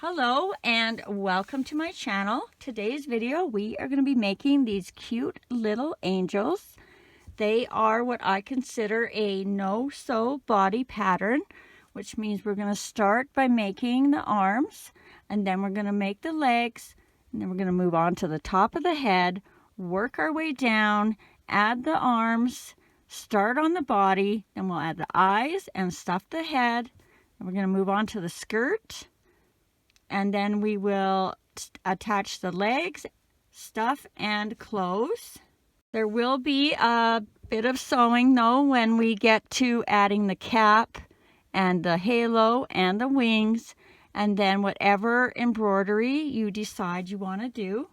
Hello and welcome to my channel. Today's video we are going to be making these cute little angels. They are what I consider a no-sew body pattern, which means we're going to start by making the arms, and then we're going to make the legs, and then we're going to move on to the top of the head, work our way down, add the arms, start on the body, then we'll add the eyes and stuff the head, and we're going to move on to the skirt. And then we will attach the legs, stuff, and clothes. There will be a bit of sewing though when we get to adding the cap and the halo and the wings, and then whatever embroidery you decide you want to do.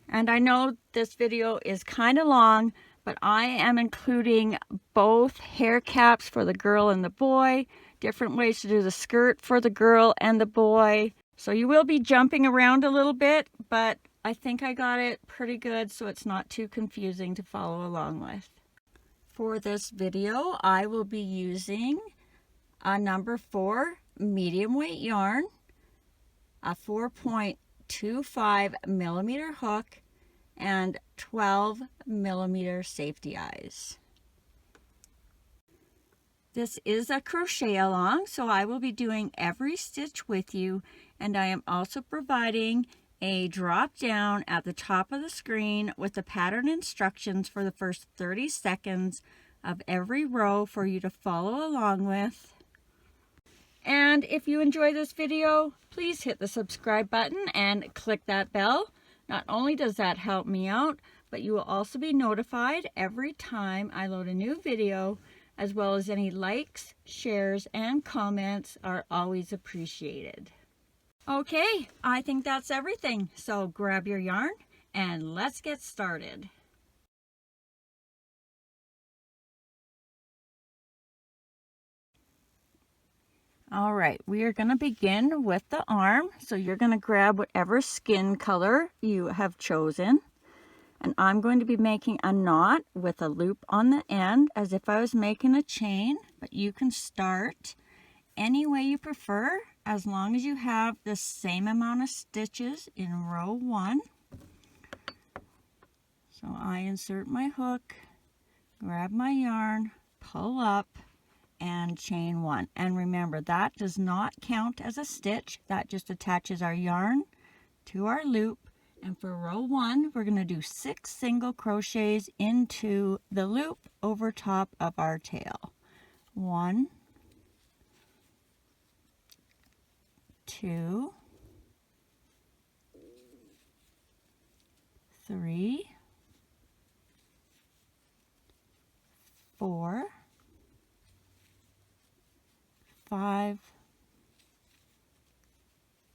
And I know this video is kind of long, but I am including both hair caps for the girl and the boy, different ways to do the skirt for the girl and the boy. So you will be jumping around a little bit, but I think I got it pretty good so it's not too confusing to follow along with. For this video, I will be using a number 4 medium weight yarn, a 4.25 millimeter hook, and 12 millimeter safety eyes. This is a crochet along, so I will be doing every stitch with you, and I am also providing a drop down at the top of the screen with the pattern instructions for the first 30 seconds of every row for you to follow along with. And if you enjoy this video, please hit the subscribe button and click that bell. Not only does that help me out, but you will also be notified every time I load a new video, as well as any likes, shares, and comments are always appreciated. Okay, I think that's everything. So grab your yarn and let's get started. All right, we are going to begin with the arm. So you're going to grab whatever skin color you have chosen. And I'm going to be making a knot with a loop on the end as if I was making a chain, but you can start any way you prefer as long as you have the same amount of stitches in row 1. So I insert my hook, grab my yarn, pull up, and chain 1. And remember, that does not count as a stitch. That just attaches our yarn to our loop. And for row 1, we're going to do 6 single crochets into the loop over top of our tail. 1, 2, 3, 4, 5,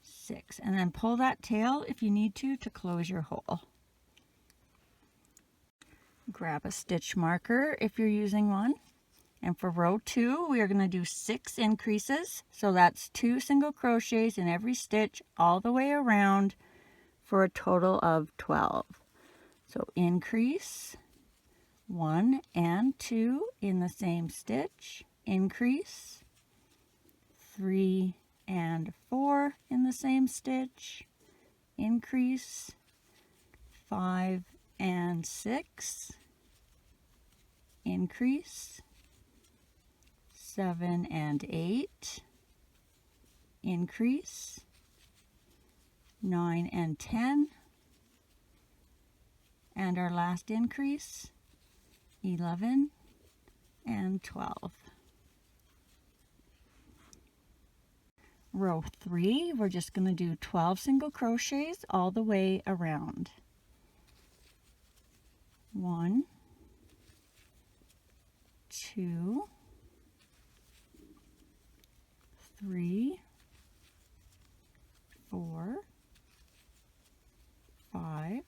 6, and then pull that tail if you need to close your hole. Grab a stitch marker if you're using one. And for row 2, we are going to do 6 increases. So that's 2 single crochets in every stitch all the way around for a total of 12. So increase 1 and 2 in the same stitch, increase 3 and 4 in the same stitch, increase 5 and 6, increase 7 and 8, increase 9 and 10, and our last increase 11 and 12. Row 3, we're just going to do 12 single crochets all the way around. 1, 2, 3, 4, 5,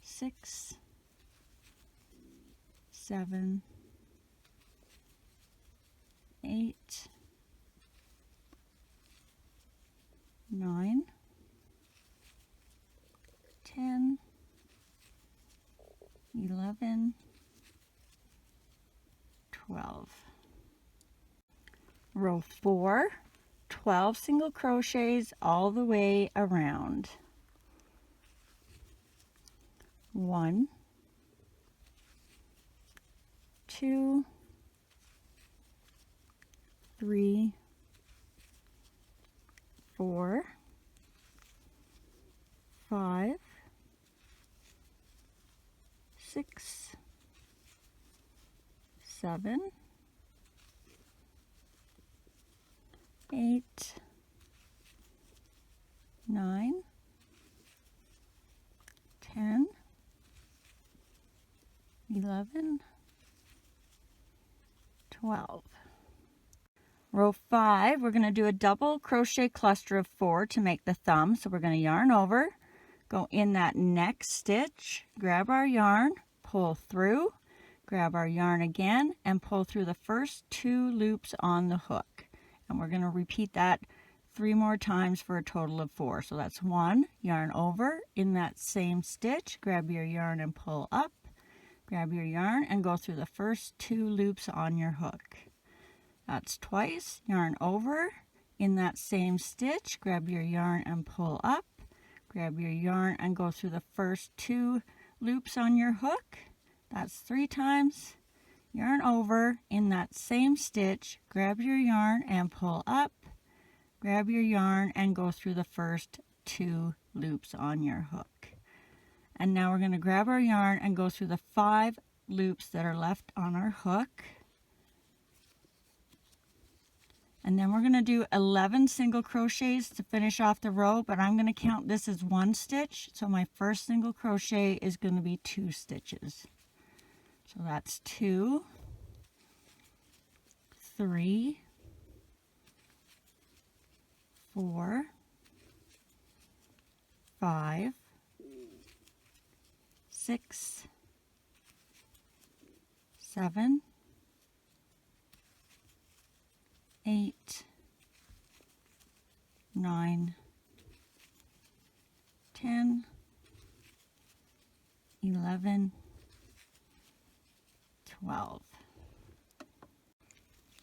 6, 7, 8, 9, 10, 11, 12. Row 4, 12 single crochets all the way around. 1, 2, 3, 4, 5, 6, 7, 8, 9, 10, 11, 12. Row 5, we're going to do a double crochet cluster of 4 to make the thumb. So we're going to yarn over, go in that next stitch, grab our yarn, pull through, grab our yarn again, and pull through the first 2 loops on the hook. And we're going to repeat that 3 more times for a total of 4. So that's 1, yarn over, in that same stitch, grab your yarn and pull up, grab your yarn and go through the first 2 loops on your hook. That's twice, yarn over, in that same stitch, grab your yarn and pull up, grab your yarn and go through the first 2 loops on your hook. That's 3 times, yarn over, in that same stitch, grab your yarn and pull up, grab your yarn and go through the first 2 loops on your hook. And now we're going to grab our yarn and go through the 5 loops that are left on our hook. And then we're going to do 11 single crochets to finish off the row, but I'm going to count this as 1 stitch. So my first single crochet is going to be 2 stitches. So that's 2, 3, 4, 5, 6, 7, 8, 9, 10, 11, 12.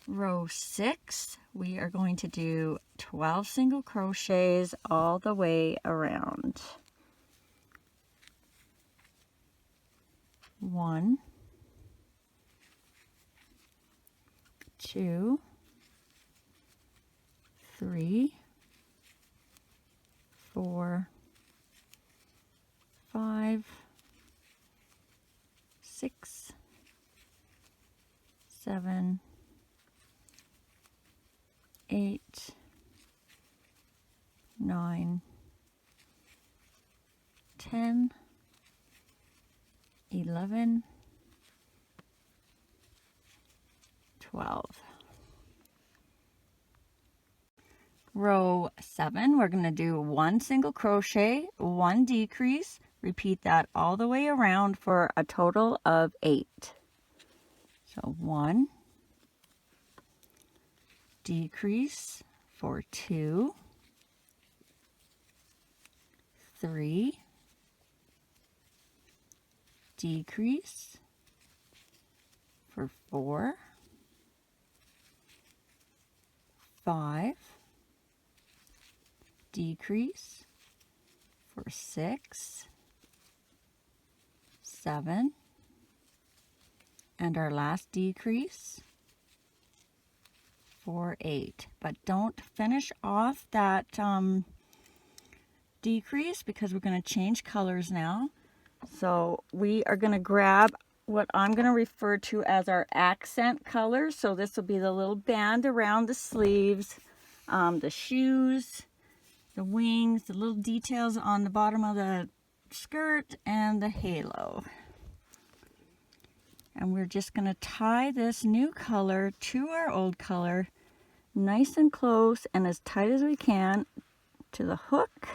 Row 6, we are going to do 12 single crochets all the way around. 1, 2, 3, 4, 5, 6, 7, 8, 9, 10, 11, 12. Row 7, we're going to do 1 single crochet, 1 decrease, repeat that all the way around for a total of 8. So 1, decrease for 2, 3, decrease for 4, 5, decrease for 6, 7, and our last decrease for 8. But don't finish off that decrease because we're going to change colors now. So we are going to grab what I'm going to refer to as our accent colors. So this will be the little band around the sleeves, the shoes, the wings, the little details on the bottom of the skirt, and the halo. And we're just going to tie this new color to our old color nice and close and as tight as we can to the hook.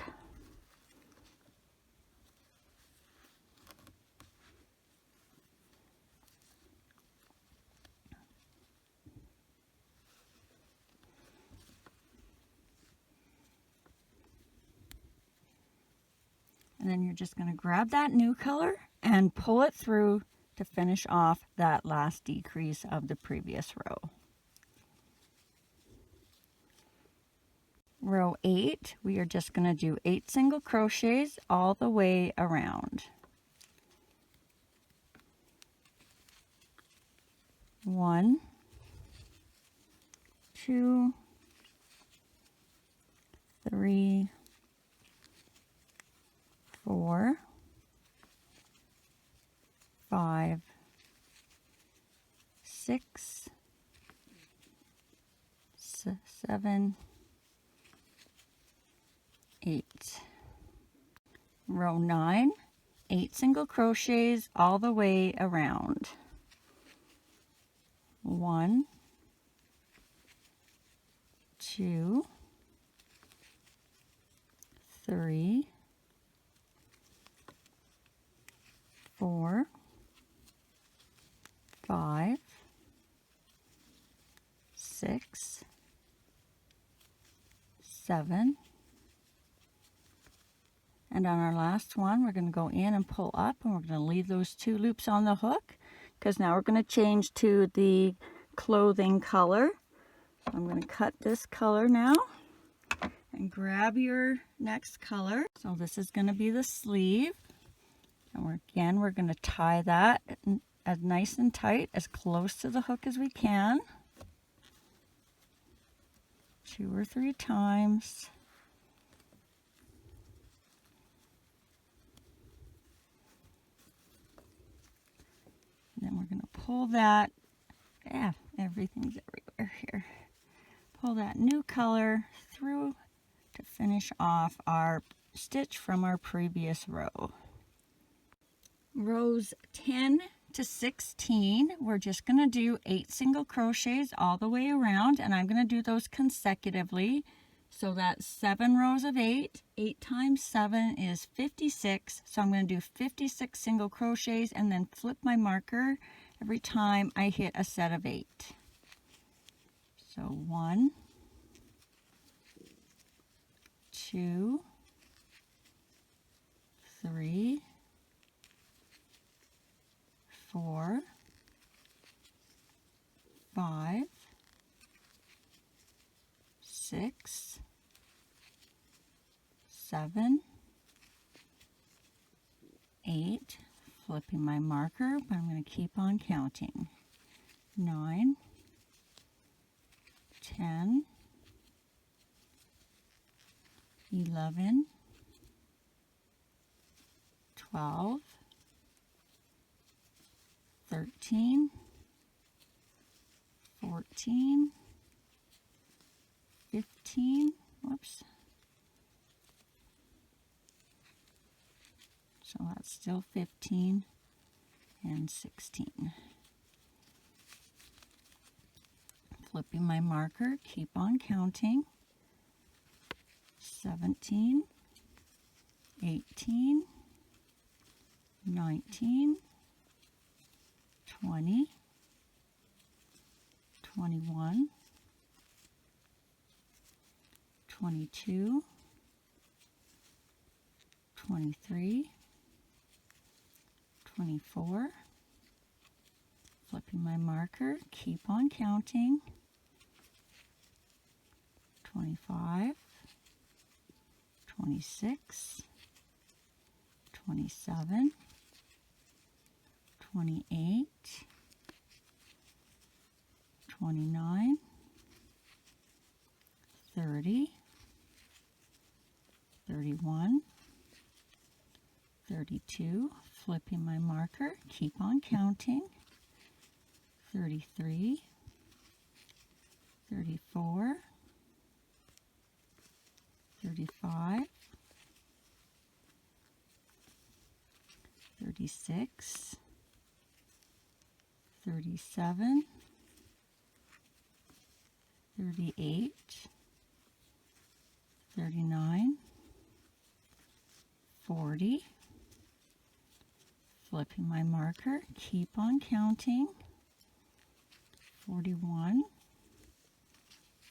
And then you're just going to grab that new color and pull it through to finish off that last decrease of the previous row. Row 8, we are just going to do 8 single crochets all the way around. 1, 2, 3, 4, 5, 6, 7, 8. Row 9, 8 single crochets all the way around. 1, 2, 3, 4, 5, 6, 7, and on our last one we're going to go in and pull up, and we're going to leave those 2 loops on the hook, because now we're going to change to the clothing color. I'm going to cut this color now and grab your next color. So this is going to be the sleeve, and we're going to tie that as nice and tight, as close to the hook as we can. 2 or 3 times. And then we're going to pull that. Yeah, everything's everywhere here. Pull that new color through to finish off our stitch from our previous row. Rows 10 to 16, we're just going to do 8 single crochets all the way around, and I'm going to do those consecutively. So that's 7 rows of 8. 8 times 7 is 56. So I'm going to do 56 single crochets and then flip my marker every time I hit a set of 8. So 1, 2, 3, 4, 5, 6, 7, 8, flipping my marker, but I'm going to keep on counting. 9, 10, 11, 12, 13, 14, 15, whoops. So that's still 15 and 16. Flipping my marker, keep on counting. 17, 18, 19, 20, 21, 22, 23, 24, flipping my marker, keep on counting. 25, 26, 27, 28, 29, 30, 31, 32, flipping my marker, keep on counting. 33, 34, 35, 36, 37, 38, 39, 40, flipping my marker, keep on counting. 41,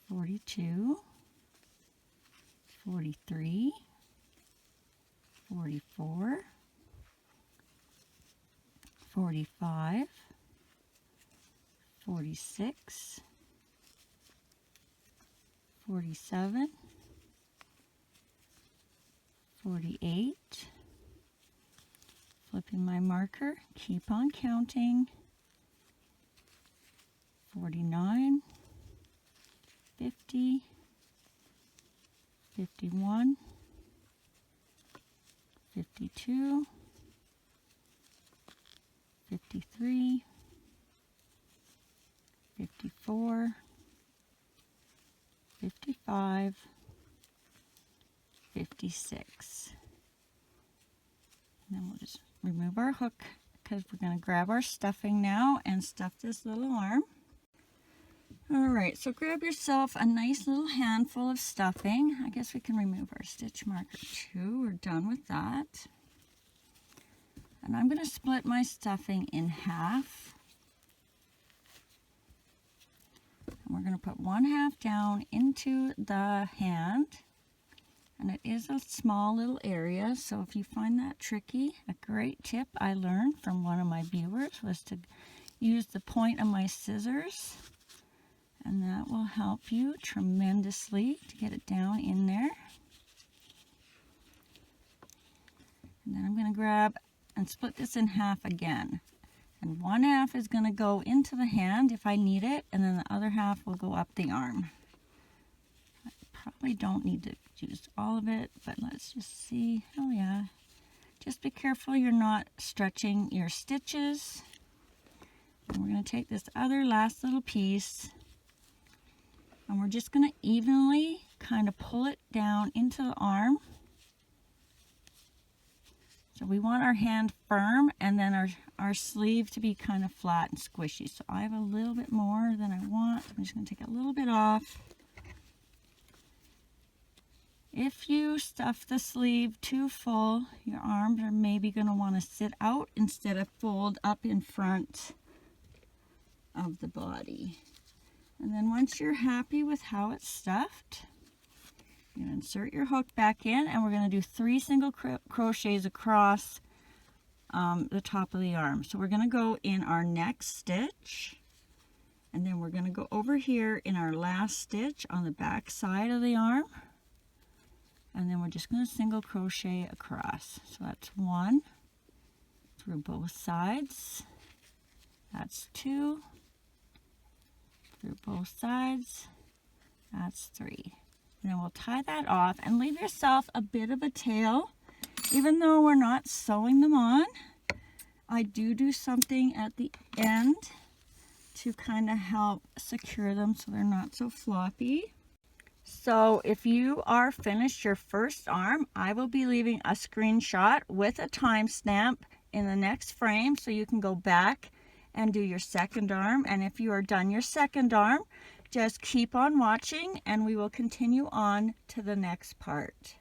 42, 43, 44, 45, 46, 47, 48, flipping my marker, keep on counting, 49, 50, 51, 52, 53, 54, 55, 56. And then we'll just remove our hook because we're going to grab our stuffing now and stuff this little arm. Alright, so grab yourself a nice little handful of stuffing. I guess we can remove our stitch marker too. We're done with that. And I'm going to split my stuffing in half. And we're going to put one half down into the hand. And it is a small little area, so if you find that tricky, a great tip I learned from one of my viewers was to use the point of my scissors. And that will help you tremendously to get it down in there. And then I'm going to grab and split this in half again. And one half is going to go into the hand if I need it, and then the other half will go up the arm. I probably don't need to use all of it, but let's just see. Oh yeah. Just be careful you're not stretching your stitches. And we're going to take this other last little piece, and we're just going to evenly kind of pull it down into the arm. So we want our hand firm and then our sleeve to be kind of flat and squishy. So I have a little bit more than I want. I'm just going to take a little bit off. If you stuff the sleeve too full, your arms are maybe going to want to sit out instead of fold up in front of the body. And then once you're happy with how it's stuffed, you're going to insert your hook back in, and we're going to do 3 single crochets across the top of the arm. So we're going to go in our next stitch, and then we're going to go over here in our last stitch on the back side of the arm, and then we're just going to single crochet across. So that's 1 through both sides. That's 2 through both sides. That's 3. And then we'll tie that off and leave yourself a bit of a tail. Even though we're not sewing them on, I do something at the end to kind of help secure them so they're not so floppy. So if you are finished your first arm, I will be leaving a screenshot with a timestamp in the next frame so you can go back and do your second arm. And if you are done your second arm, just keep on watching and we will continue on to the next part.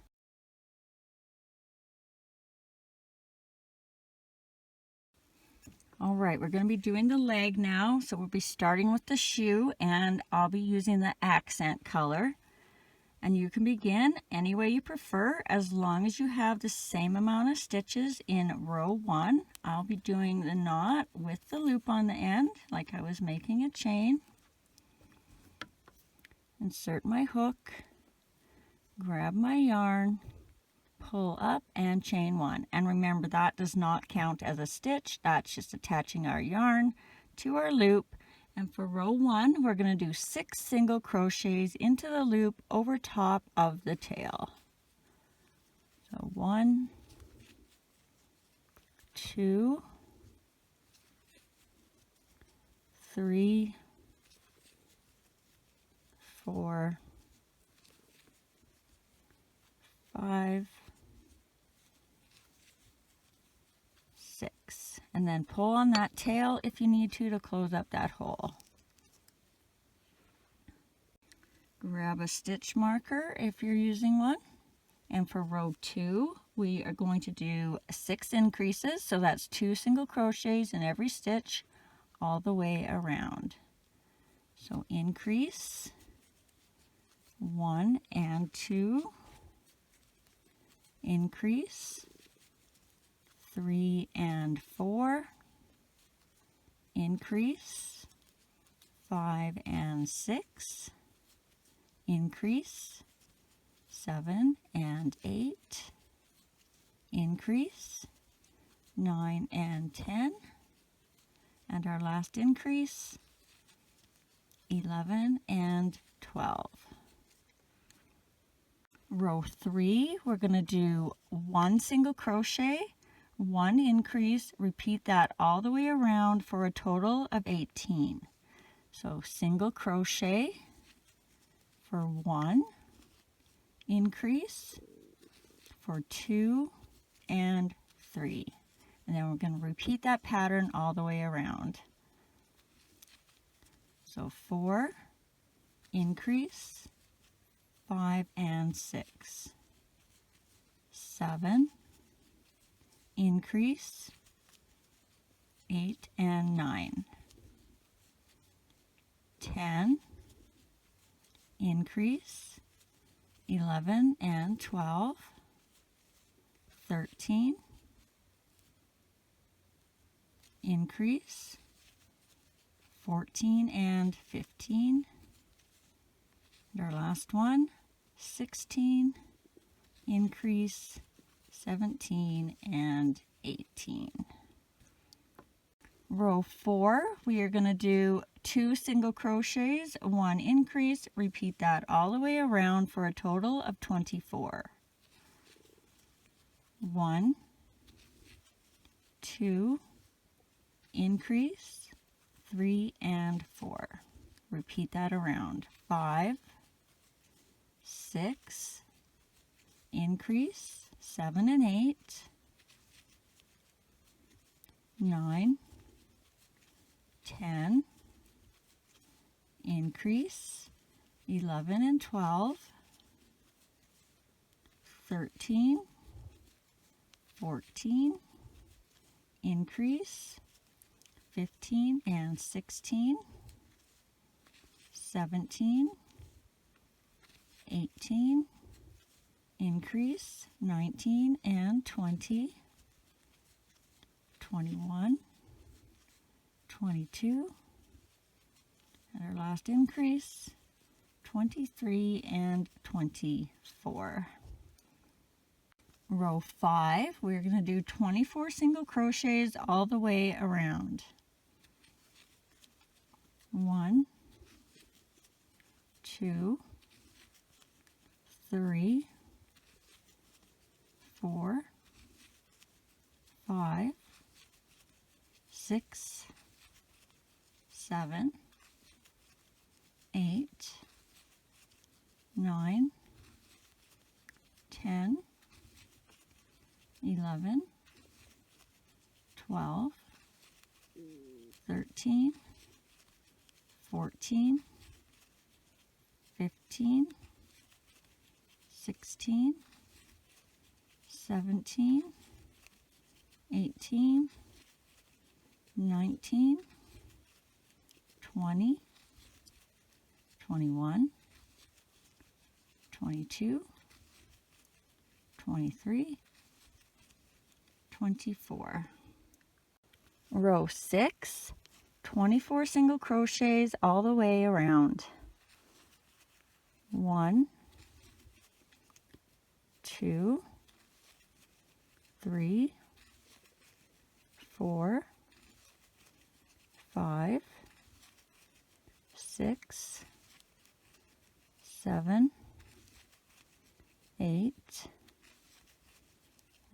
All right, we're going to be doing the leg now. So we'll be starting with the shoe, and I'll be using the accent color. And you can begin any way you prefer as long as you have the same amount of stitches in row 1. I'll be doing the knot with the loop on the end like I was making a chain. Insert my hook, grab my yarn, pull up and chain 1. And remember, that does not count as a stitch. That's just attaching our yarn to our loop. And for row 1, we're going to do 6 single crochets into the loop over top of the tail. So 1, 2, 3, 4, 5, 6, and then pull on that tail if you need to close up that hole. Grab a stitch marker if you're using one, and for row 2 we are going to do 6 increases, so that's 2 single crochets in every stitch all the way around. So increase 1 and 2, increase 3 and 4, increase 5 and 6, increase 7 and 8, increase, 9 and 10, and our last increase, 11 and 12. Row 3, we're going to do 1 single crochet, 1 increase, repeat that all the way around for a total of 18. So single crochet for 1, increase for 2 and 3. And then we're going to repeat that pattern all the way around. So 4, increase, 5 and 6, 7, increase, 8 and 9, 10, increase, 11 and 12, 13, increase, 14 and 15, and our last one, 16, increase, 17 and 18. Row 4, we are going to do 2 single crochets, 1 increase, repeat that all the way around for a total of 24. 1, 2, increase, 3 and 4. Repeat that around. 5, 6, increase, 7 and 8, 9, 10, increase, 11 and 12, 13, 14, increase, 15 and 16, 17, 18, increase, 19 and 20, 21, 22, and our last increase, 23 and 24. Row 5, we're going to do 24 single crochets all the way around. 1, 2, 3, 4, 5, 6, 7, 8, 9, 10, 11, 12, 13, 14, 15, 16, 17, 18, 19, 20, 21, 22, 23, 24. Row 6, 24 single crochets all the way around. 1, 2, 3, 4, 5, 6, 7, 8,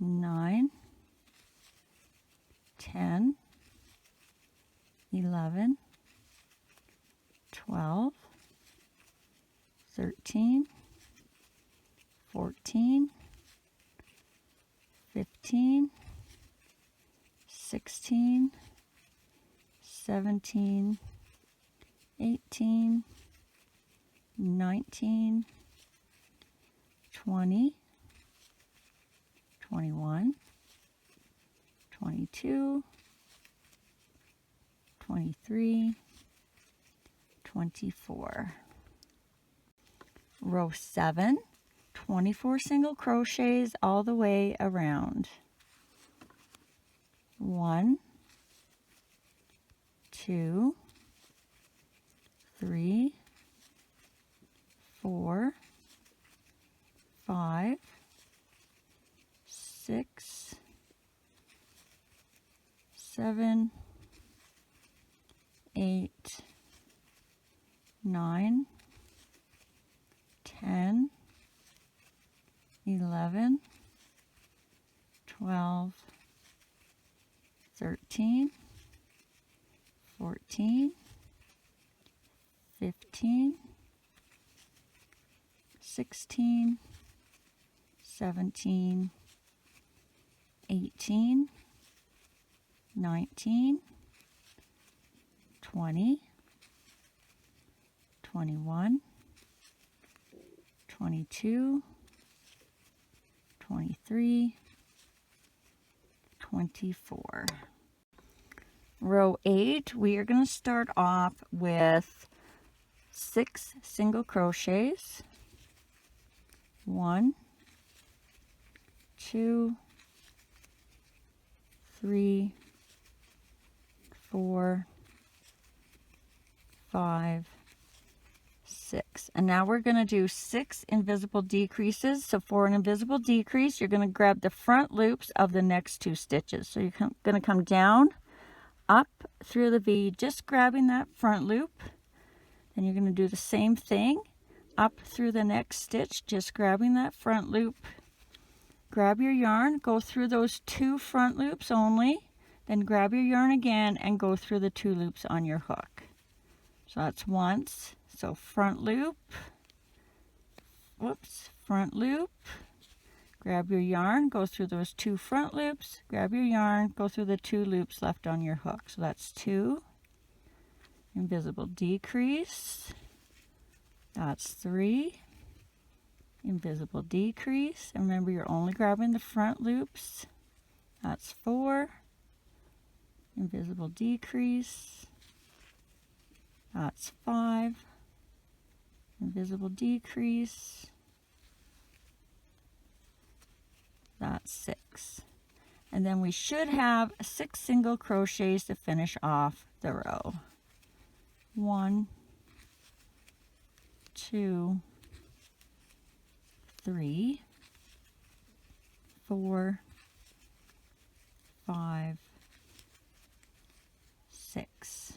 9, 10, 11, 12, 13, 14, 15, 16, 17, 18, 19, 20, 21, 22, 23, 24. Row 7, 24 single crochets all the way around. 1, 2, 3, 4, 5, 6, 9, 10, 11, 12, 13, 14, 15, 16, 17, 18, 19, 20, 21, 22, 23, 24. Row 8, we are going to start off with 6 single crochets. 1, 2, 3, 4, 5, 6. And now we're going to do 6 invisible decreases. So for an invisible decrease, you're going to grab the front loops of the next 2 stitches. So you're going to come down, up through the V, just grabbing that front loop. Then you're going to do the same thing, up through the next stitch, just grabbing that front loop. Grab your yarn, go through those 2 front loops only, then grab your yarn again and go through the 2 loops on your hook. So that's once. So front loop, whoops, front loop, grab your yarn, go through those 2 front loops, grab your yarn, go through the 2 loops left on your hook. So that's 2, invisible decrease, that's 3, invisible decrease, and remember you're only grabbing the front loops, that's 4, invisible decrease, that's 5, invisible decrease, that's 6. And then we should have 6 single crochets to finish off the row. 1, 2, 3, 4, 5, 6.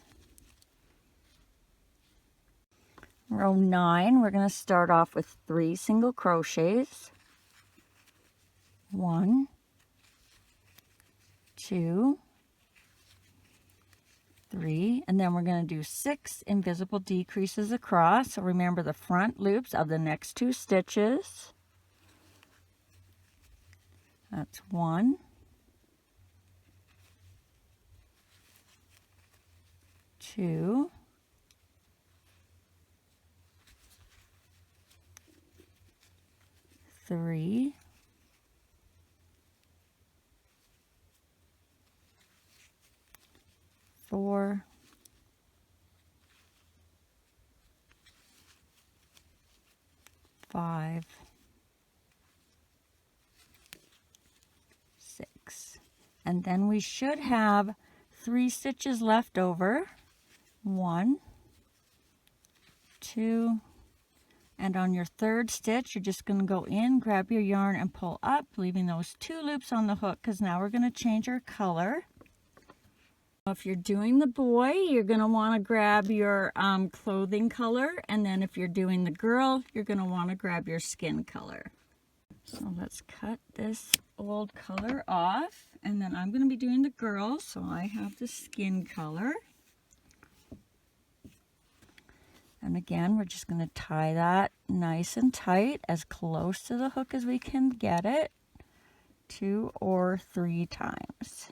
Row 9, we're going to start off with 3 single crochets. 1, 2, 3, and then we're going to do 6 invisible decreases across. So remember the front loops of the next 2 stitches. That's 1, 2, 3, 4, 5, 6. And then we should have 3 stitches left over. 1, 2, and on your 3rd stitch, you're just going to go in, grab your yarn, and pull up, leaving those 2 loops on the hook, because now we're going to change our color. If you're doing the boy, you're going to want to grab your clothing color, and then if you're doing the girl, you're going to want to grab your skin color. So let's cut this old color off, and then I'm going to be doing the girl, so I have the skin color. And again, we're just going to tie that nice and tight, as close to the hook as we can get it, 2 or 3 times.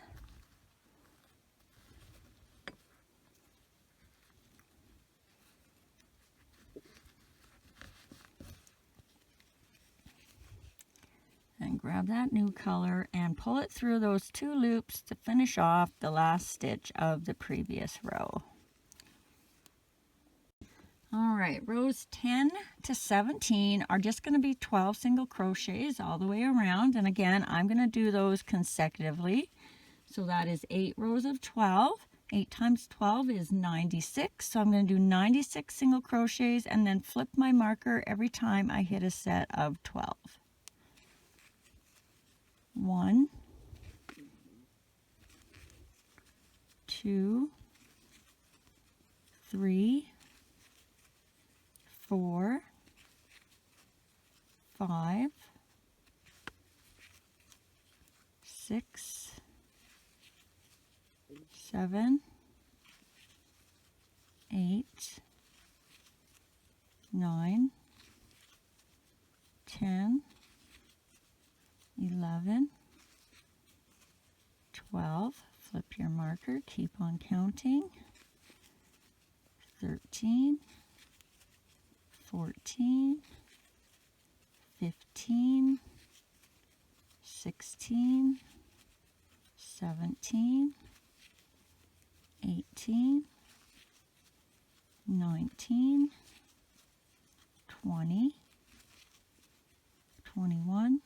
And grab that new color and pull it through those 2 loops to finish off the last stitch of the previous row. All right, rows 10 to 17 are just going to be 12 single crochets all the way around. And again, I'm going to do those consecutively. So that is 8 rows of 12. 8 times 12 is 96. So I'm going to do 96 single crochets and then flip my marker every time I hit a set of 12. 1, 2, 3, 4, 5, 6, 7, 8, 9, 10, 11, 12, flip your marker, keep on counting, 13, 14, 15, 16, 17, 18, 19, 20, 21,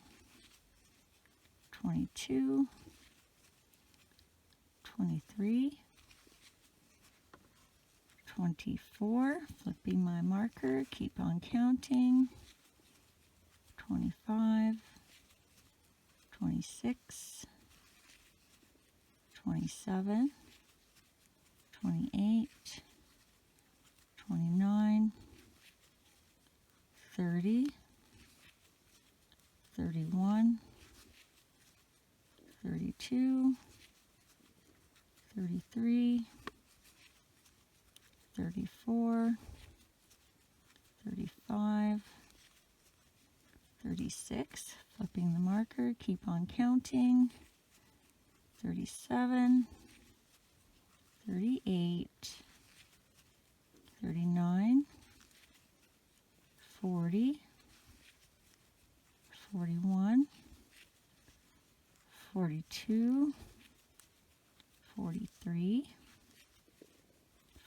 22, 23, 24, flipping my marker, keep on counting, 25, 26, 27, 28, 29, 30, 31, 32, 33, 34, 35, 36, flipping the marker, keep on counting, 37, 38, 39, 40, 41, 42, 43,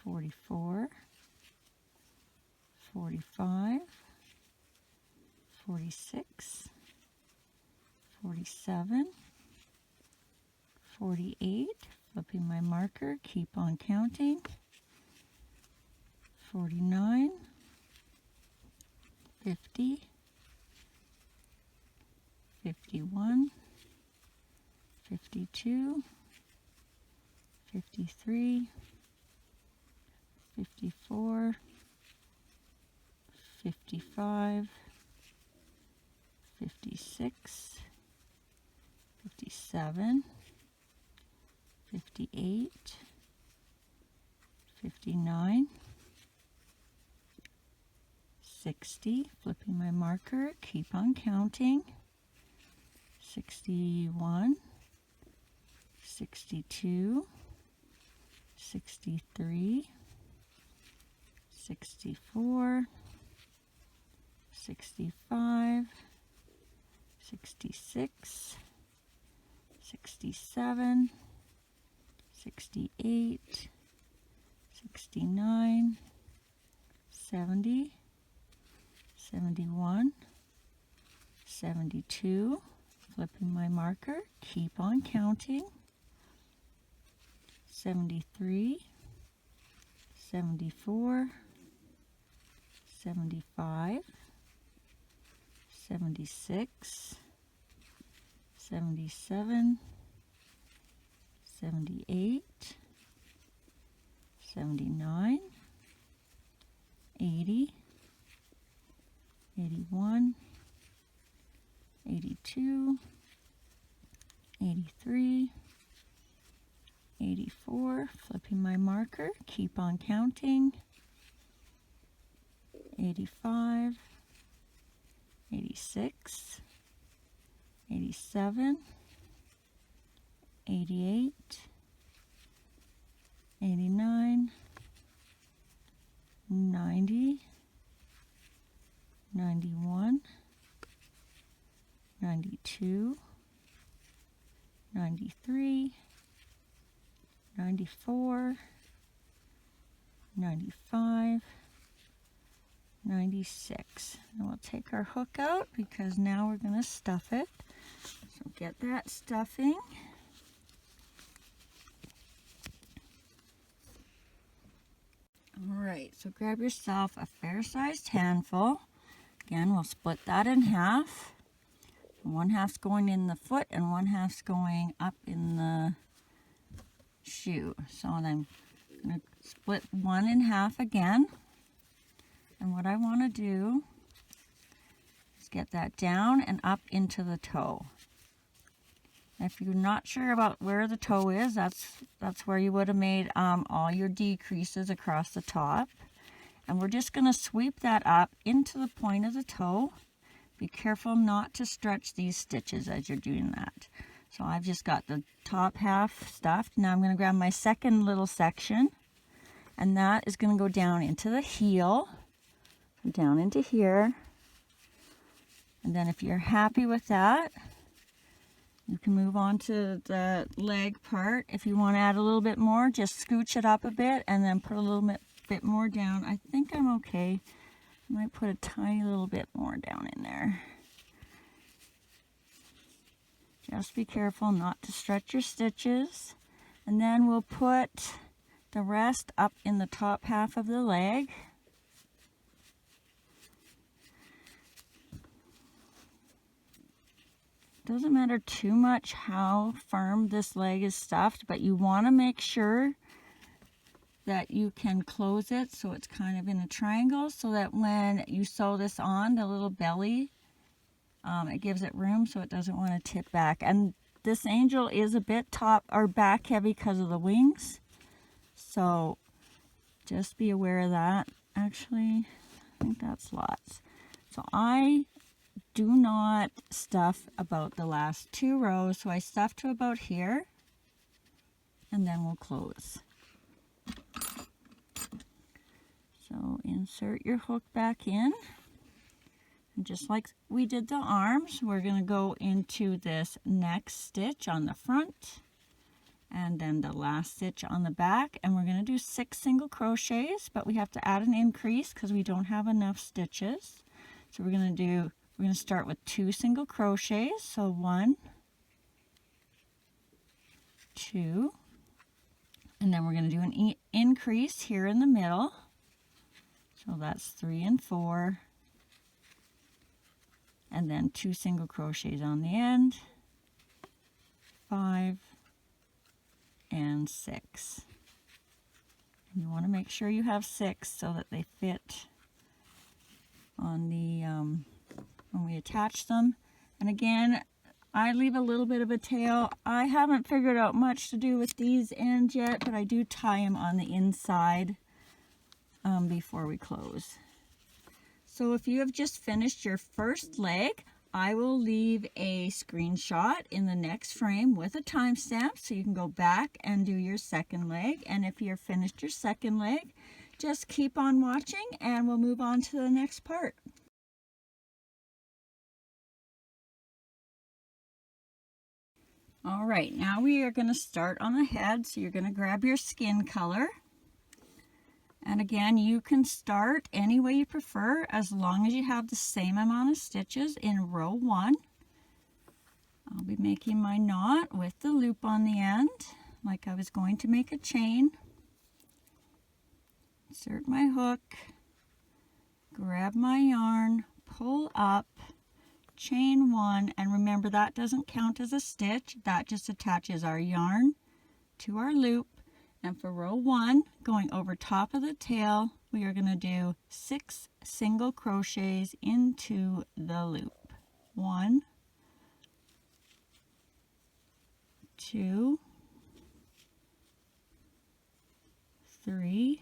44, 45, 46, 47, 48, flipping my marker, keep on counting, 49, 50, 51, 52, 53, 54, 55, 56, 57, 58, 59, 60, flipping my marker, keep on counting, 61, 62, 63, 64, 65, 66, 67, 68, 69, 70, 71, 72, flipping my marker, keep on counting, 73, 74, 75, 76, 77, 78, 79, 80, 81, 82, 83, 84, flipping my marker, keep on counting, 85, 86, 87, 88, 89, 90, 91, 92, 93, 94, 95, 96. And we'll take our hook out because now we're going to stuff it. So get that stuffing. Alright, so grab yourself a fair-sized handful. Again, we'll split that in half. One half's going in the foot and one half's going up in the shoe. So then I'm going to split one in half again. And what I want to do is get that down and up into the toe. If you're not sure about where the toe is, that's where you would have made all your decreases across the top. And we're just going to sweep that up into the point of the toe. Be careful not to stretch these stitches as you're doing that. So I've just got the top half stuffed. Now I'm going to grab my second little section, and that is going to go down into the heel, down into here. And then if you're happy with that, you can move on to the leg part. If you want to add a little bit more, just scooch it up a bit and then put a little bit more down. I think I'm okay. I might put a tiny little bit more down in there. Just be careful not to stretch your stitches. And then we'll put the rest up in the top half of the leg. Doesn't matter too much how firm this leg is stuffed, but you want to make sure that you can close it so it's kind of in a triangle, so that when you sew this on, the little belly, it gives it room so it doesn't want to tip back. And this angel is a bit top or back heavy because of the wings, so just be aware of that. Actually, I think that's lots. So I do not stuff about the last 2 rows, so I stuff to about here, and then we'll close. So insert your hook back in, and just like we did the arms, we're going to go into this next stitch on the front, and then the last stitch on the back, and we're going to do 6 single crochets, but we have to add an increase because we don't have enough stitches. So we're going to start with 2 single crochets, so 1, 2, and then we're going to do an increase here in the middle. So that's 3 and 4, and then 2 single crochets on the end, 5 and 6. And you want to make sure you have 6 so that they fit on the when we attach them. And again, I leave a little bit of a tail. I haven't figured out much to do with these ends yet, but I do tie them on the inside before we close. So if you have just finished your first leg, I will leave a screenshot in the next frame with a timestamp so you can go back and do your second leg. And if you're finished your second leg, just keep on watching and we'll move on to the next part. All right, now we are going to start on the head. So you're going to grab your skin color. And again, you can start any way you prefer as long as you have the same amount of stitches in row 1. I'll be making my knot with the loop on the end, like I was going to make a chain. Insert my hook, grab my yarn, pull up, chain 1, and remember that doesn't count as a stitch, that just attaches our yarn to our loop. And for row 1, going over top of the tail, we are going to do 6 single crochets into the loop. 1, 2, 3,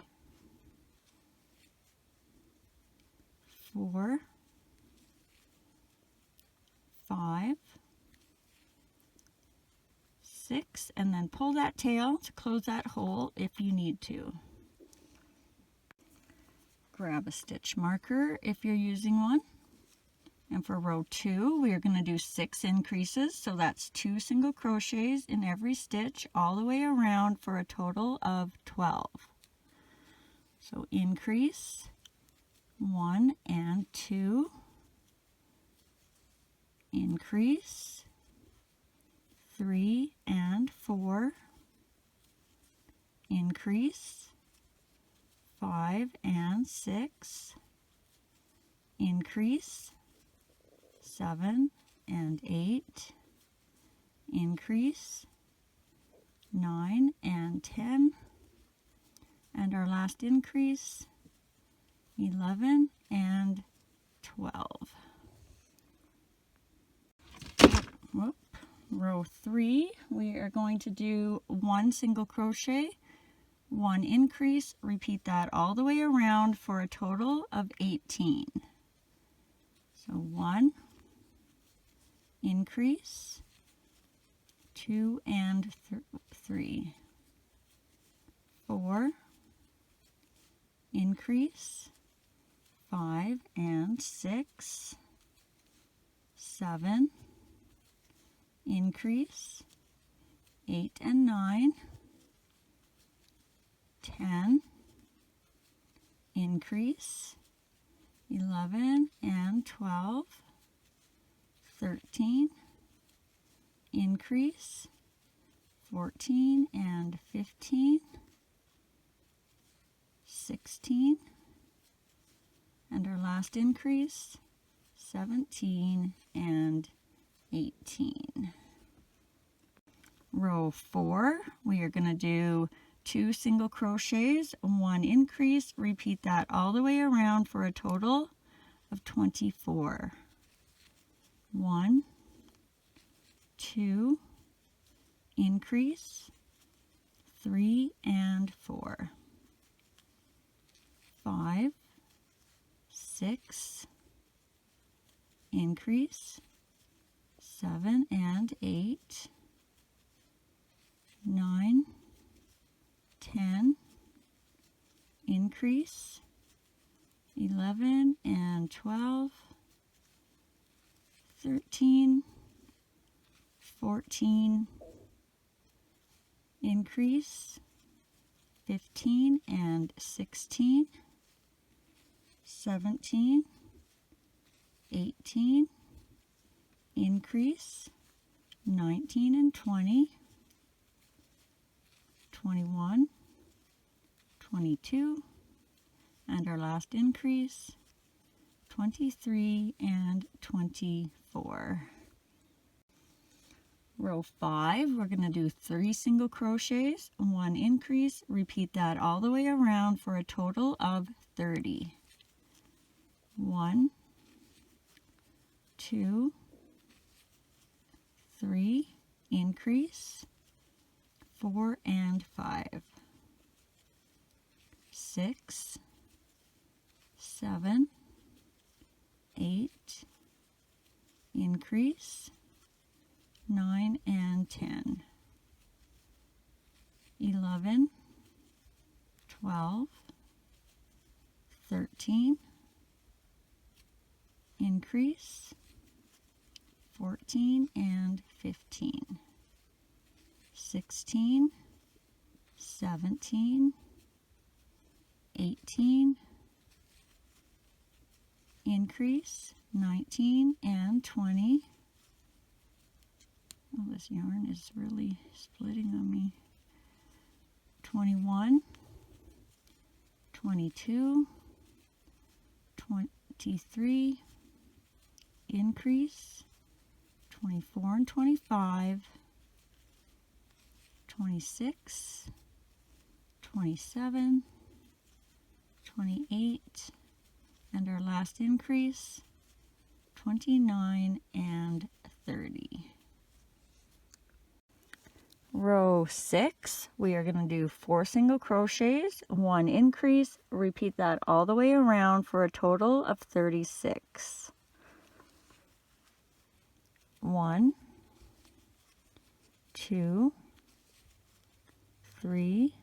4, 5, 6, and then pull that tail to close that hole if you need to. Grab a stitch marker if you're using one. And for row 2, we are going to do 6 increases, so that's 2 single crochets in every stitch all the way around for a total of 12. So increase 1 and 2, increase 3 and 4, increase 5 and 6, increase 7 and 8, increase 9 and 10, and our last increase 11, and 12. Whoop. Row 3, we are going to do 1 single crochet, 1 increase, repeat that all the way around for a total of 18. So 1 increase, 2 and 3, 4 increase, 5 and 6, 7 increase, 8 and 9, 10 increase, 11 and 12, 13 increase, 14 and 15, 16, and our last increase, 17 and 18. Row 4, we are going to do 2 single crochets, 1 increase, repeat that all the way around for a total of 24. 1, 2, increase, 3 and 4, 5, 6, increase, 7 and 8, 9, 10, increase, 11 and 12, 13, 14, increase, 15 and 16, 17, 18, increase, 19 and 20, 21, 22, and our last increase, 23 and 24. Row 5, we're going to do 3 single crochets, 1 increase, repeat that all the way around for a total of 30. 1, 2, 3, increase, 4 and 5, 6, 7, 8, increase, 9 and 10, 11, 12, 13, increase, 14 and 15, 16, 17, 18, increase, 19 and 20. Oh, this yarn is really splitting on me. 21, 22, 23, increase, 24 and 25, 26, 27, 28, and our last increase, 29 and 30. Row 6, we are going to do 4 single crochets, 1 increase, repeat that all the way around for a total of 36. 1, 2, 3,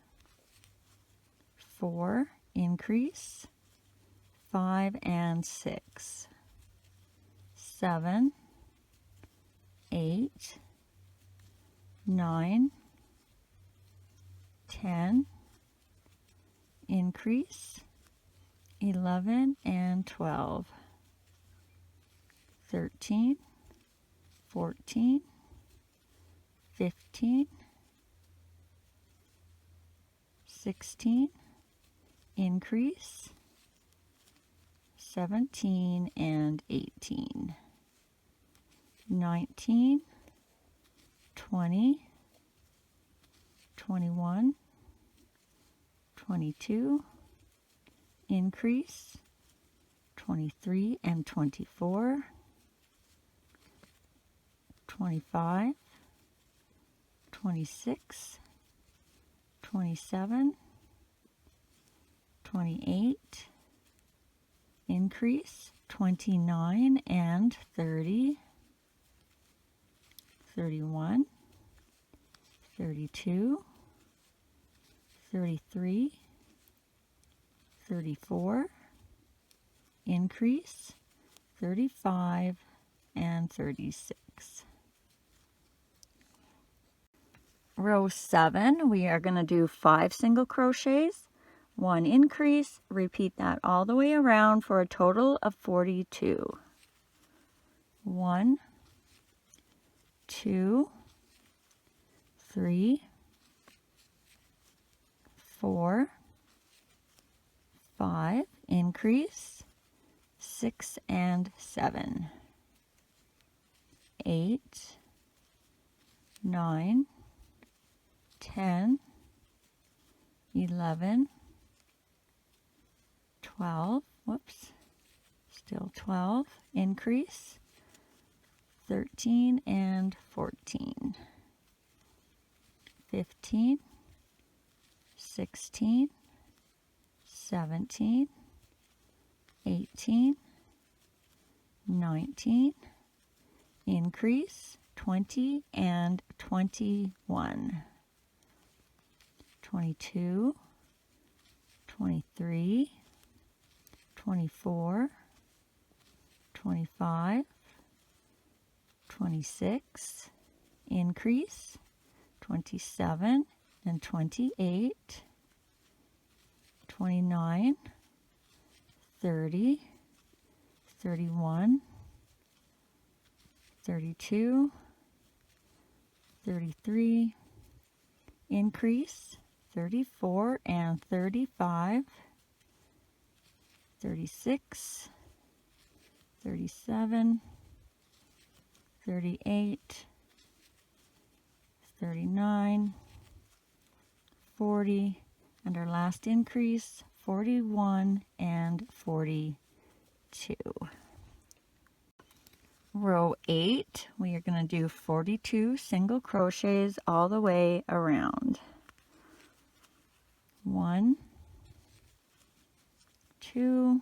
4, increase, 5 and 6, 7, 8, 9, 10, increase, 11 and 12, 13, 14, 15, 16, increase, 17 and 18, 19, 20, 21, 22, increase, 23 and 24, 25, 26, 27, 28, increase, 29 and 30, 31, 32, 33, 34, increase, 35 and 36. Row 7, we are going to do 5 single crochets, 1 increase, repeat that all the way around for a total of 42. 1, 2, 3, 4, 5, increase, 6 and 7, 8, 9, 10, 11, 12, whoops, still 12, increase, 13 and 14, 15, 16, 17, 18, 19, increase, 20 and 21, 22, 23, 24, 25, 26, increase, 27 and 28, 29, 30, 31, 32, 33, increase, 34 and 35, 36, 37, 38, 39, 40, and our last increase, 41 and 42. Row 8, we are going to do 42 single crochets all the way around. 1, 2,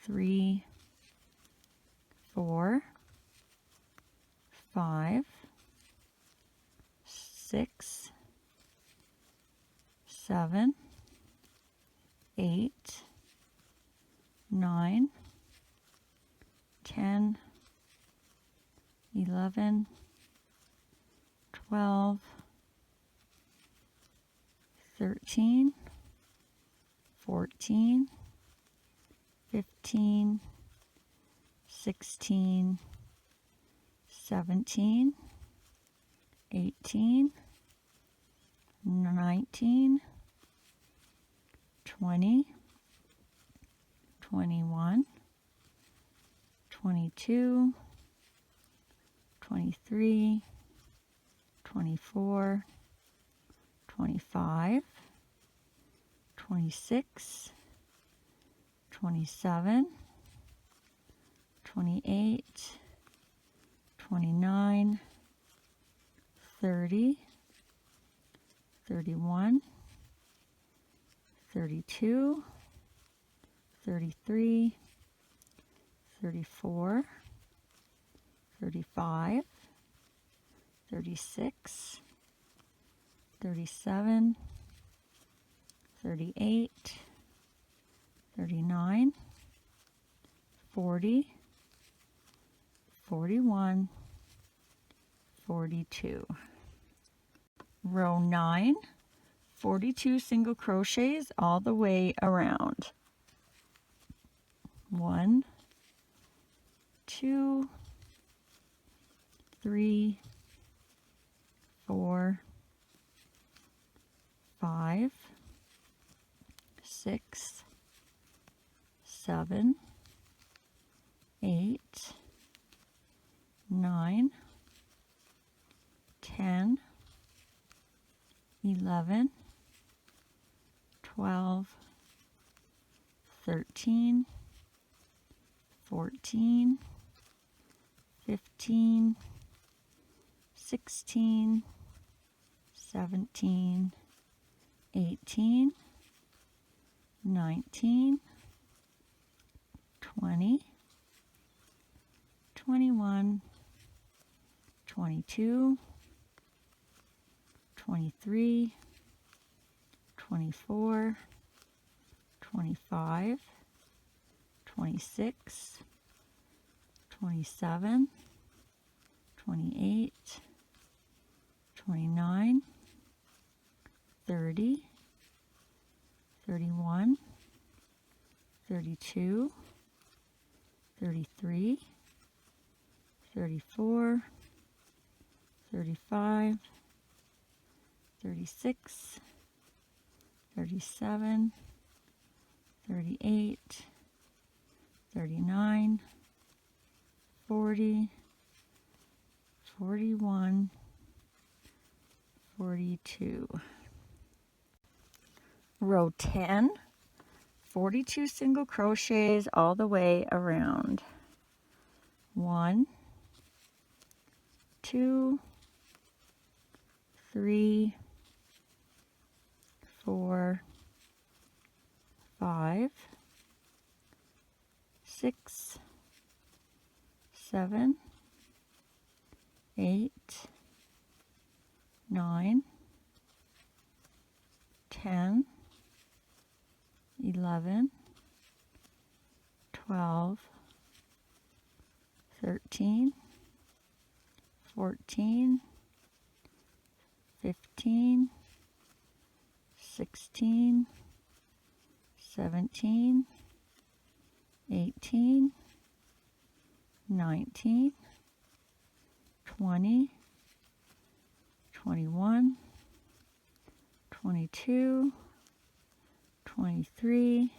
3, 4, 5, 6, 7, 8, 9, 10, 11, 12, 13, 14, 15, 16, 17, 18, 19, 20, 21, 22, 23, 24, 25, 26, 27, 28, 29, 30, 31, 32, 33, 34, 35, 36, 37, 38, 39, 40, 41, 42. Row 9, 42 single crochets all the way around. 1, 2, 3, 4, 5, 6, 7, 8, 9, 10, 11, 12, 13, 14, 15, 16, 17, 18, 19, 20, 21, 22, 23, 24, 25, 26, 27, 28, 29, 30, 31, 32, 33, 34, 35, 36, 37, 38, 39, 40, 41, 42. Row 10, 42 single crochets all the way around. 1, 2, 3, 4, 5, 6, 7, 8, 9, 10, 11, 12, 13, 14, 15, 16, 17, 18, 19, 20, 21, 22, 23,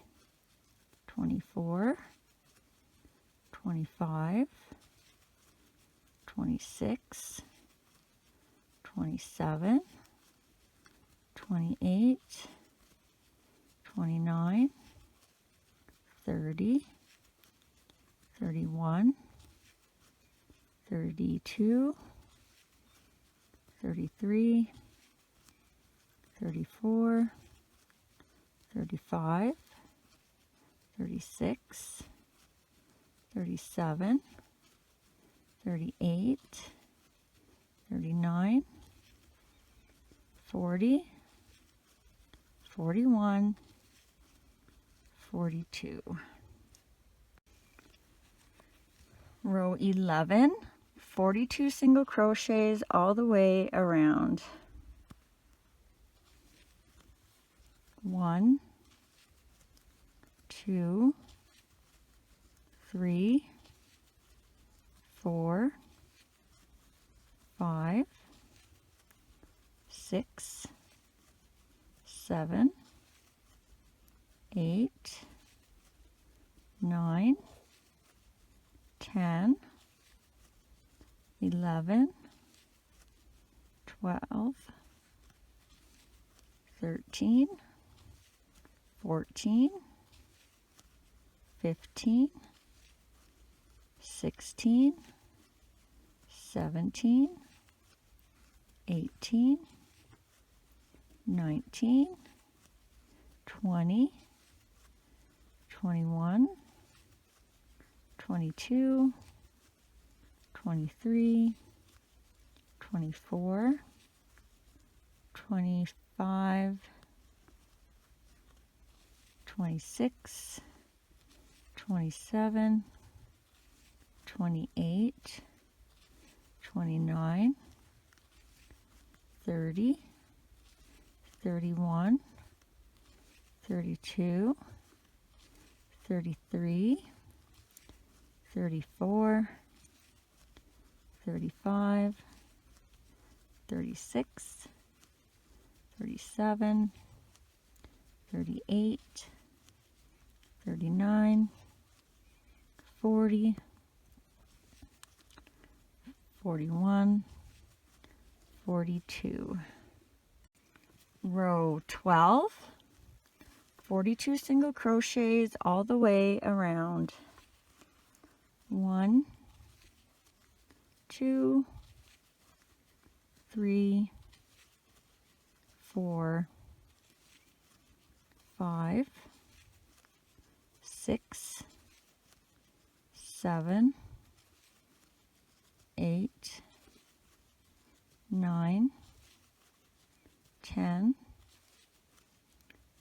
24, 25, 26, 27, 28, 29, 30, 31, 32, 33, 34, 35, 36, 37, 38, 39, 40, 41, 42. Row 11, 42 single crochets all the way around. 1, 2, 3, 4, 5, 6, 7, 8, 9, 10, 11, 12, 13, 14, 15, 16, 17, 18, 19, 20, 21, 22, 23, 24, 25, 26, 27, 28, 29, 30, 31, 32, 33, 34, 35, 36, 37, 38, 39, 40, 41, 42. Row 12, 42 single crochets all the way around. 1, 2, 3, 4, 5, 6, 7, 8, 9, 10,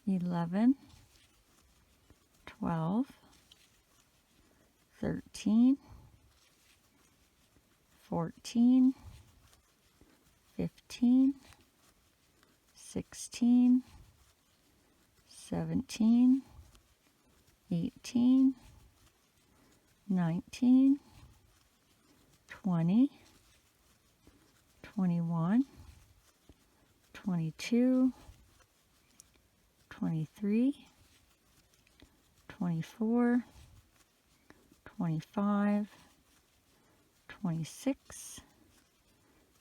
11, 12, 13, 14, 15, 16, 17, 18, 19, 20, 21, 22, 23, 24, 25, 26,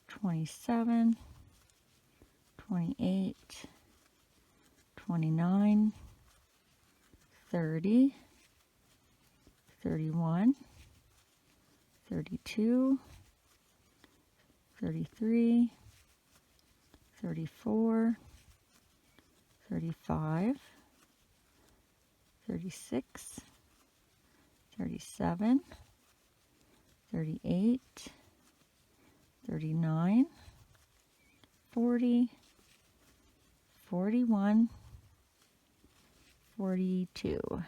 27, 28, 29, 30, 31, 32, 33, 34, 35, 36, 37, 38, 39, 40, 41, 42.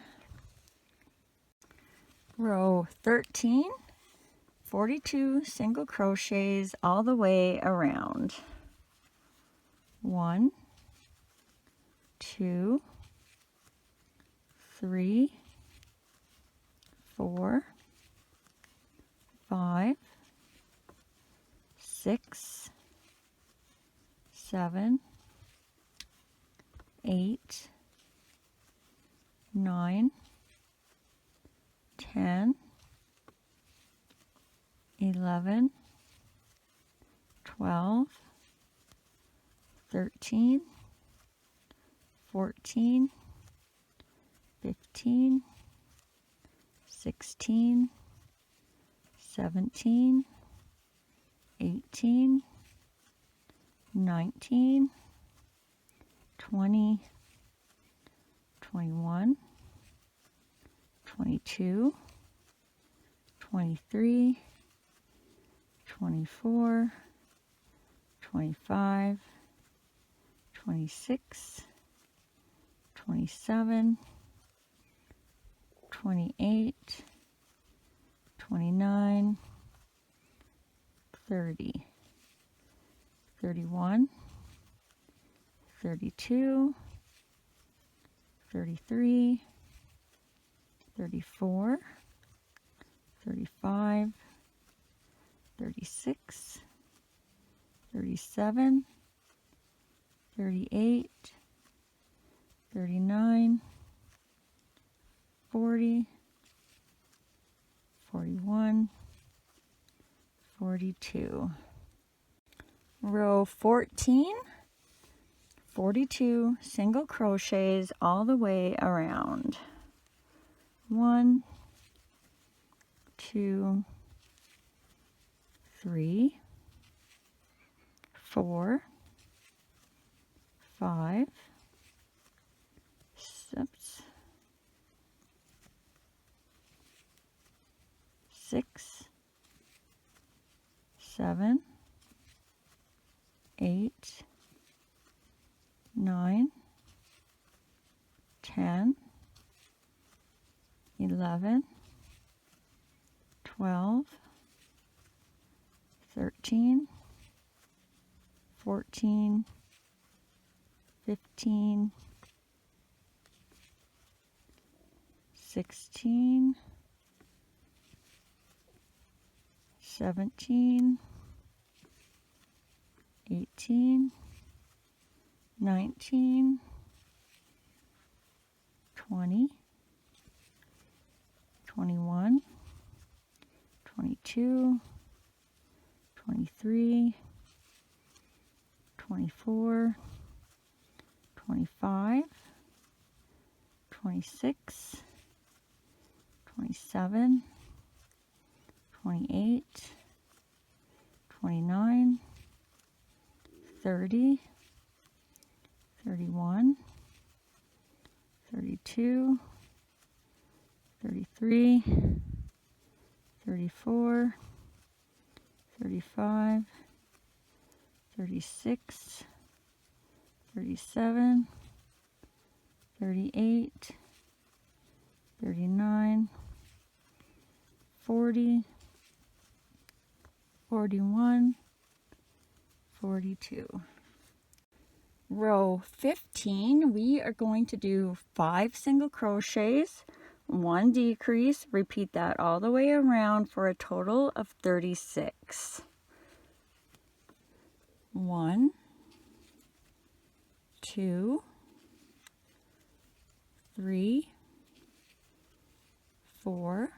Row 13, 42 single crochets all the way around. 1, 2, 3, 4, 5, 6, 7, 8, 9, 10, 11, 12, 13, 14, 15, 16, 17, 18, 19, 20, 21, 22, 23, 24, 25, 26, 27, 28, 29, 30, 31, 32, 33, 34, 35, 36, 37, 38, 39, 40, 41, 42. Row 14, 42 single crochets all the way around. 1, 2, 3, 4, 5, 6, 7, 8, 9, 10, 11, 12, 13, 14, 15, 16, 17, 18, 19, 20, 21, 22, 23, 24, 25, 26, 27, 28, 29, 30, 31, 32, 33, 34, 35, 36, 37, 38, 39, 40, 41, 42. Row 15, we are going to do 5 single crochets, 1 decrease, repeat that all the way around for a total of 36. 1, 2, 3, 4,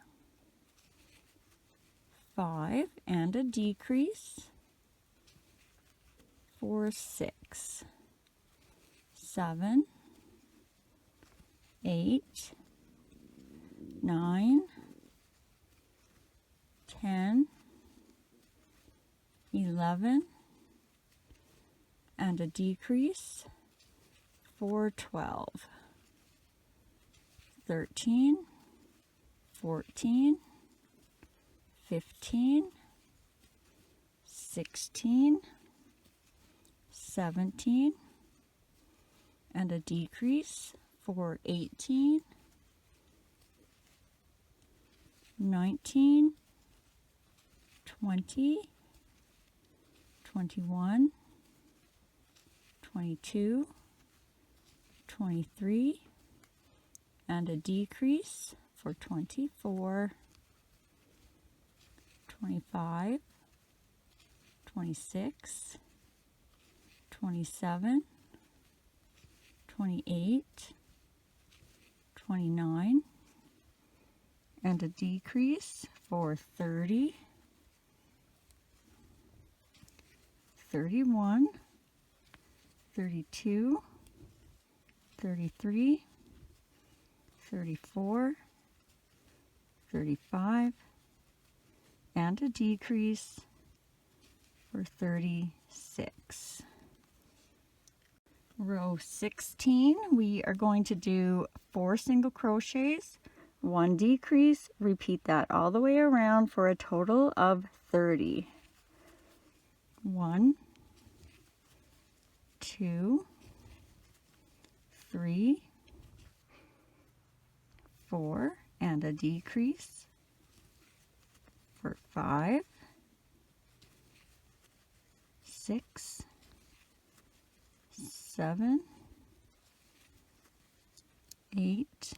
5, and a decrease for 6, 7, 8, 9, 10, 11, and a decrease for 12, 13, 14, 15, 16, 17, and a decrease for 18, 19, 20, 21, 22, 23, and a decrease for 24, 25, 26, 27, 28, 29, and a decrease for 30, 31, 32, 33, 34, 35, and a decrease for 36. Row 16, we are going to do 4 single crochets, 1 decrease, repeat that all the way around for a total of 30. 1, 2, 3, 4, and a decrease for 5, 6, 7, 8,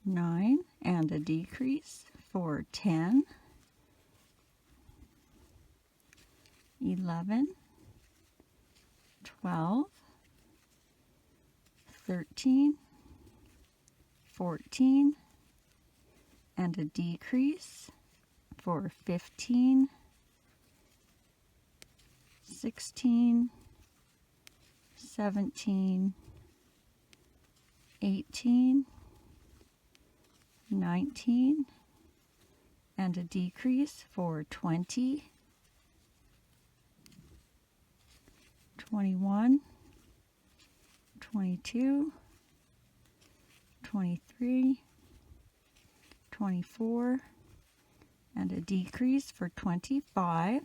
9, and a decrease for 10, 11, 12, 13, 14, and a decrease for 15, 16, 17, 18, 19, and a decrease for 20, 21, 22, 23, 24, and a decrease for 25,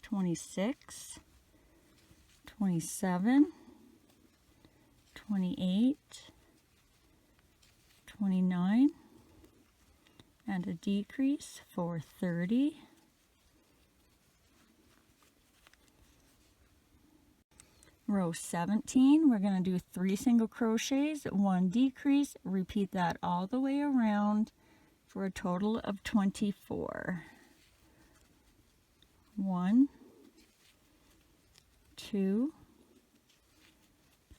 26, 27, 28, 29, and a decrease for 30, row 17, we're going to do 3 single crochets, 1 decrease, repeat that all the way around for a total of 24. 1, 2,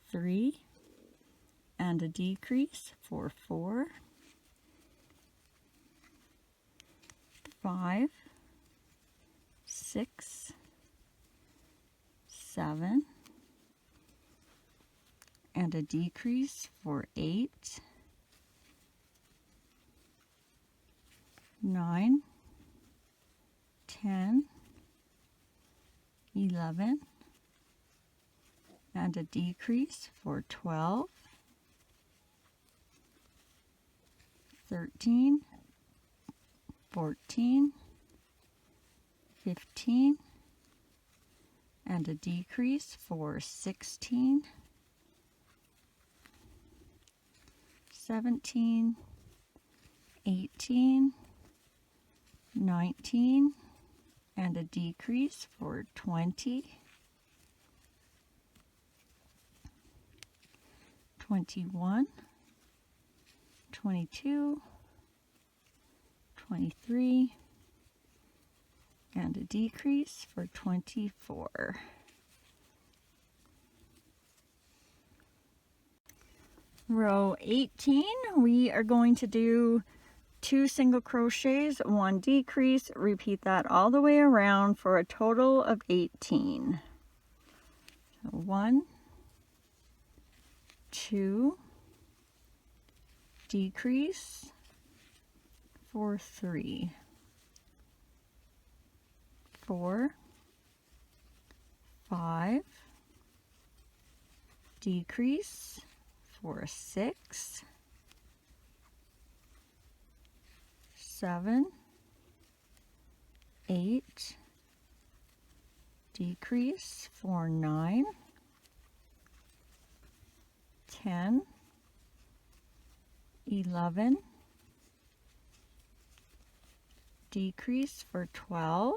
3, and a decrease for 4, 5, 6, 7, and a decrease for 8, 9, 10, 11, and a decrease for 12, 13, 14, 15, and a decrease for 16, 17, 18, 19, and a decrease for 20, 21, 22, 23, and a decrease for 24. Row 18, we are going to do 2 single crochets, 1 decrease, repeat that all the way around for a total of 18. So 1, 2, decrease for 3, 4, 5, decrease for 6, 7, 8, decrease for 9, 10, 11, decrease for 12,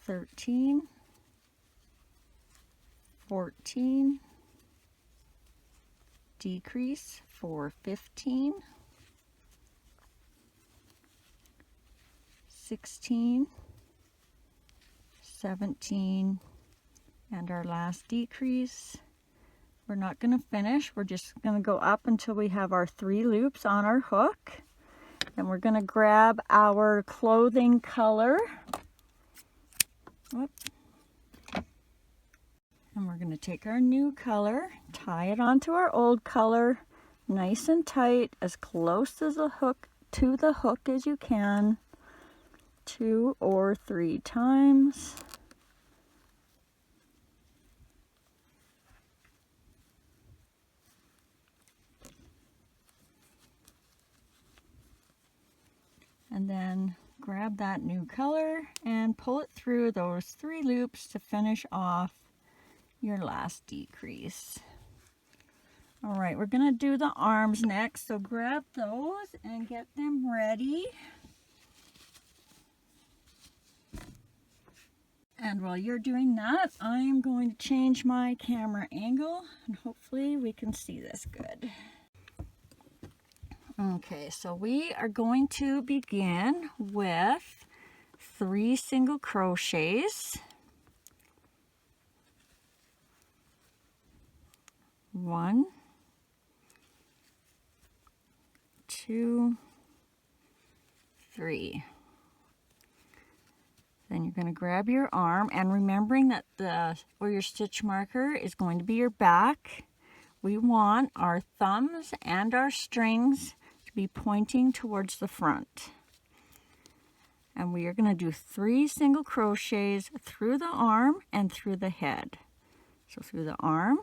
13, 14, decrease for 15, 16, 17, and our last decrease. We're not going to finish, we're just going to go up until we have our 3 loops on our hook. And we're going to grab our clothing color. Whoop. And we're going to take our new color, tie it onto our old color, nice and tight, as close as to the hook as you can, 2 or 3 times. And then grab that new color and pull it through those 3 loops to finish off your last decrease. All right, we're going to do the arms next, so grab those and get them ready. And while you're doing that, I'm going to change my camera angle and hopefully we can see this good. Okay, so we are going to begin with 3 single crochets. 1, 2, 3. Then you're going to grab your arm, and remembering that where your stitch marker is going to be your back, we want our thumbs and our strings to be pointing towards the front. And we are going to do 3 single crochets through the arm and through the head. So through the arm,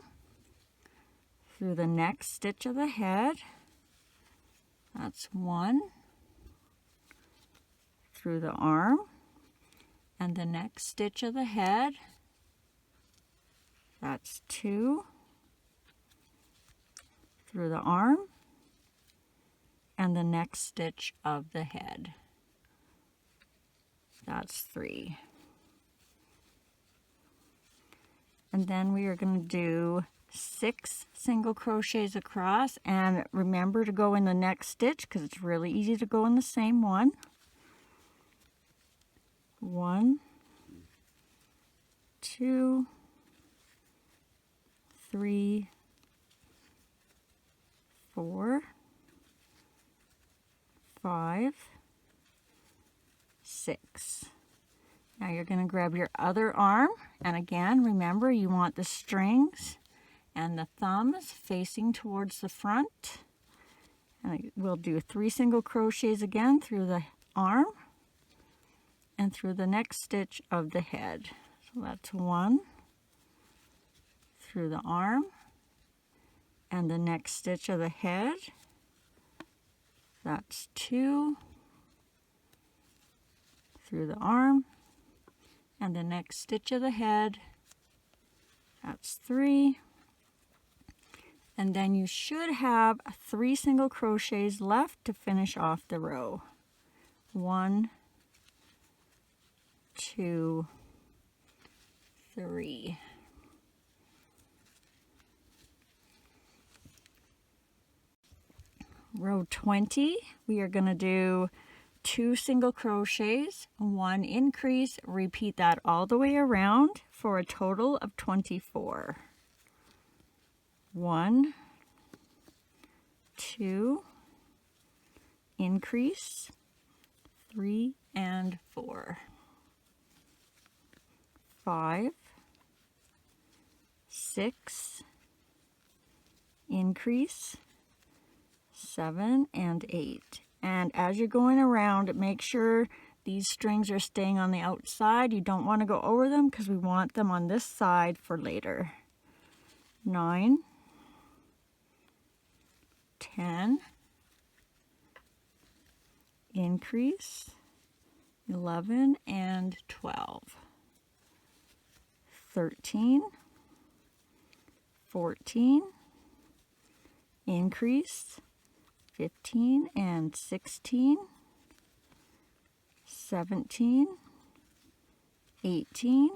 through the next stitch of the head, that's 1, through the arm, and the next stitch of the head, that's 2, through the arm, and the next stitch of the head, that's 3. And then we are going to do 6 single crochets across, and remember to go in the next stitch because it's really easy to go in the same one. 1, 2, 3, 4, 5, 6. Now you're going to grab your other arm, and again, remember you want the strings and the thumbs facing towards the front. And we'll do 3 single crochets again through the arm and through the next stitch of the head. So that's 1 through the arm and the next stitch of the head. That's 2 through the arm and the next stitch of the head. That's 3. And then you should have 3 single crochets left to finish off the row. 1, 2, 3. Row 20, we are going to do 2 single crochets, 1 increase, repeat that all the way around for a total of 24. 1, 2, increase, 3 and 4, 5, 6, increase, 7 and 8. And as you're going around, make sure these strings are staying on the outside. You don't want to go over them because we want them on this side for later. 9, 10, increase, 11 and 12, 13, 14, increase, 15 and 16, 17, 18,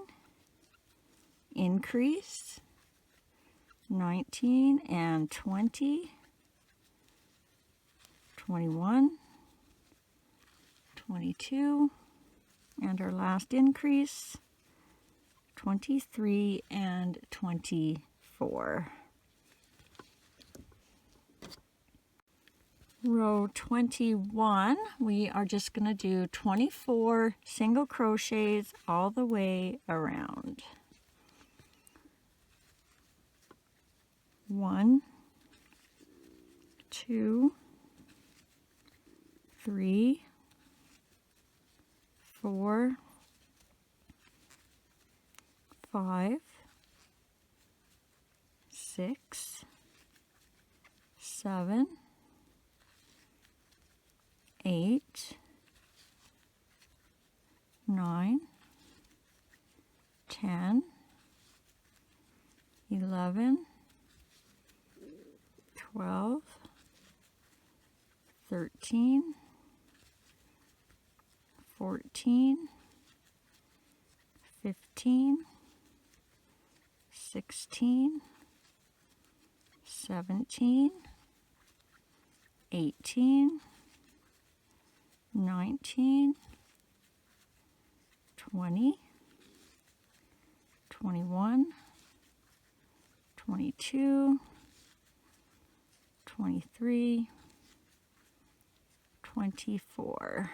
increase, 19 and 20, 21, 22, and our last increase, 23 and 24. Row 21, we are just going to do 24 single crochets all the way around. 1, 2, 3, 4, 5, 6, 7, 8, 9, 10, 11, 12, 13, 14, 15, 16, 17, 18, 19, 20, 21, 22, 23, 24.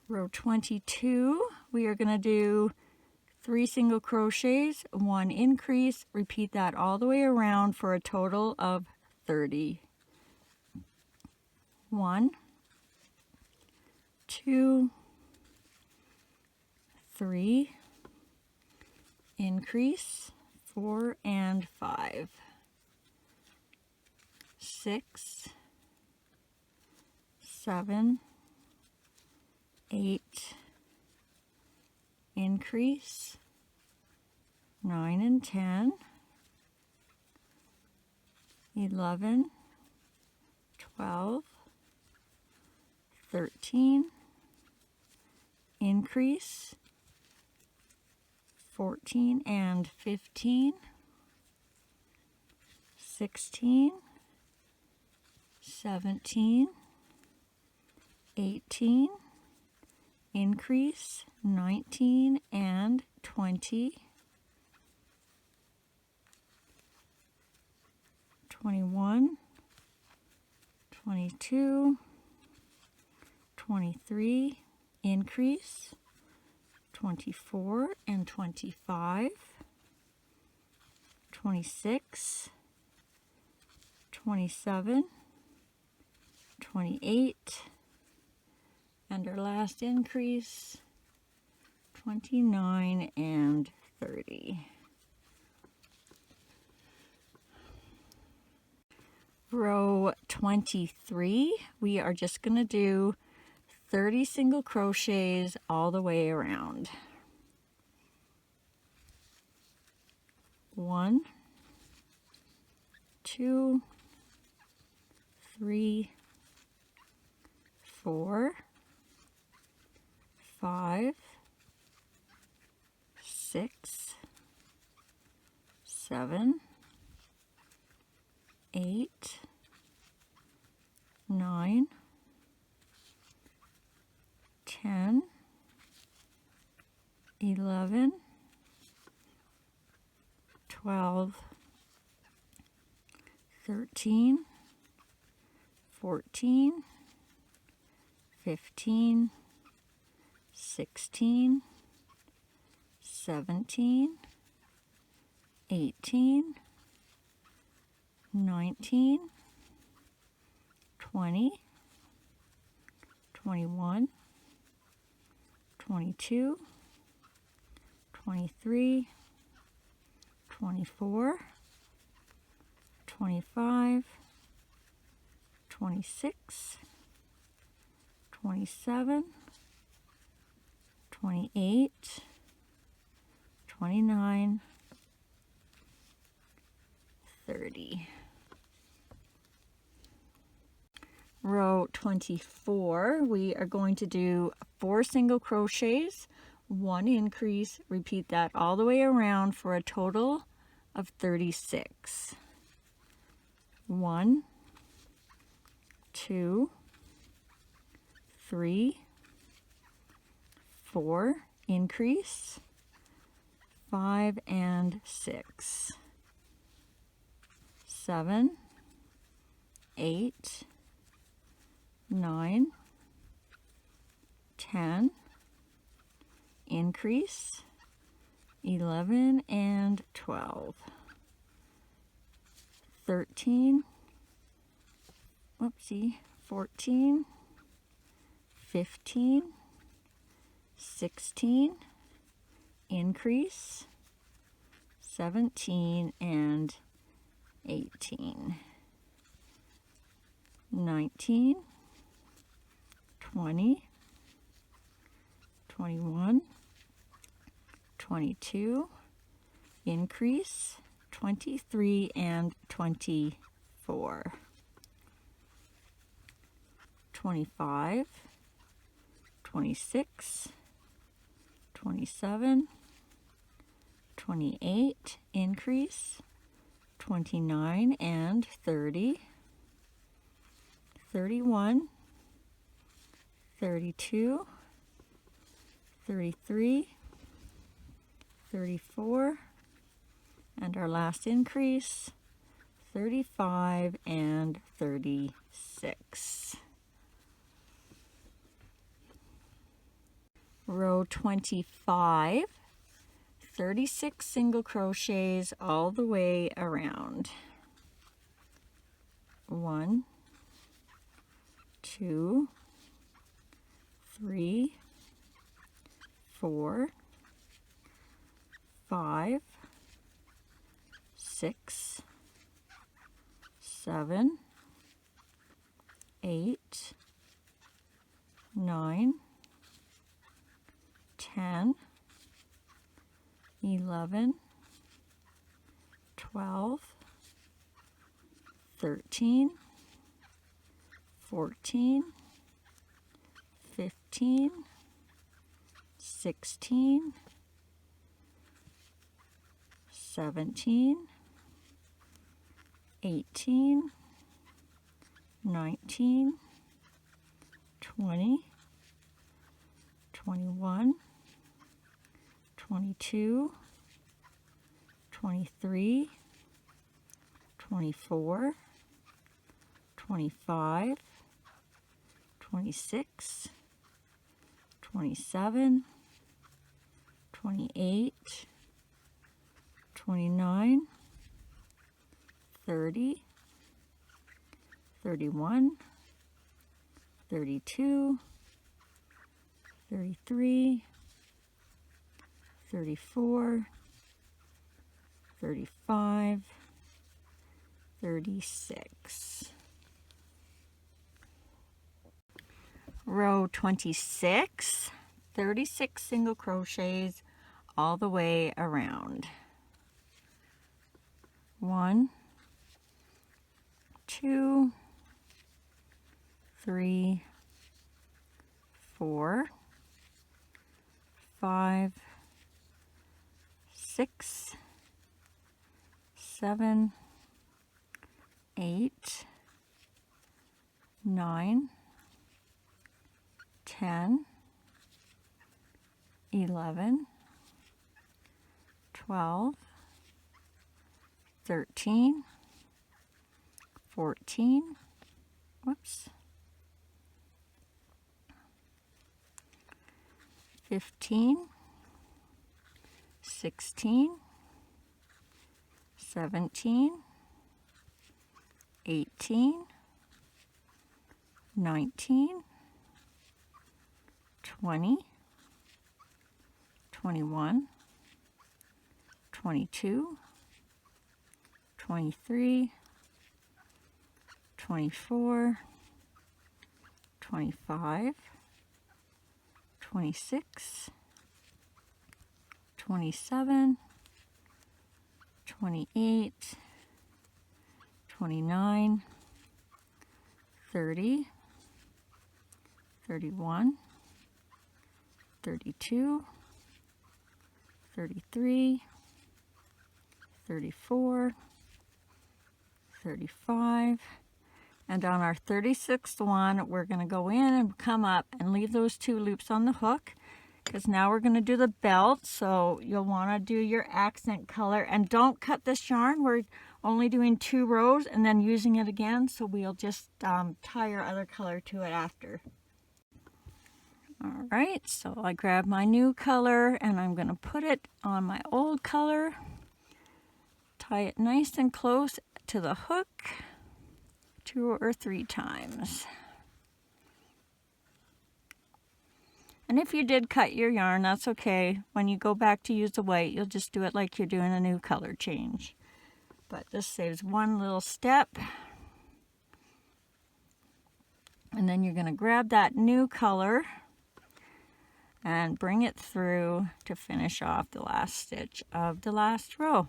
Row 22, we are going to do 3 single crochets, 1 increase, repeat that all the way around for a total of 30. 1, 2, 3, increase, 4 and 5, 6, 7, 8, increase, 9 and 10, 11, 12, 13, increase, 14 and 15, 16, 17, 18, increase, 19 and 20, 21, 22, 23, increase, 24 and 25, 26, 27, 28, and our last increase, 29 and 30. Row 23, we are just going to do 30 single crochets all the way around. 1, 2, 3, 4, 5, 6, 7, 8, 9, 10, 11, 12, 13, 14, 15, 16, 17, 18, 19, 20, 21, 22, 23, 24, 25, 26, 27, 28, 29, 30. Row 24, we are going to do 4 single crochets, 1 increase, repeat that all the way around for a total of 36. 1, 2, 3, 4, increase, 5 and 6, 7, 8, 9, 10, increase, 11 and 12, 13, whoopsie, 14, 15, 16, increase, 17 and 18, 19, 20, 21, 22, increase, 23 and 24, 25, 26, 27, 28, increase, 29 and 30, 31, 32, 33, 34, and our last increase, 35 and 36. Row 25, 36 single crochets all the way around. 1, 2, 3, 4, 5, 6, 7, 8, 9, 10, 11, 12, 13, 14, 15, 16, 17, 18, 19, 20, 21, 22, 23, 24, 25, 26, 27, 28, 29, 30, 31, 32, 33, 34, 35, 36. Row 26, 36 single crochets all the way around. 1, 2, 3, 4, 5, 6, 7, 8, 9, 10, 11, 12, 13, 14, whoops, 15, 16, 17, 18, 19, 20, 21, 22, 23, 24, 25, 26, 27, 28, 29, 30, 31, 32, 33, 34, 35, and on our 36th one we're going to go in and come up and leave those 2 loops on the hook, because now we're going to do the belt. So you'll want to do your accent color, and don't cut this yarn. We're only doing 2 rows and then using it again, so we'll just tie our other color to it after. All right, so I grab my new color and I'm going to put it on my old color, tie it nice and close to the hook 2 or 3 times. And if you did cut your yarn, that's okay. When you go back to use the white, you'll just do it like you're doing a new color change. But this saves one little step. And then you're going to grab that new color and bring it through to finish off the last stitch of the last row.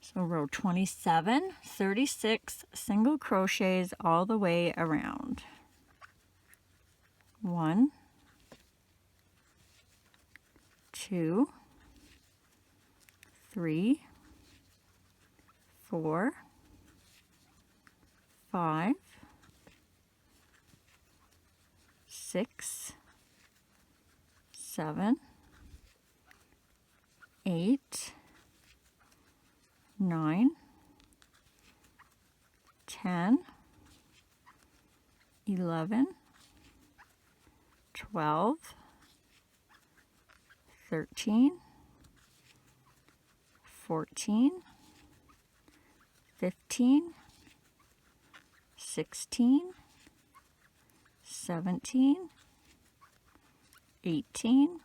So row 27, 36 single crochets all the way around. 1, 2, 3, 4, 5, 6, 7, 8, 9, 10, 11, 12, 13, 14, 15, 16, 17, 18,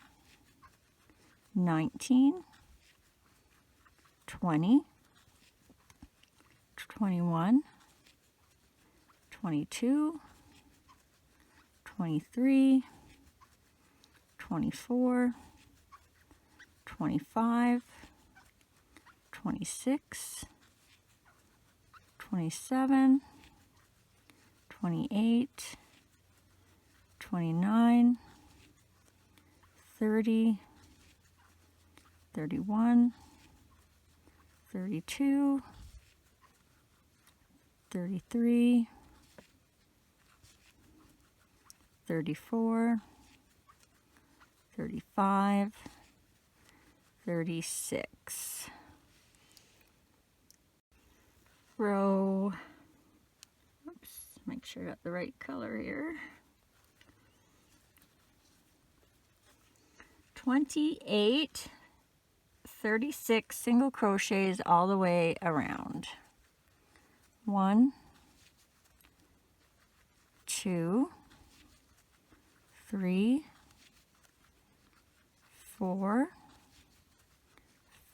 19, 20, 21, 22, 23, 24, 25, 26, 27, 28, 29, 30, 31, 32, 33, 34, 35, 36. Row, oops, make sure I got the right color here. 28, 36 single crochets all the way around. 1, 2, 3, 4,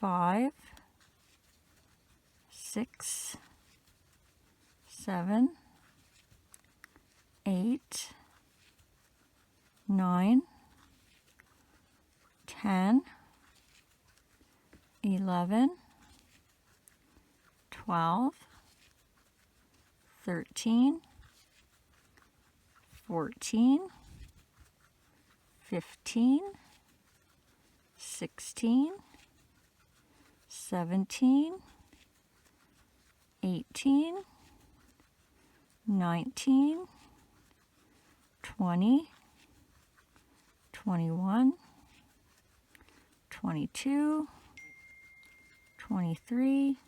5, 6, 7, 8, 9, 10, 11, 12, 13, 14, 15, 16, 17, 18, 19, 20, 21, 22, 23,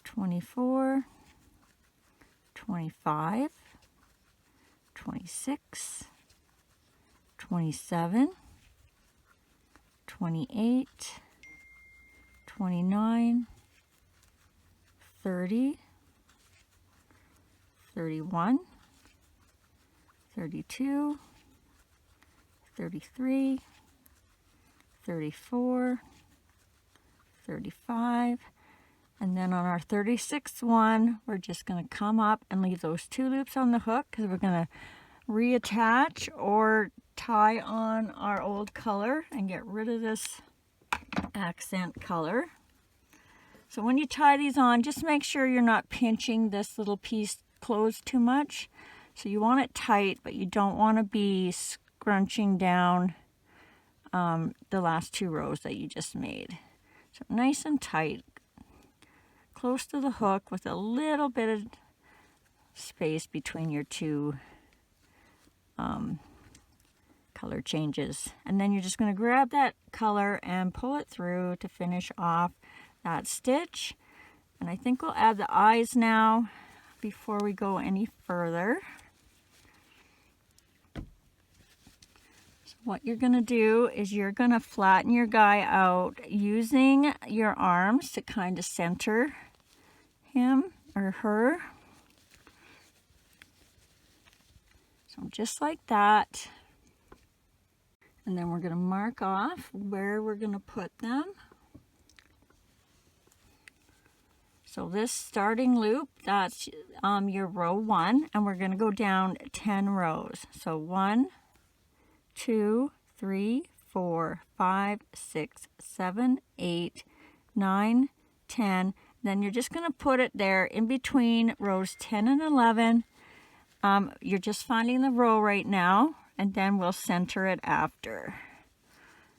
24, 25, 26, 27, 28, 29, 30, 31, 32, 33, 34, 35, and then on our 36th one, we're just going to come up and leave those 2 loops on the hook because we're going to reattach or tie on our old color and get rid of this accent color. So when you tie these on, just make sure you're not pinching this little piece closed too much. So you want it tight, but you don't want to be scrunching down the last 2 rows that you just made. So nice and tight, close to the hook with a little bit of space between your 2 color changes. And then you're just going to grab that color and pull it through to finish off that stitch. And I think we'll add the eyes now before we go any further. So what you're going to do is you're going to flatten your guy out using your arms to kind of center him or her. So just like that. And then we're going to mark off where we're going to put them. So this starting loop, that's your row 1, and we're going to go down 10 rows. So 1, 2, 3, 4, 5, 6, 7, 8, 9, 10. Then you're just going to put it there in between rows 10 and 11. You're just finding the row right now, and then we'll center it after.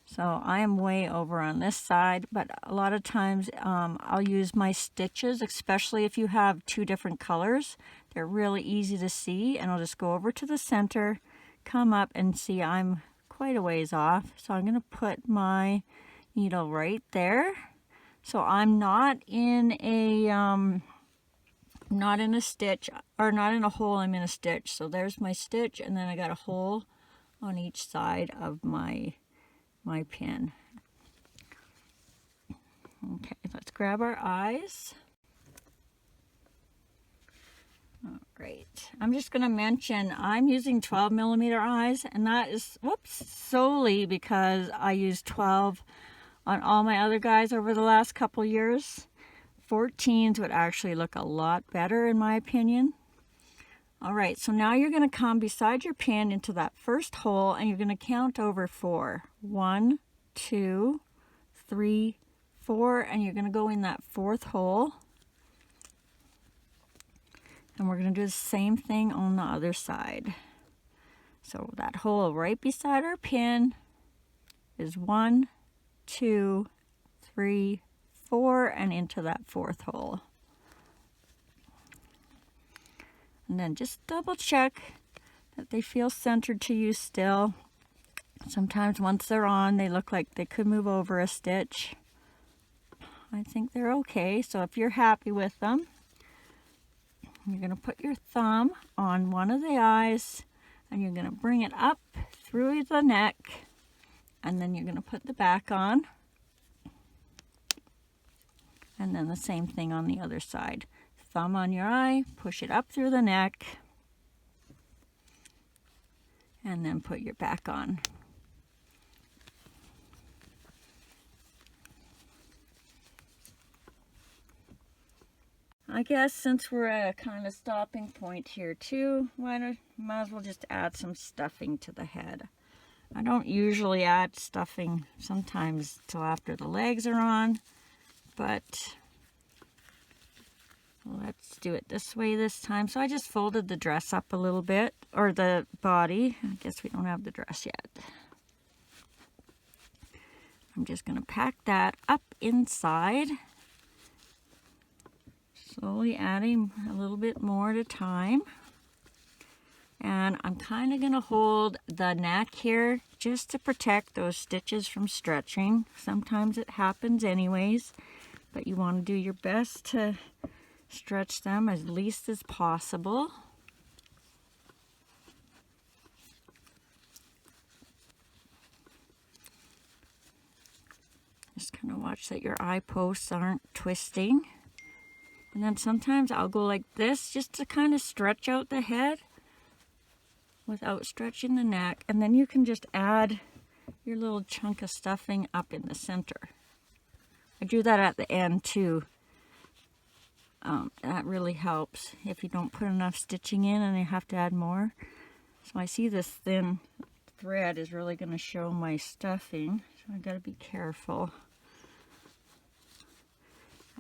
So I am way over on this side, but a lot of times I'll use my stitches, especially if you have 2 different colors. They're really easy to see, and I'll just go over to the center, come up, and see I'm quite a ways off. So I'm going to put my needle right there. So I'm not in a stitch, or not in a hole, I'm in a stitch. So there's my stitch, and then I got a hole on each side of my pin. Okay, let's grab our eyes. All right, I'm just going to mention I'm using 12mm eyes, and that is, solely because I used 12 on all my other guys over the last couple years. 14s would actually look a lot better in my opinion. All right, so now you're going to come beside your pin into that first hole, and you're going to count over 4. 1, 2, 3, 4, and you're going to go in that 4th hole. And we're going to do the same thing on the other side. So that hole right beside our pin is 1, 2, 3, 4, and into that 4th hole. And then just double check that they feel centered to you still. Sometimes once they're on, they look like they could move over a stitch. I think they're okay. So if you're happy with them, you're going to put your thumb on one of the eyes, and you're going to bring it up through the neck, and then you're going to put the back on. And then the same thing on the other side. thumb on your eye, push it up through the neck, and then put your back on. I guess since we're at a kind of stopping point here too, might as well just add some stuffing to the head. I don't usually add stuffing sometimes till after the legs are on, but let's do it this way this time. So I just folded the dress up a little bit, or the body. I guess we don't have the dress yet. I'm just going to pack that up inside, slowly adding a little bit more at a time. And I'm kind of going to hold the neck here just to protect those stitches from stretching. Sometimes it happens anyways, but you want to do your best to stretch them as least as possible. Just kind of watch that your eye posts aren't twisting. And then sometimes I'll go like this just to kind of stretch out the head without stretching the neck, and then you can just add your little chunk of stuffing up in the center. I do that at the end too. That really helps if you don't put enough stitching in and you have to add more. So I see this thin thread is really going to show my stuffing, so I got to be careful.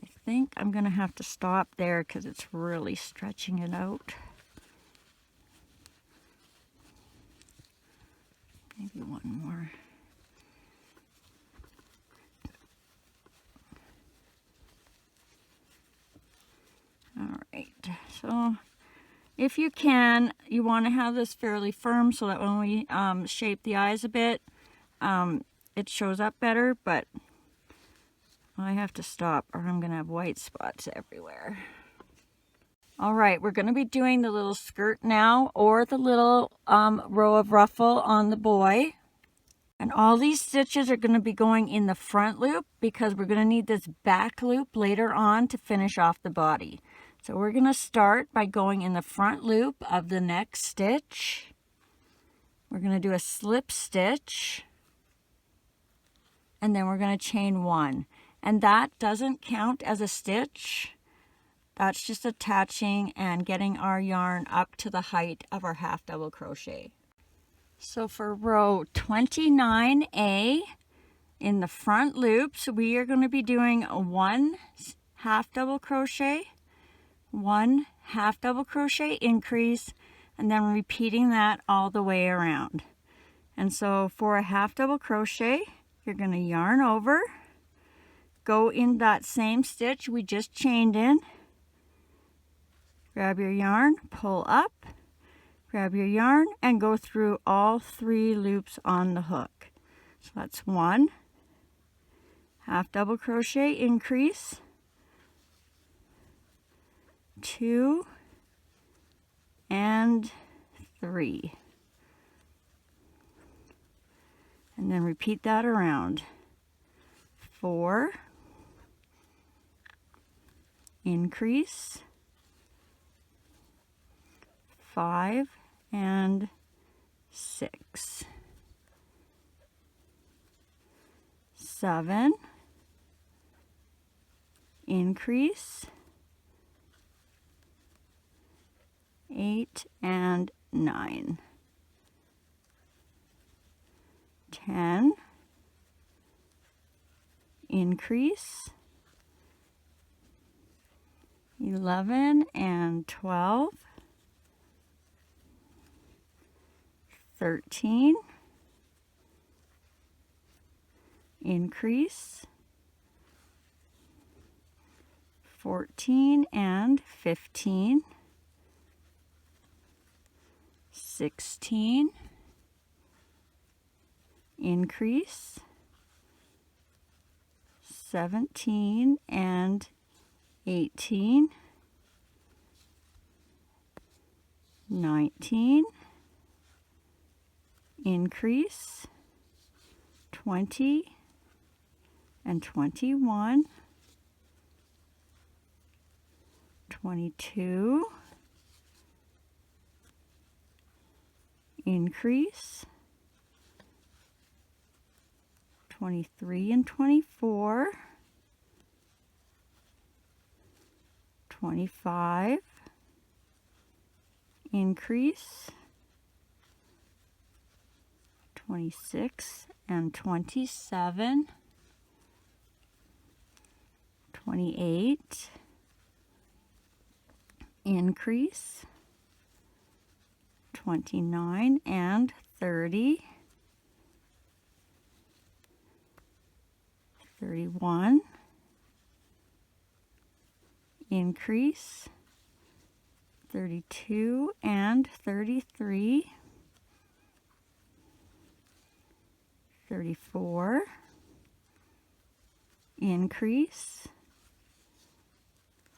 I think I'm going to have to stop there because it's really stretching it out. Maybe one more. All right, so if you can, you want to have this fairly firm so that when we shape the eyes a bit, it shows up better, but I have to stop or I'm going to have white spots everywhere. All right, we're going to be doing the little skirt now, or the little row of ruffle on the boy. And all these stitches are going to be going in the front loop because we're going to need this back loop later on to finish off the body. So we're going to start by going in the front loop of the next stitch. We're going to do a slip stitch, and then we're going to chain one. And that doesn't count as a stitch. That's just attaching and getting our yarn up to the height of our half double crochet. So for row 29A in the front loops, we are going to be doing a 1 half double crochet, 1 half double crochet increase, and then repeating that all the way around. And so for a half double crochet, you're going to yarn over, go in that same stitch we just chained in, grab your yarn, pull up, grab your yarn, and go through all 3 loops on the hook. So that's 1 half double crochet increase, 2, and 3. And then repeat that around. 4, increase, 5, and 6, 7, increase, 8, and 9, 10, increase, 11, and 12, 13, increase, 14 and 15, 16, increase, 17 and 18, 19, increase, 20 and 21, 22, increase, 23 and 24, 25, increase, 26 and 27, 28, increase, 29 and 30, 31, increase, 32 and 33, 34, increase,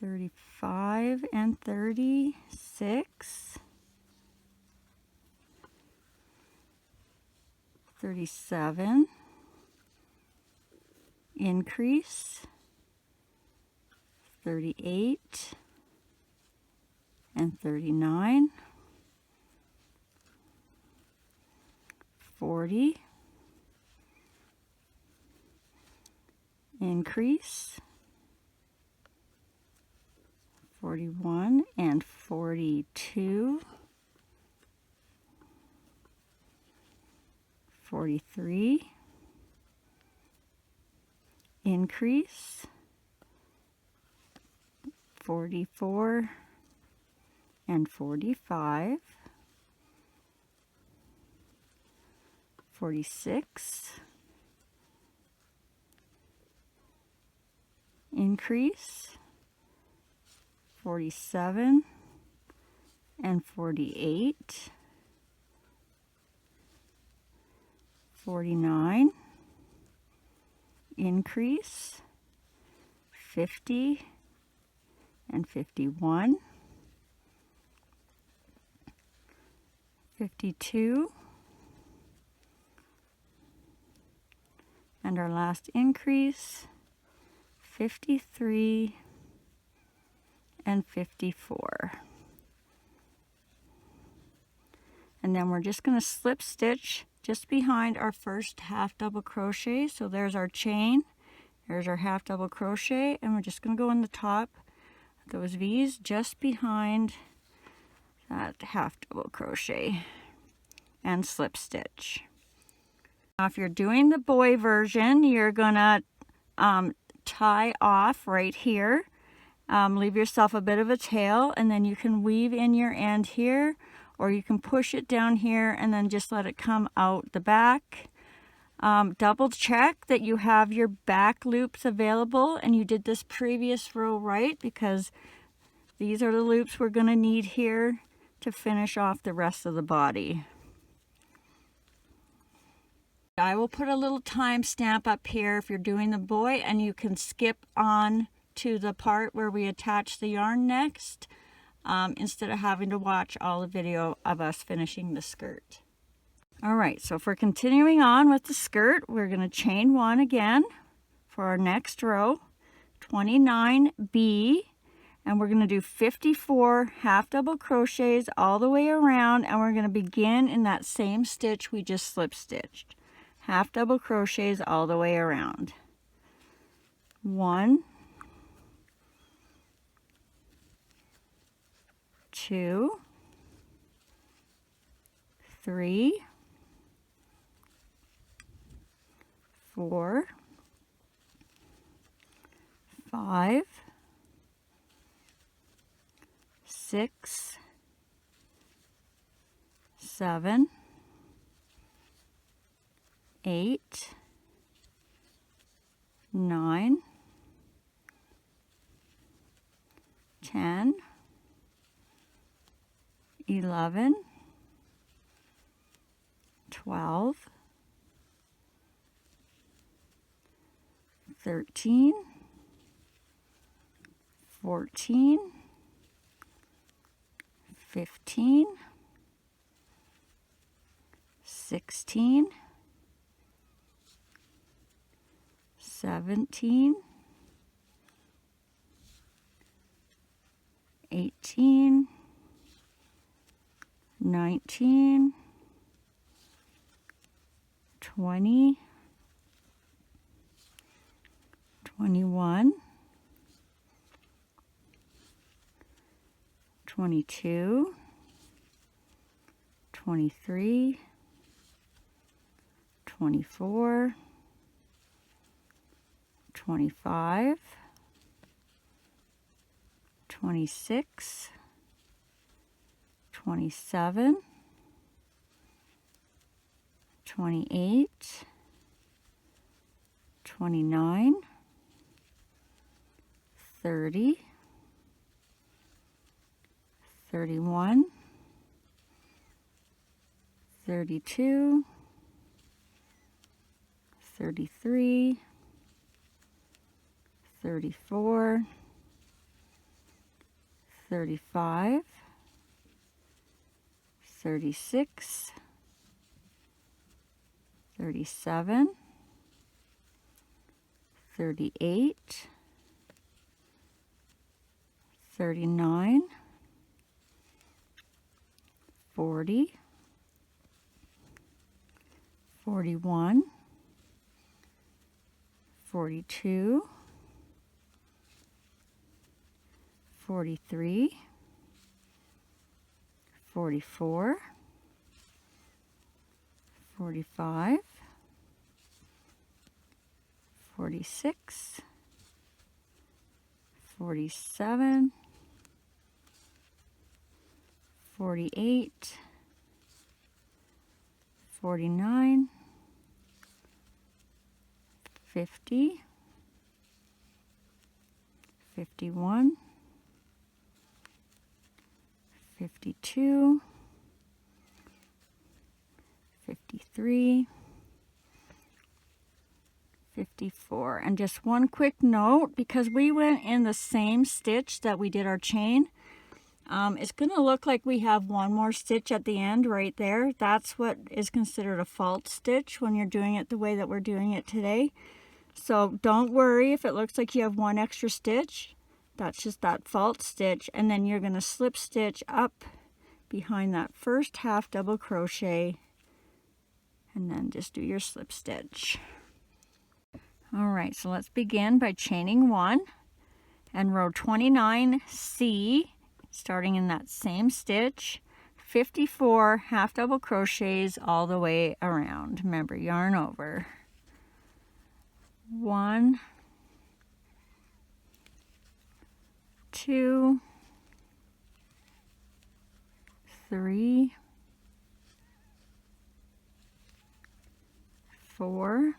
35 and 36, 37, increase, 38 and 39, 40, increase, 41 and 42, 43, increase, 44 and 45, 46, increase, 47 and 48, 49, increase, 50 and 51, 52, and our last increase, 53 and 54. And then we're just going to slip stitch just behind our first half double crochet. So there's our chain, there's our half double crochet, and we're just going to go in the top of those V's just behind that half double crochet and slip stitch. Now if you're doing the boy version, you're gonna tie off right here, leave yourself a bit of a tail, and then you can weave in your end here, or you can push it down here and then just let it come out the back. Double check that you have your back loops available and you did this previous row right, because these are the loops we're going to need here to finish off the rest of the body. I will put a little time stamp up here if you're doing the boy, and you can skip on to the part where we attach the yarn next, instead of having to watch all the video of us finishing the skirt. Alright, so if we're continuing on with the skirt, we're going to chain one again for our next row, 29B, and we're going to do 54 half double crochets all the way around, and we're going to begin in that same stitch we just slip stitched. Half double crochets all the way around. 1, 2, 3, 4, 5, 6, 7, 8, 9, 10, 11, 12, 13, 14, 15, 16, 17, 18, 19, 20, 21, 22, 23, 24, 25, 26, 27, 28, 29, 30, 31, 32, 33, 34, 35, 36, 37, 38, 39, 40, 41, 42, 43, 44, 45, 46, 47, 48, 49, 50, 51, 52, 53, 54. And just one quick note, because we went in the same stitch that we did our chain, it's going to look like we have one more stitch at the end right there. That's what is considered a false stitch when you're doing it the way that we're doing it today. So don't worry if it looks like you have one extra stitch. That's just that false stitch, and then you're going to slip stitch up behind that first half double crochet, and then just do your slip stitch. All right, so let's begin by chaining 1 and row 29C, starting in that same stitch, 54 half double crochets all the way around. Remember, yarn over. 1, 2, 3, 4,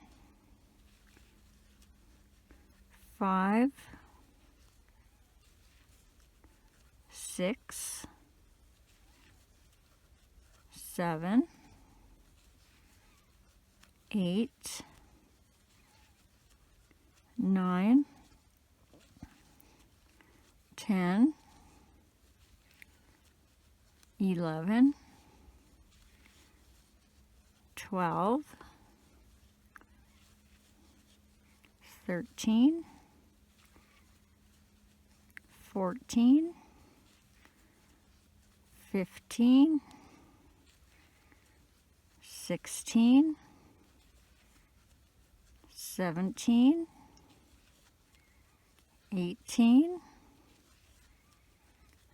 5, 6, 7, 8, 9, 10, 11, 12, 13, 14, 15, 16, 17, 18,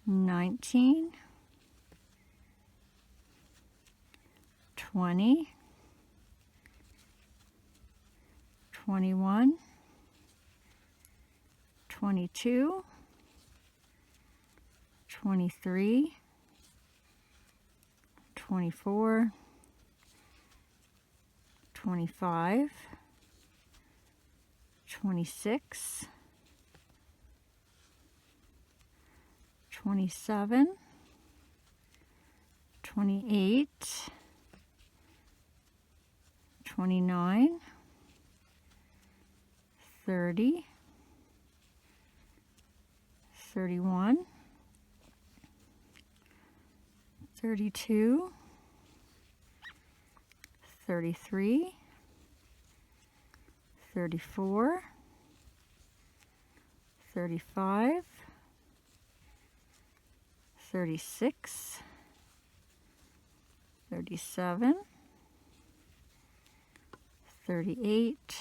19, 20, 21, 22, 23, 24, 25, 26, 27, 28, 29, 30, 31, 32, 33, 34, 35, 36, 37, 38,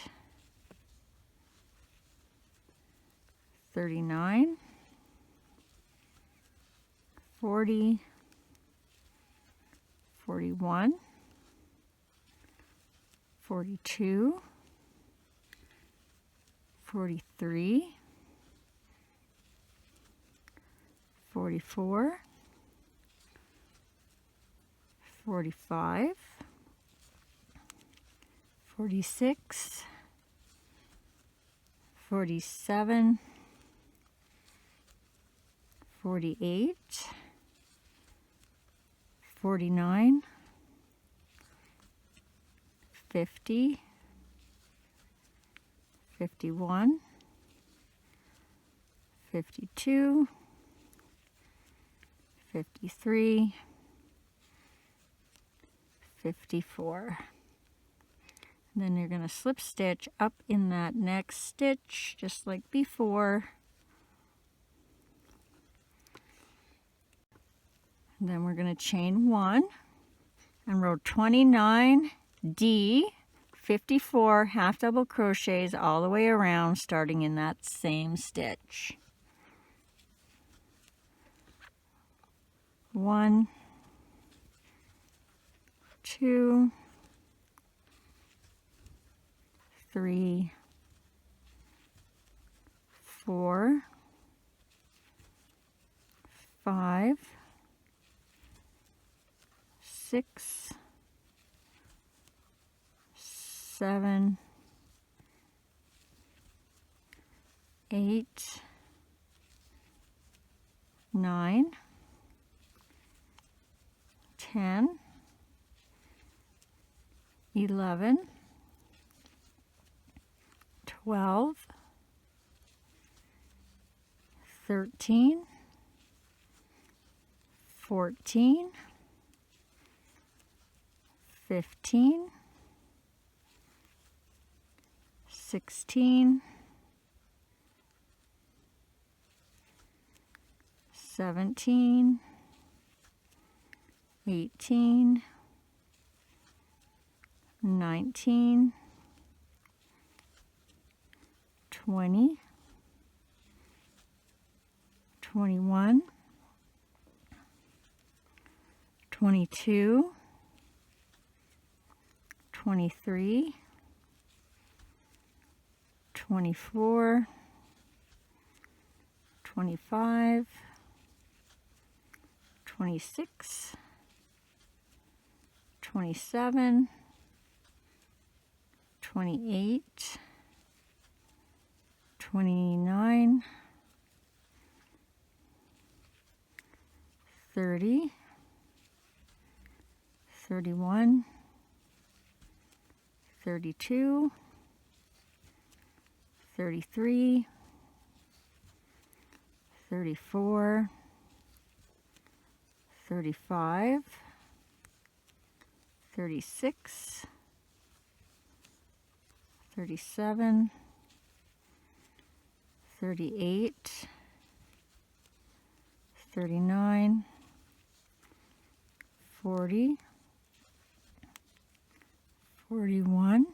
39, 40, 41, 42, 43, 44, 45, 46, 47, 48, 49, 50, 51, 52, 53, 54. And then you're going to slip stitch up in that next stitch just like before. And then we're going to chain 1 and row 29D, 54 half double crochets all the way around, starting in that same stitch. 1, 2, 3, 4, 5, 6, 7, 8, 9, 10, 11, 12, 13, 14, 15, 16, 17, 18, 19, 20, 21, 22, 23, 24, 25, 26, 27, 28, 29, 30, 31, 32, 33, 34, 35, 36, 37, 38, 39, 40, 41,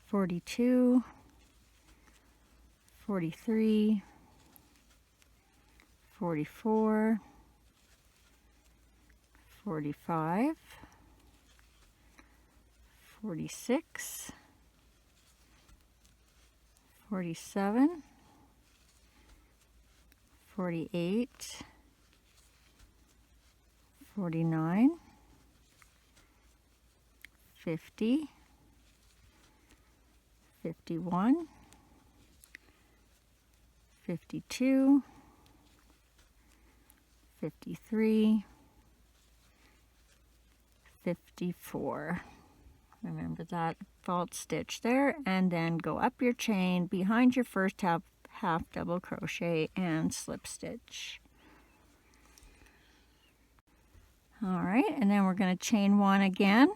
42, 43, 44, 45, 46, 47, 48, 49, 50, 51, 52, 53, 54. Remember that false stitch there, and then go up your chain behind your first half double crochet and slip stitch. All right, and then we're going to chain 1 again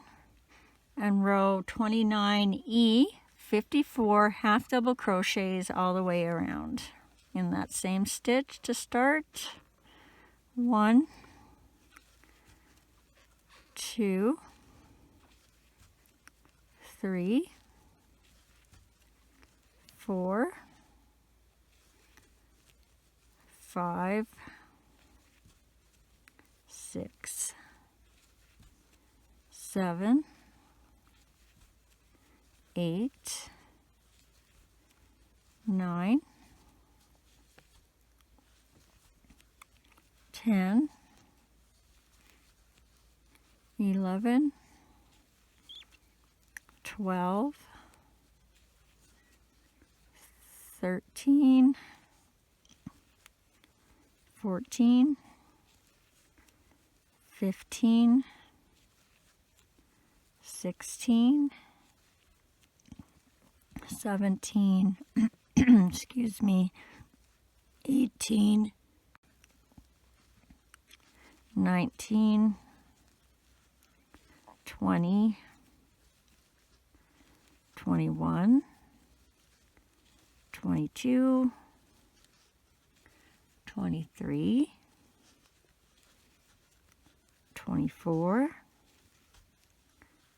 and row 29E, 54 half double crochets all the way around. in that same stitch to start. 1, 2, 3, 4, 5, 6, 7, 8, 9, 10, 11, 12, 13, 14, 15, 16, 17, excuse me, 18, 19, 20, 21, 22, 23, 24,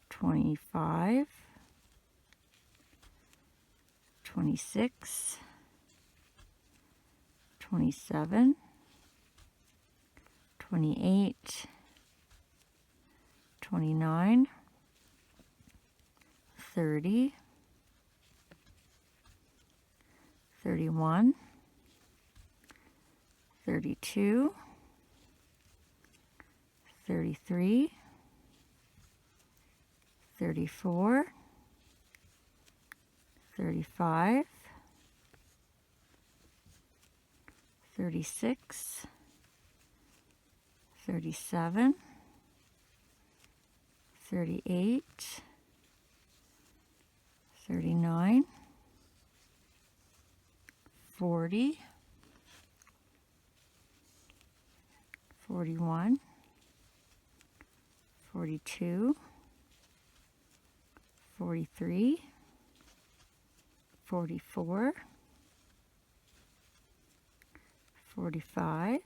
25, 26, 27, 28, 29, 30, 31, 32, 33, 34, 35, 36, 37, 38, 39, 40, 41, 42, 43, 44, 45,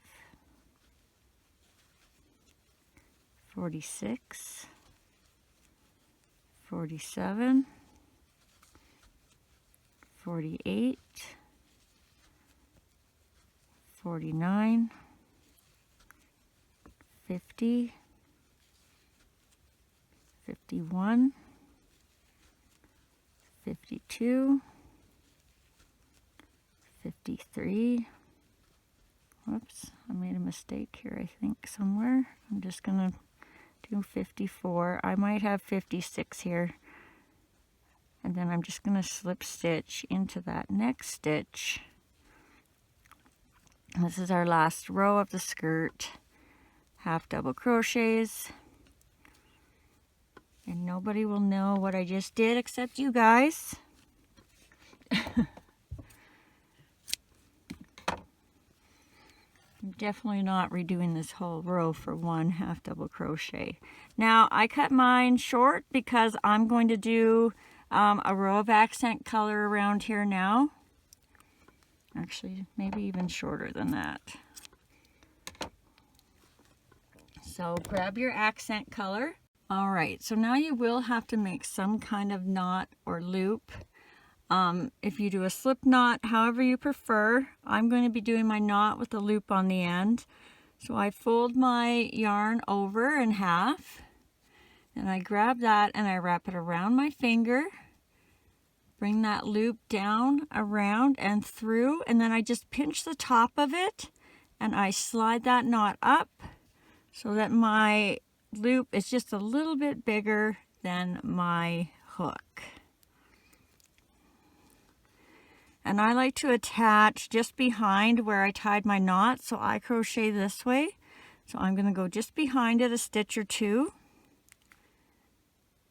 46, 47, 48, 49, 50, 51, 52, 53, whoops, I made a mistake here, I think, somewhere. I'm just gonna do 54. I might have 56 here. And then I'm just gonna slip stitch into that next stitch. This is our last row of the skirt. Half double crochets. And nobody will know what I just did except you guys. I'm definitely not redoing this whole row for one half double crochet. Now I cut mine short because I'm going to do a row of accent color around here now. Actually, maybe even shorter than that. So grab your accent color. All right, so now you will have to make some kind of knot or loop. If you do a slip knot, however you prefer, I'm going to be doing my knot with a loop on the end. So I fold my yarn over in half, and I grab that and I wrap it around my finger. Bring that loop down, around, and through, and then I just pinch the top of it, and I slide that knot up so that my loop is just a little bit bigger than my hook. And I like to attach just behind where I tied my knot, so I crochet this way. So I'm going to go just behind it a stitch or two.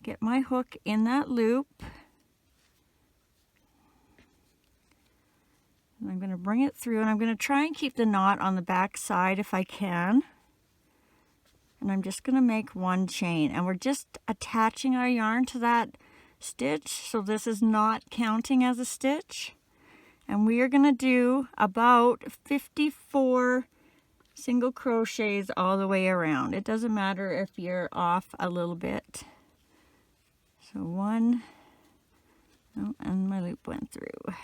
Get my hook in that loop. And I'm going to bring it through, and I'm going to try and keep the knot on the back side if I can. And I'm just going to make one chain, and we're just attaching our yarn to that stitch, so this is not counting as a stitch. And we are going to do about 54 single crochets all the way around. It doesn't matter if you're off a little bit. So 1, oh, and my loop went through.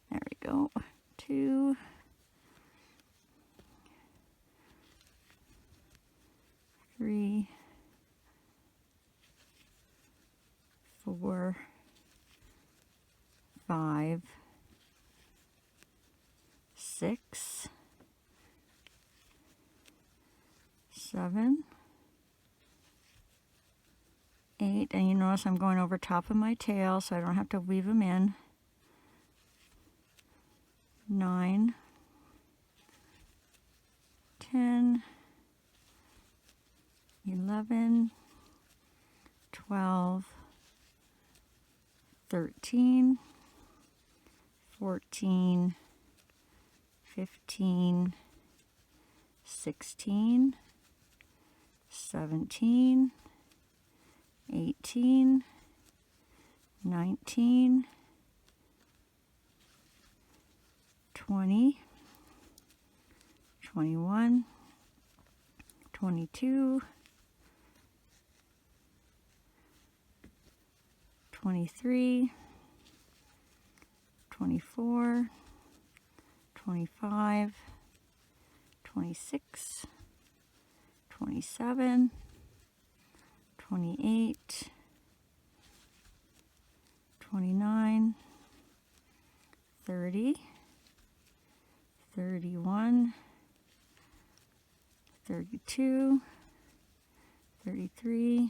There we go. 2, 3, 4, 5, 6, 7, 8, and you notice I'm going over top of my tail so I don't have to weave them in. 9, 10, 11, 12, 13, 14, 15, 16, 17, 18, 19, 20, 21, 22, 23, 24, 25, 26, 27, 28, 29, 30, 31, 32, 33,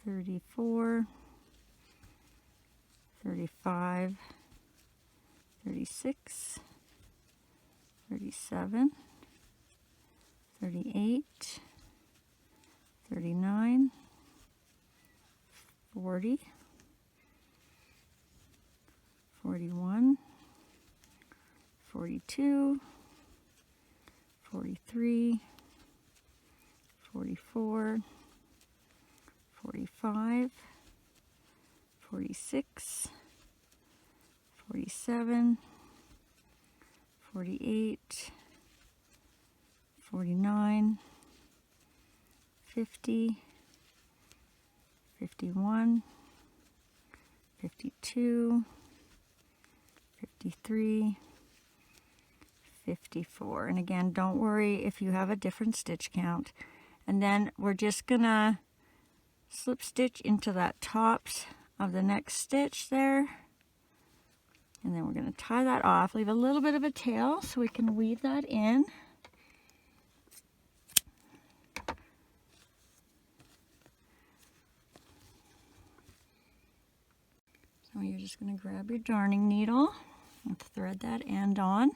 34, 35, 36, 37, 38, 39, 40, 41, 42, 43, 44, 45, 46, 47, 48, 49, 50, 51, 52, 53, 54. And again, don't worry if you have a different stitch count. And then we're just gonna slip stitch into that tops of the next stitch there. And then we're gonna tie that off, leave a little bit of a tail so we can weave that in. So you're just gonna grab your darning needle and thread that end on.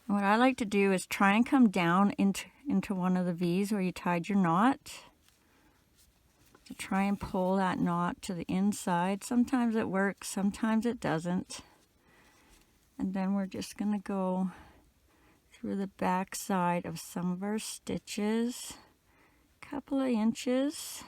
And what I like to do is try and come down into one of the V's where you tied your knot, to try and pull that knot to the inside. Sometimes it works, sometimes it doesn't. And then we're just going to go through the back side of some of our stitches, a couple of inches.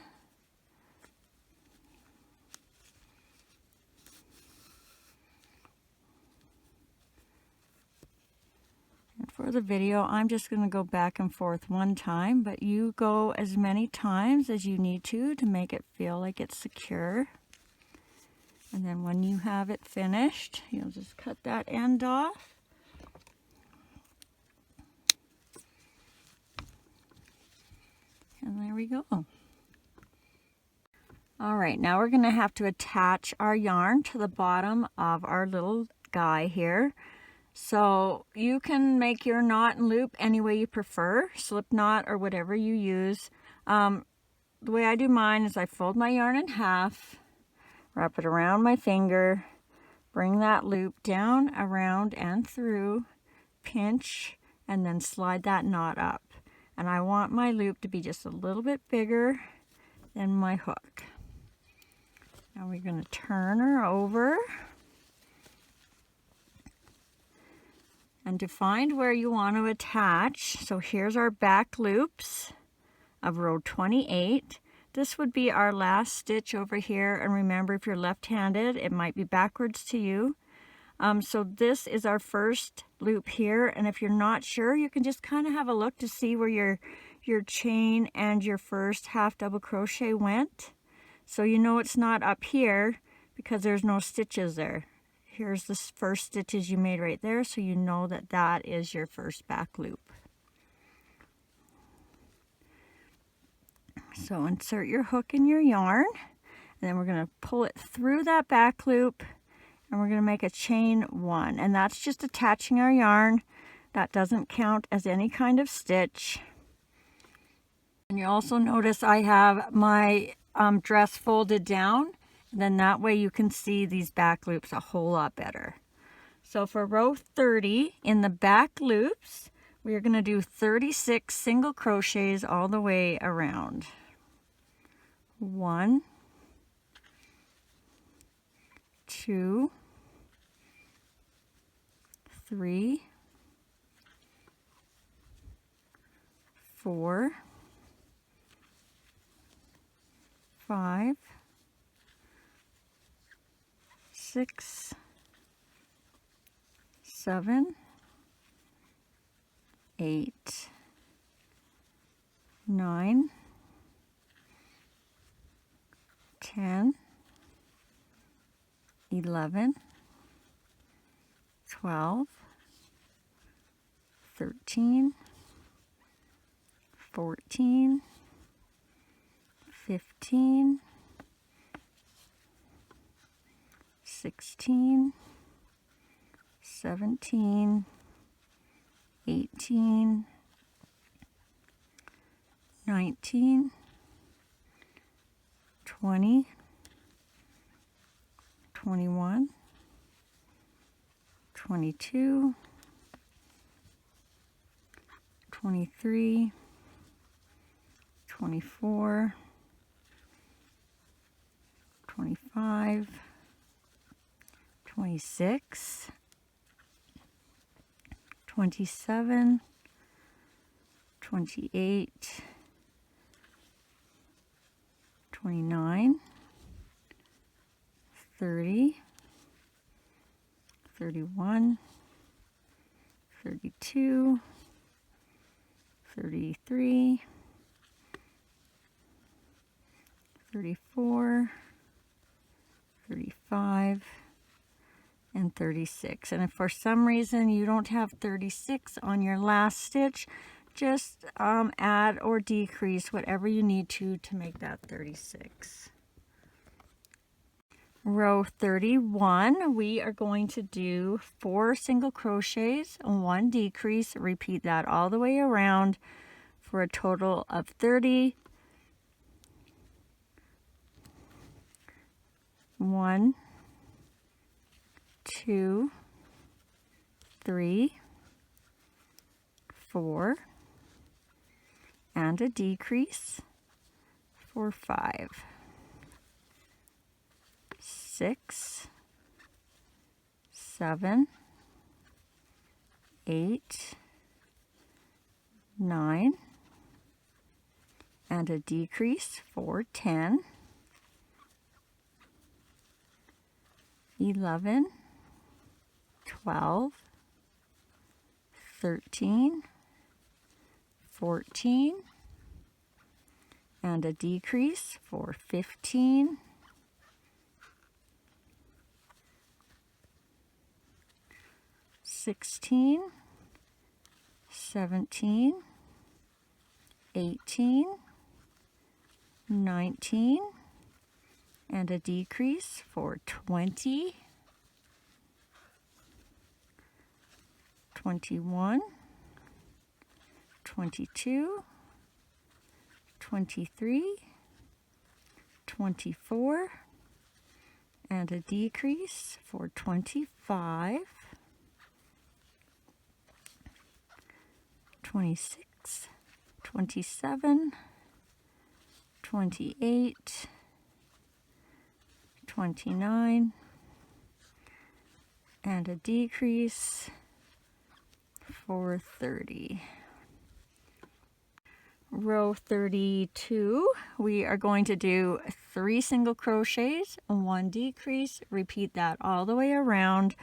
And for the video, I'm just going to go back and forth one time, but you go as many times as you need to make it feel like it's secure. And then when you have it finished, you'll just cut that end off. And there we go. All right, now we're going to have to attach our yarn to the bottom of our little guy here. So you can make your knot and loop any way you prefer, slip knot or whatever you use. The way I do mine is I fold my yarn in half, wrap it around my finger, bring that loop down, around and through, pinch, and then slide that knot up. And I want my loop to be just a little bit bigger than my hook. Now we're going to turn her over. And to find where you want to attach, so here's our back loops of row 28. This would be our last stitch over here, and remember, if you're left-handed, it might be backwards to you. So this is our first loop here, and if you're not sure, you can just kind of have a look to see where your chain and your first half double crochet went. So you know it's not up here because there's no stitches there. Here's the first stitches you made right there, so you know that that is your first back loop. So insert your hook in your yarn, and then we're going to pull it through that back loop, and we're going to make a chain 1, and that's just attaching our yarn. That doesn't count as any kind of stitch. And you also notice I have my dress folded down, and then that way you can see these back loops a whole lot better. So for row 30 in the back loops, we are going to do 36 single crochets all the way around. 1, 2, 3, 4, 5, 6, 7, 8, 9, 10, 11, 12, 13, 14, 15, 16, 17, 18, 19, 20, 21, 22, 23, 24, 25, 26, 27, 28, 29, 30, 31, 32, 33, 34, 35, and 36. And if for some reason you don't have 36 on your last stitch, just add or decrease whatever you need to make that 36. Row 31, we are going to do 4 single crochets and 1 decrease. Repeat that all the way around for a total of 30. 1, 2, 3, 4, and a decrease for 5, 6, 7, 8, 9, and a decrease for 10, 11, 12, 13, 14, and a decrease for 15, 16, 17, 18, 19, and a decrease for 20, 21, 22, 23, 24, and a decrease for 25, 26, 27, 28, 29, and a decrease for 30. row 32, we are going to do 3 single crochets and 1 decrease. Repeat that all the way around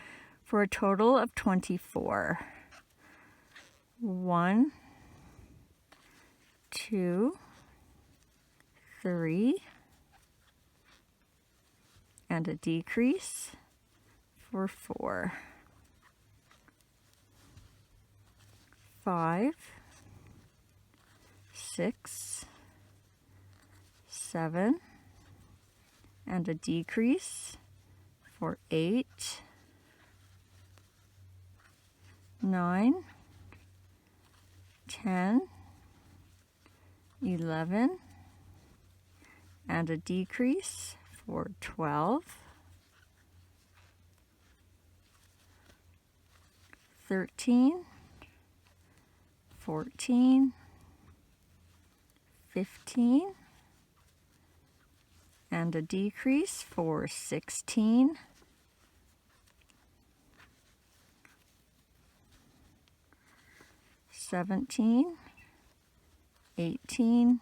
for a total of 24. 1, 2, 3, and a decrease for 4, 5, 6, 7, and a decrease for 8, 9, 10, 11, and a decrease for 12, 13, 14, 15, and a decrease for 16, 17, 18,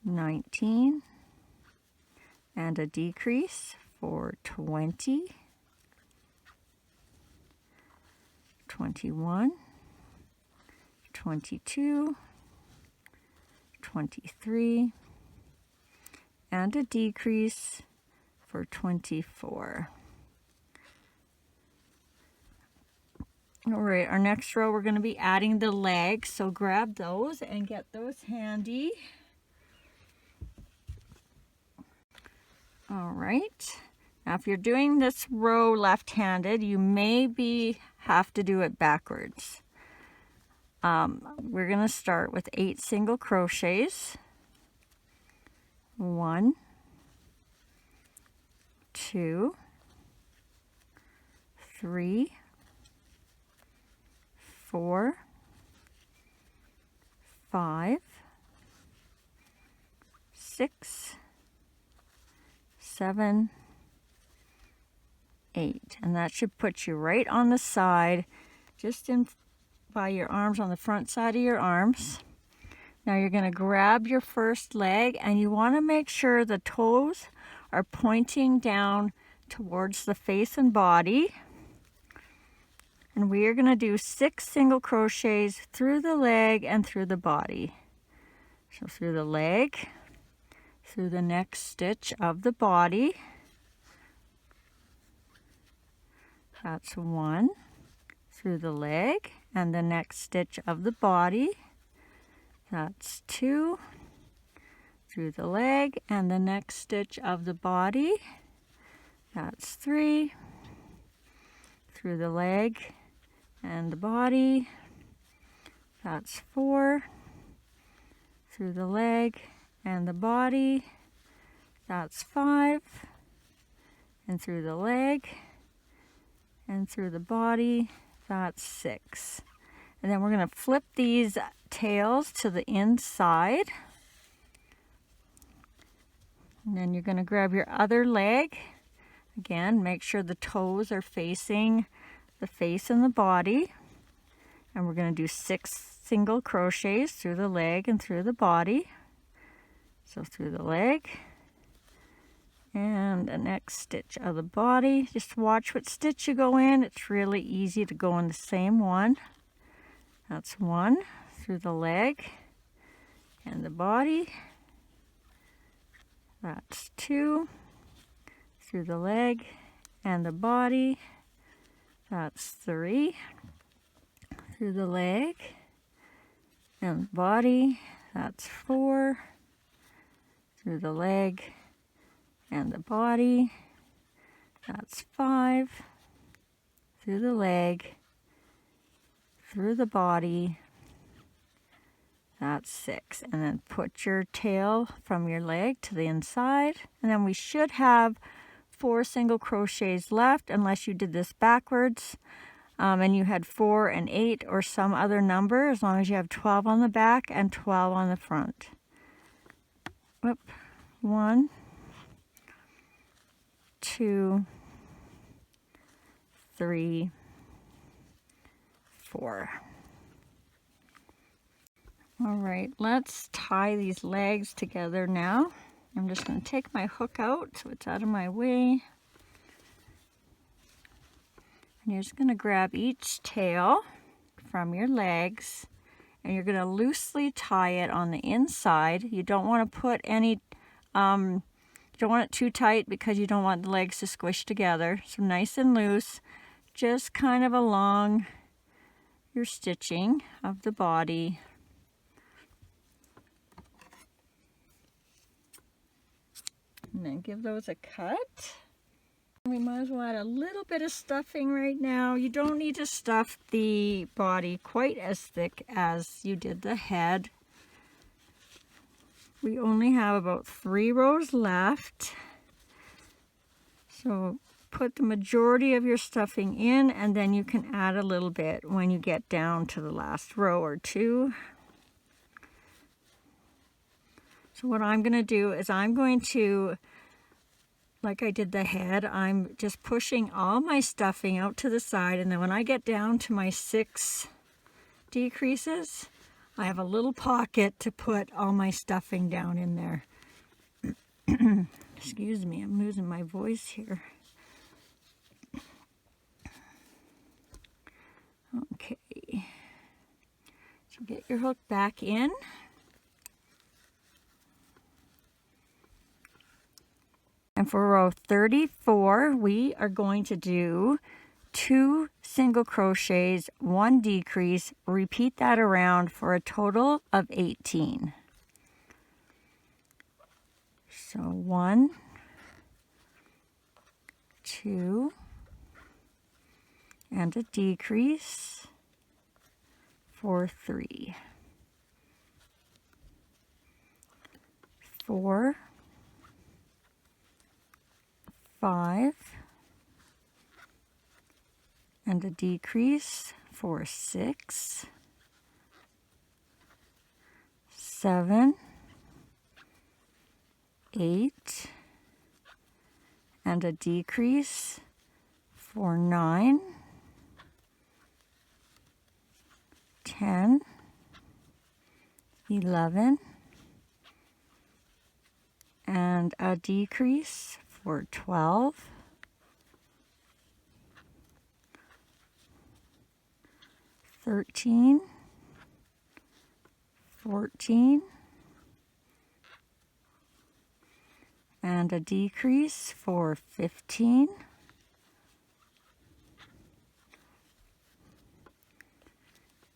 19, and a decrease for 20, 21, 22, 23, and a decrease for 24. All right, our next row we're going to be adding the legs, so grab those and get those handy. All right, now if you're doing this row left-handed, you may have to do it backwards. We're going to start with 8 single crochets. 1, 2, 3, 4, 5, 6, 7, 8, and that should put you right on the side, just in by your arms, on the front side of your arms. Now you're going to grab your first leg, and you want to make sure the toes are pointing down towards the face and body. And we are going to do 6 single crochets through the leg and through the body. So through the leg, through the next stitch of the body. That's 1. Through the leg and the next stitch of the body. That's 2. Through the leg and the next stitch of the body. That's 3. Through the leg and the body. That's 4. Through the leg and the body. That's 5. And through the leg and through the body. That's 6. And then we're going to flip these tails to the inside. And then you're going to grab your other leg. Again, make sure the toes are facing the face and the body. And we're going to do 6 single crochets through the leg and through the body. So through the leg and the next stitch of the body. Just watch what stitch you go in. It's really easy to go in the same one. That's 1 through the leg and the body. That's 2 through the leg and the body. That's 3 through the leg and the body. That's 4 through the leg and the body. That's 5 through the leg, through the body. That's 6. And then put your tail from your leg to the inside. And then we should have 4 single crochets left, unless you did this backwards and you had 4 and 8 or some other number, as long as you have 12 on the back and 12 on the front. Whoop. 1, 2, 3, 4. All right, let's tie these legs together now. I'm just going to take my hook out so it's out of my way. And you're just going to grab each tail from your legs and you're going to loosely tie it on the inside. You don't want to put any, you don't want it too tight because you don't want the legs to squish together. So nice and loose, just kind of along your stitching of the body. And then give those a cut. We might as well add a little bit of stuffing right now. You don't need to stuff the body quite as thick as you did the head. We only have about 3 rows left. So put the majority of your stuffing in and then you can add a little bit when you get down to the last row or 2. So what I'm going to do is I'm going to, like I did the head, I'm just pushing all my stuffing out to the side, and then when I get down to my 6 decreases, I have a little pocket to put all my stuffing down in there. Excuse me, I'm losing my voice here. Okay, so get your hook back in. And for row 34, we are going to do 2 single crochets, 1 decrease. Repeat that around for a total of 18. So 1, 2, and a decrease for 3, 4, 5, and a decrease for 6, 7, 8, and a decrease for 9, 10, 11, and a decrease for 12, 13, 14, and a decrease for 15,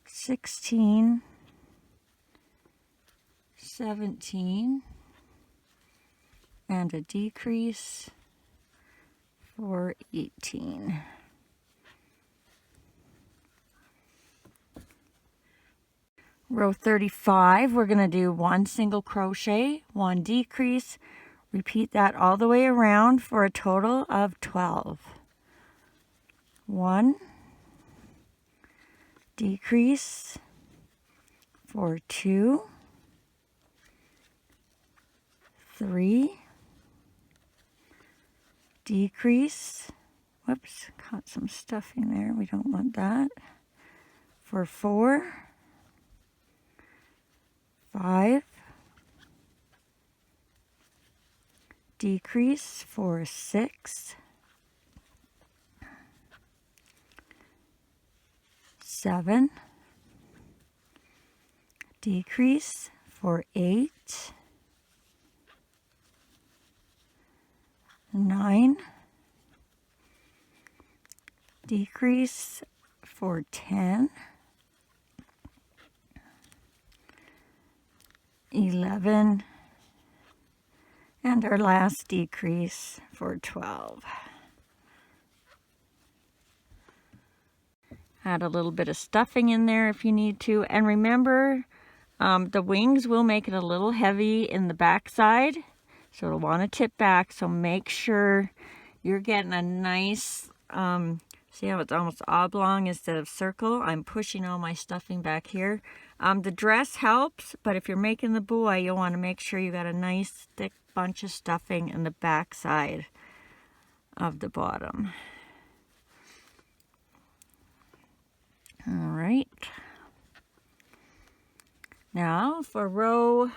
16, 17, and a decrease for 18. Row 35, we're going to do 1 single crochet, 1 decrease. Repeat that all the way around for a total of 12. 1, decrease for 2, 3, decrease, whoops, caught some stuffing there, we don't want that, for 4, 5, decrease for 6, 7, decrease for 8, 9, decrease for 10, 11, and our last decrease for 12. Add a little bit of stuffing in there if you need to, and remember the wings will make it a little heavy in the back side, so it'll want to tip back, so make sure you're getting a nice, see how it's almost oblong instead of circle? I'm pushing all my stuffing back here. The dress helps, but if you're making the boy, you'll want to make sure you got a nice thick bunch of stuffing in the back side of the bottom. All right. Now for row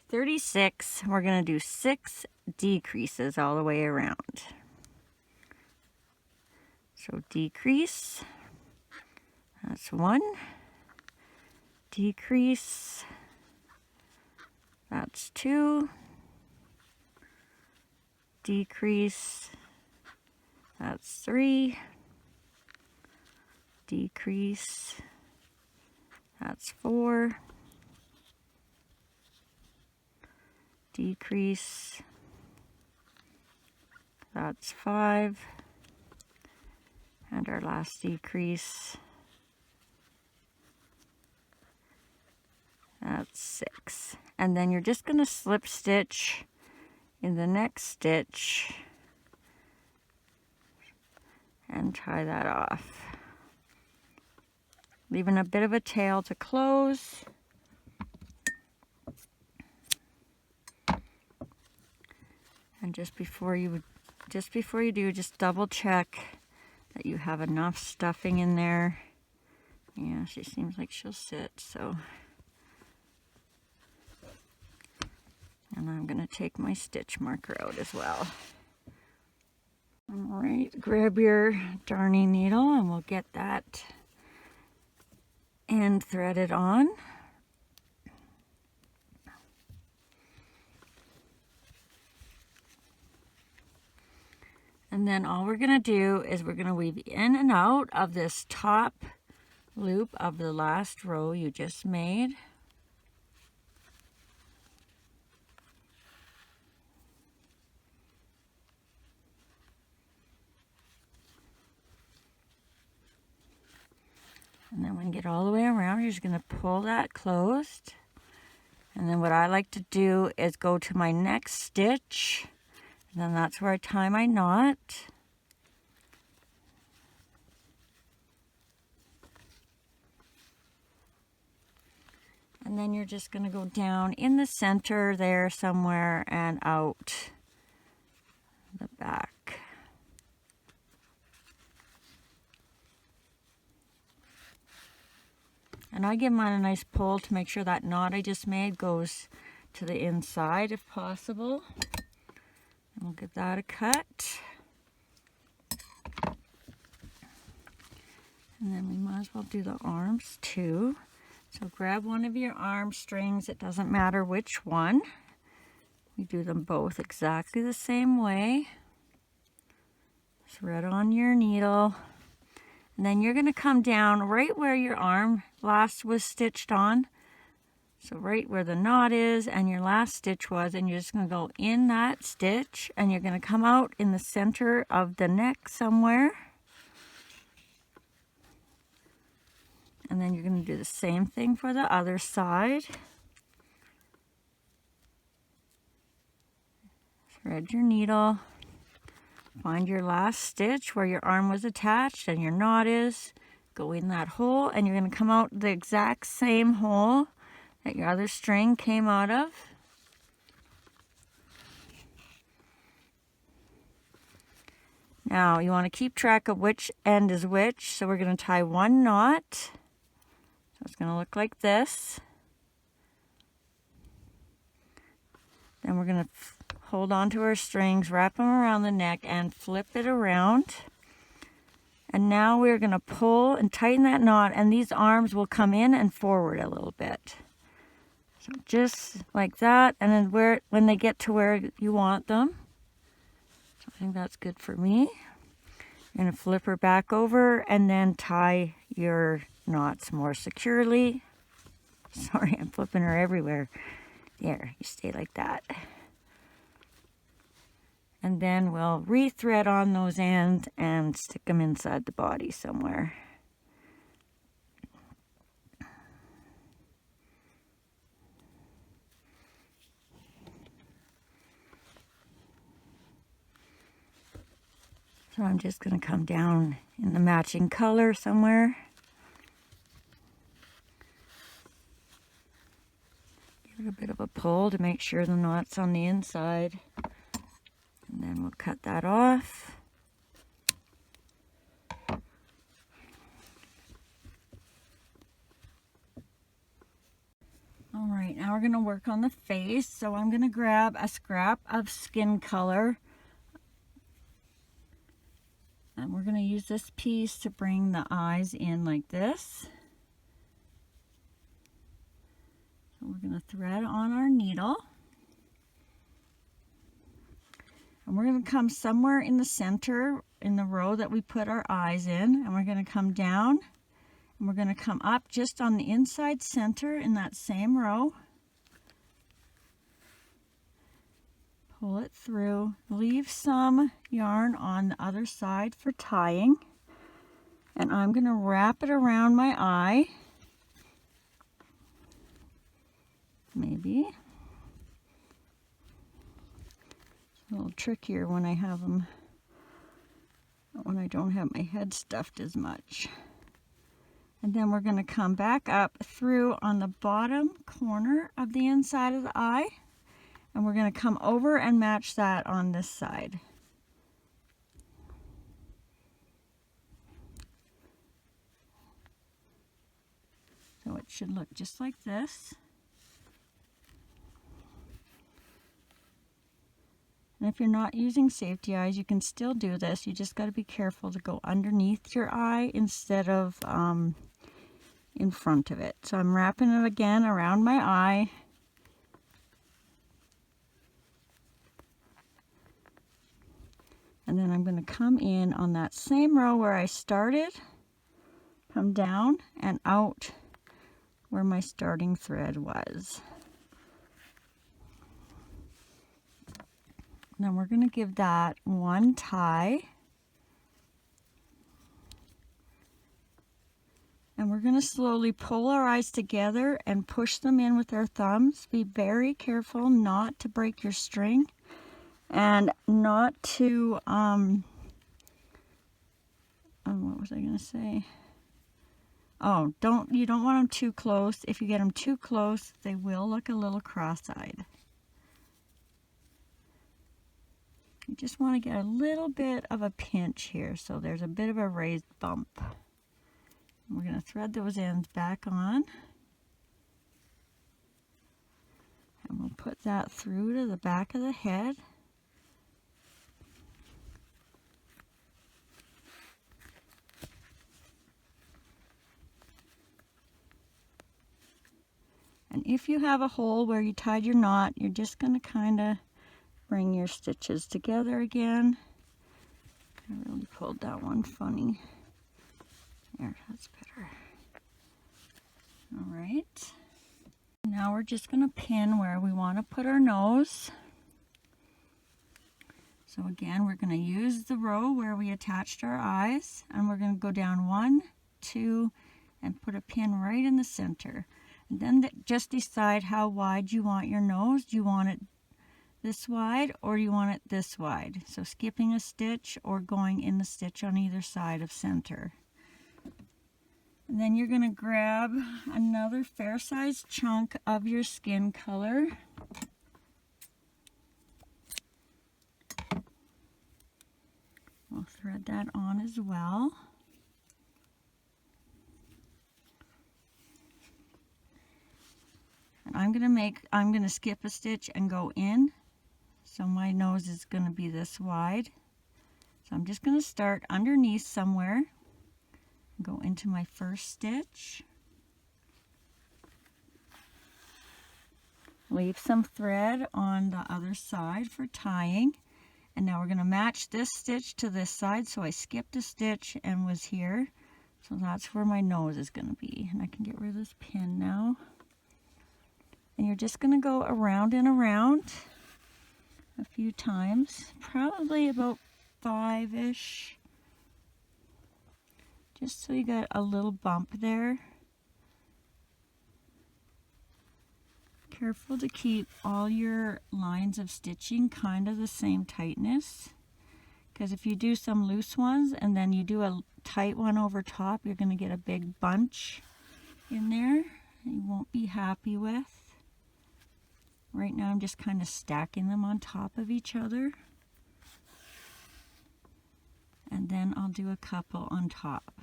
36, we're going to do 6 decreases all the way around. So decrease, that's 1. Decrease, that's 2. Decrease, that's 3. Decrease, that's 4. Decrease, that's 5. And our last decrease, that's 6. And then you're just going to slip stitch in the next stitch and tie that off, leaving a bit of a tail to close. And just before you do, just double check that you have enough stuffing in there. Yeah, she seems like she'll sit, so. And I'm going to take my stitch marker out as well. All right, grab your darning needle and we'll get that end threaded on. And then all we're going to do is we're going to weave in and out of this top loop of the last row you just made. And then when you get all the way around, you're just going to pull that closed. And then what I like to do is go to my next stitch. And then that's where I tie my knot. And then you're just going to go down in the center there somewhere and out the back. And I give mine a nice pull to make sure that knot I just made goes to the inside if possible. And we'll give that a cut. And then we might as well do the arms too. So grab one of your arm strings, it doesn't matter which one. We do them both exactly the same way. Thread on your needle. And then you're going to come down right where your arm last was stitched on. So right where the knot is and your last stitch was, and you're just going to go in that stitch and you're going to come out in the center of the neck somewhere. And then you're going to do the same thing for the other side. Thread your needle. Find your last stitch where your arm was attached and your knot is. Go in that hole and you're going to come out the exact same hole that your other string came out of. Now you want to keep track of which end is which, so we're going to tie one knot. So it's going to look like this. Then we're going to hold on to our strings, wrap them around the neck and flip it around. And now we're going to pull and tighten that knot, and these arms will come in and forward a little bit. So just like that, and then when they get to where you want them. So I think that's good for me. You're going to flip her back over and then tie your knots more securely. Sorry, I'm flipping her everywhere. There, you stay like that. And then we'll re-thread on those ends and stick them inside the body somewhere. So I'm just going to come down in the matching color somewhere. Give it a bit of a pull to make sure the knot's on the inside. And then we'll cut that off. going to work on the face. So I'm going to grab a scrap of skin color. And we're going to use this piece to bring the eyes in like this. So we're going to thread on our needle. And we're going to come somewhere in the center in the row that we put our eyes in. And we're going to come down. And we're going to come up just on the inside center in that same row. Pull it through. Leave some yarn on the other side for tying. And I'm going to wrap it around my eye. Maybe. It's a little trickier when I have them, when I don't have my head stuffed as much. And then we're going to come back up through on the bottom corner of the inside of the eye. And we're going to come over and match that on this side. So it should look just like this. And if you're not using safety eyes, you can still do this. You just got to be careful to go underneath your eye instead of in front of it. So I'm wrapping it again around my eye. And then I'm going to come in on that same row where I started, come down and out where my starting thread was. Then we're going to give that one tie. And we're going to slowly pull our eyes together and push them in with our thumbs. Be very careful not to break your string and not to, what was I going to say? Oh, you don't want them too close. If you get them too close, they will look a little cross-eyed. You just want to get a little bit of a pinch here, so there's a bit of a raised bump. And we're going to thread those ends back on. And we'll put that through to the back of the head. And if you have a hole where you tied your knot, you're just going to kind of bring your stitches together again. I really pulled that one funny. There, that's better. All right. Now we're just going to pin where we want to put our nose. So again, we're going to use the row where we attached our eyes, and we're going to go down 1, 2, and put a pin right in the center. And then just decide how wide you want your nose. Do you want it this wide or do you want it this wide? So skipping a stitch or going in the stitch on either side of center. And then you're going to grab another fair-sized chunk of your skin color. We'll thread that on as well. And I'm going to skip a stitch and go in. So my nose is going to be this wide. So I'm just going to start underneath somewhere. Go into my first stitch. Leave some thread on the other side for tying. And now we're going to match this stitch to this side. So I skipped a stitch and was here. So that's where my nose is going to be. And I can get rid of this pin now. And you're just going to go around and around a few times, probably about 5-ish, just so you got a little bump there. Careful to keep all your lines of stitching kind of the same tightness, because if you do some loose ones and then you do a tight one over top, you're going to get a big bunch in there you won't be happy with. Right now I'm just kind of stacking them on top of each other. And then I'll do a couple on top.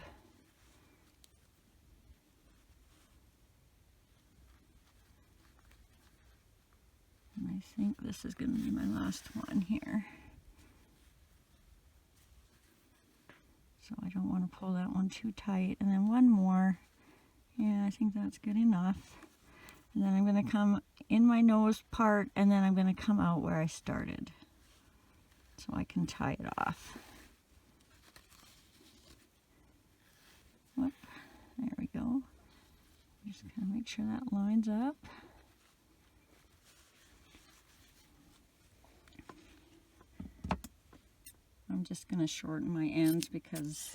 I think this is going to be my last one here. So I don't want to pull that one too tight. And then one more. Yeah, I think that's good enough. And then I'm going to come in my nose part, and then I'm going to come out where I started. So I can tie it off. Whoop, there we go. Just kind of make sure that lines up. I'm just going to shorten my ends because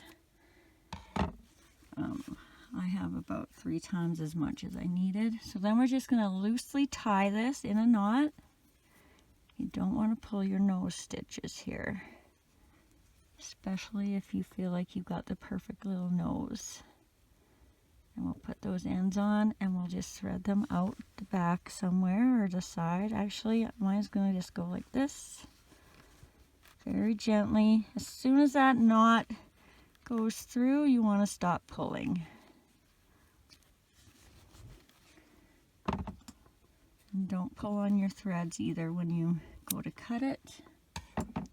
I have about 3 times as much as I needed. So then we're just going to loosely tie this in a knot. You don't want to pull your nose stitches here, especially if you feel like you've got the perfect little nose. And we'll put those ends on and we'll just thread them out the back somewhere or the side. Actually, mine's going to just go like this. Very gently. As soon as that knot goes through, you want to stop pulling. And don't pull on your threads either when you go to cut it. And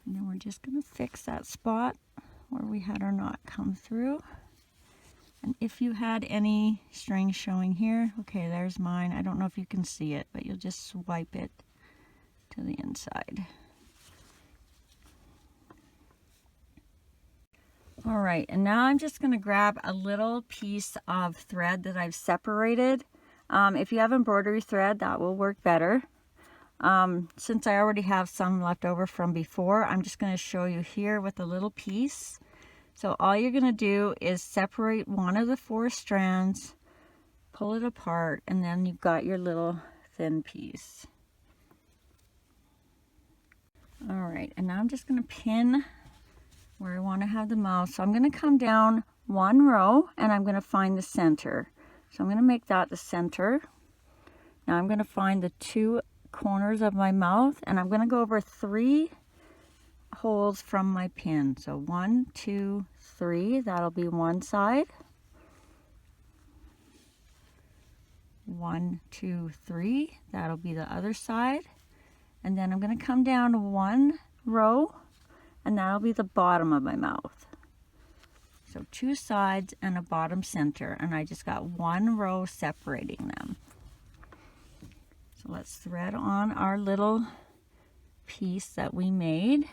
then we're just going to fix that spot where we had our knot come through. And if you had any string showing here, okay, there's mine. I don't know if you can see it, but you'll just swipe it to the inside. All right, and now I'm just going to grab a little piece of thread that I've separated. If you have embroidery thread, that will work better. Since I already have some left over from before, I'm just going to show you here with a little piece. So all you're going to do is separate one of the 4 strands, pull it apart, and then you've got your little thin piece. All right, and now I'm just going to pin where I want to have the mouth. So I'm going to come down 1 row and I'm going to find the center. So I'm going to make that the center. Now I'm going to find the 2 corners of my mouth and I'm going to go over 3 holes from my pin. So 1, 2, 3, that'll be one side. 1, 2, 3, that'll be the other side. And then I'm going to come down 1 row and that'll be the bottom of my mouth. So 2 sides and a bottom center, and I just got 1 row separating them. So let's thread on our little piece that we made.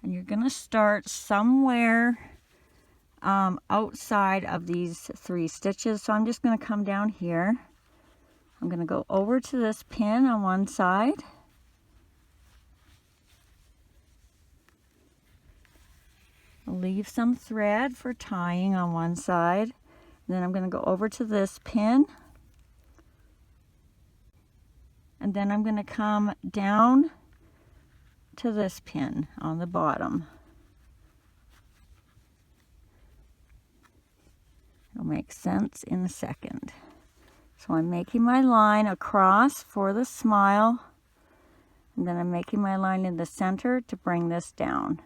And you're going to start somewhere outside of these 3 stitches. So I'm just going to come down here. I'm going to go over to this pin on one side. Leave some thread for tying on one side. And then I'm going to go over to this pin. And then I'm going to come down to this pin on the bottom. It'll make sense in a second. So I'm making my line across for the smile, and then I'm making my line in the center to bring this down.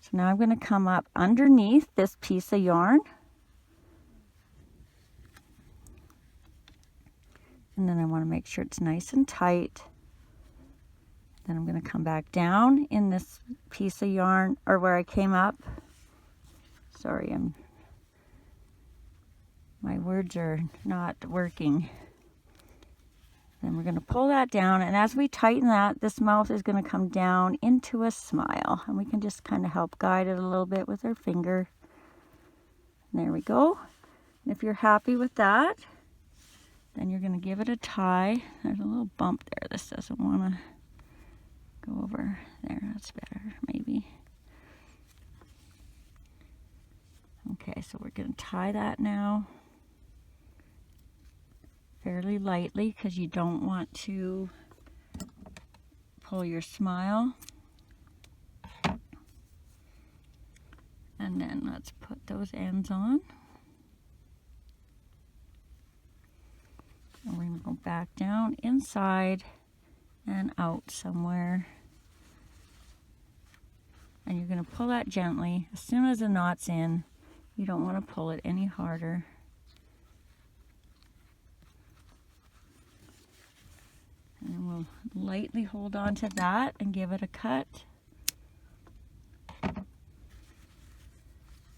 So now I'm going to come up underneath this piece of yarn, and then I want to make sure it's nice and tight. Then I'm going to come back down in this piece of yarn, or where I came up. Sorry, my words are not working. Then we're going to pull that down, and as we tighten that, this mouth is going to come down into a smile, and we can just kind of help guide it a little bit with our finger. And there we go. And if you're happy with that, then you're going to give it a tie. There's a little bump there. This doesn't want to go over there. That's better, maybe. Okay, so we're going to tie that now fairly lightly because you don't want to pull your smile. And then let's put those ends on. And we're going to go back down inside and out somewhere. And you're going to pull that gently. As soon as the knot's in, You don't want to pull it any harder. And we'll lightly hold on to that and give it a cut.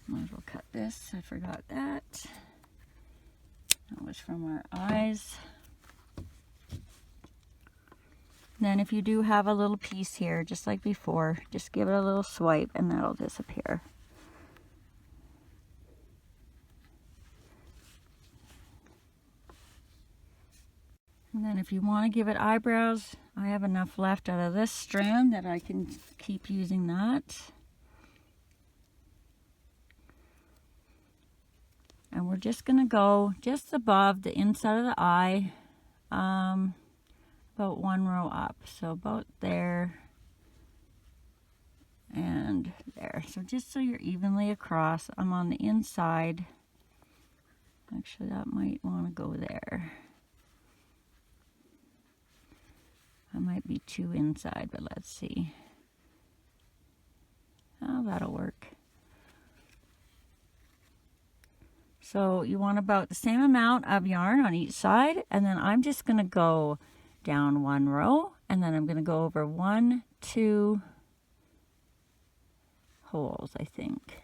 Might as well cut this. I forgot that. That was from our eyes. Then if you do have a little piece here, just like before, just give it a little swipe and that'll disappear. And then if you want to give it eyebrows, I have enough left out of this strand that I can keep using that. And we're just going to go just above the inside of the eye, about one row up. So about there and there. So just so you're evenly across, I'm on the inside. Actually, that might want to go there. I might be too inside, but let's see. Oh, that'll work. So you want about the same amount of yarn on each side, and then I'm just going to go down one row, and then I'm going to go over 1, 2 holes, I think.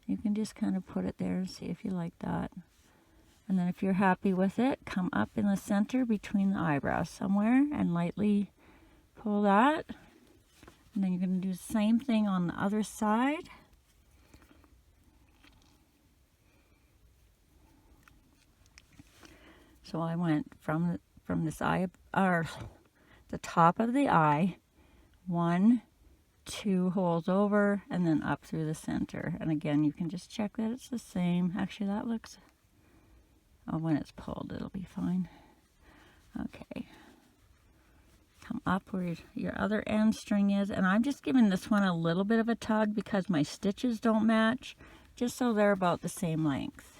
You can just kind of put it there and see if you like that. And then if you're happy with it, come up in the center between the eyebrows somewhere and lightly pull that. And then you're going to do the same thing on the other side. So I went from this eye, or the top of the eye, 1, 2 holes over, and then up through the center. And again, you can just check that it's the same. Actually, that looks, oh, when it's pulled, it'll be fine. Okay. Come up where your other end string is, and I'm just giving this one a little bit of a tug because my stitches don't match, just so they're about the same length.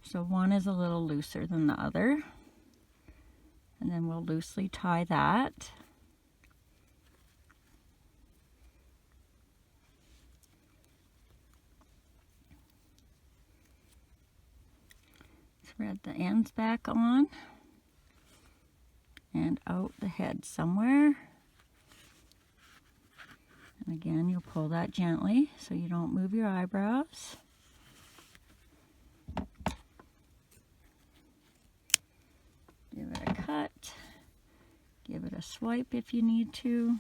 So one is a little looser than the other, and then we'll loosely tie that. Thread the ends back on and out the head somewhere. And again, you'll pull that gently so you don't move your eyebrows. Give it a cut. Give it a swipe if you need to.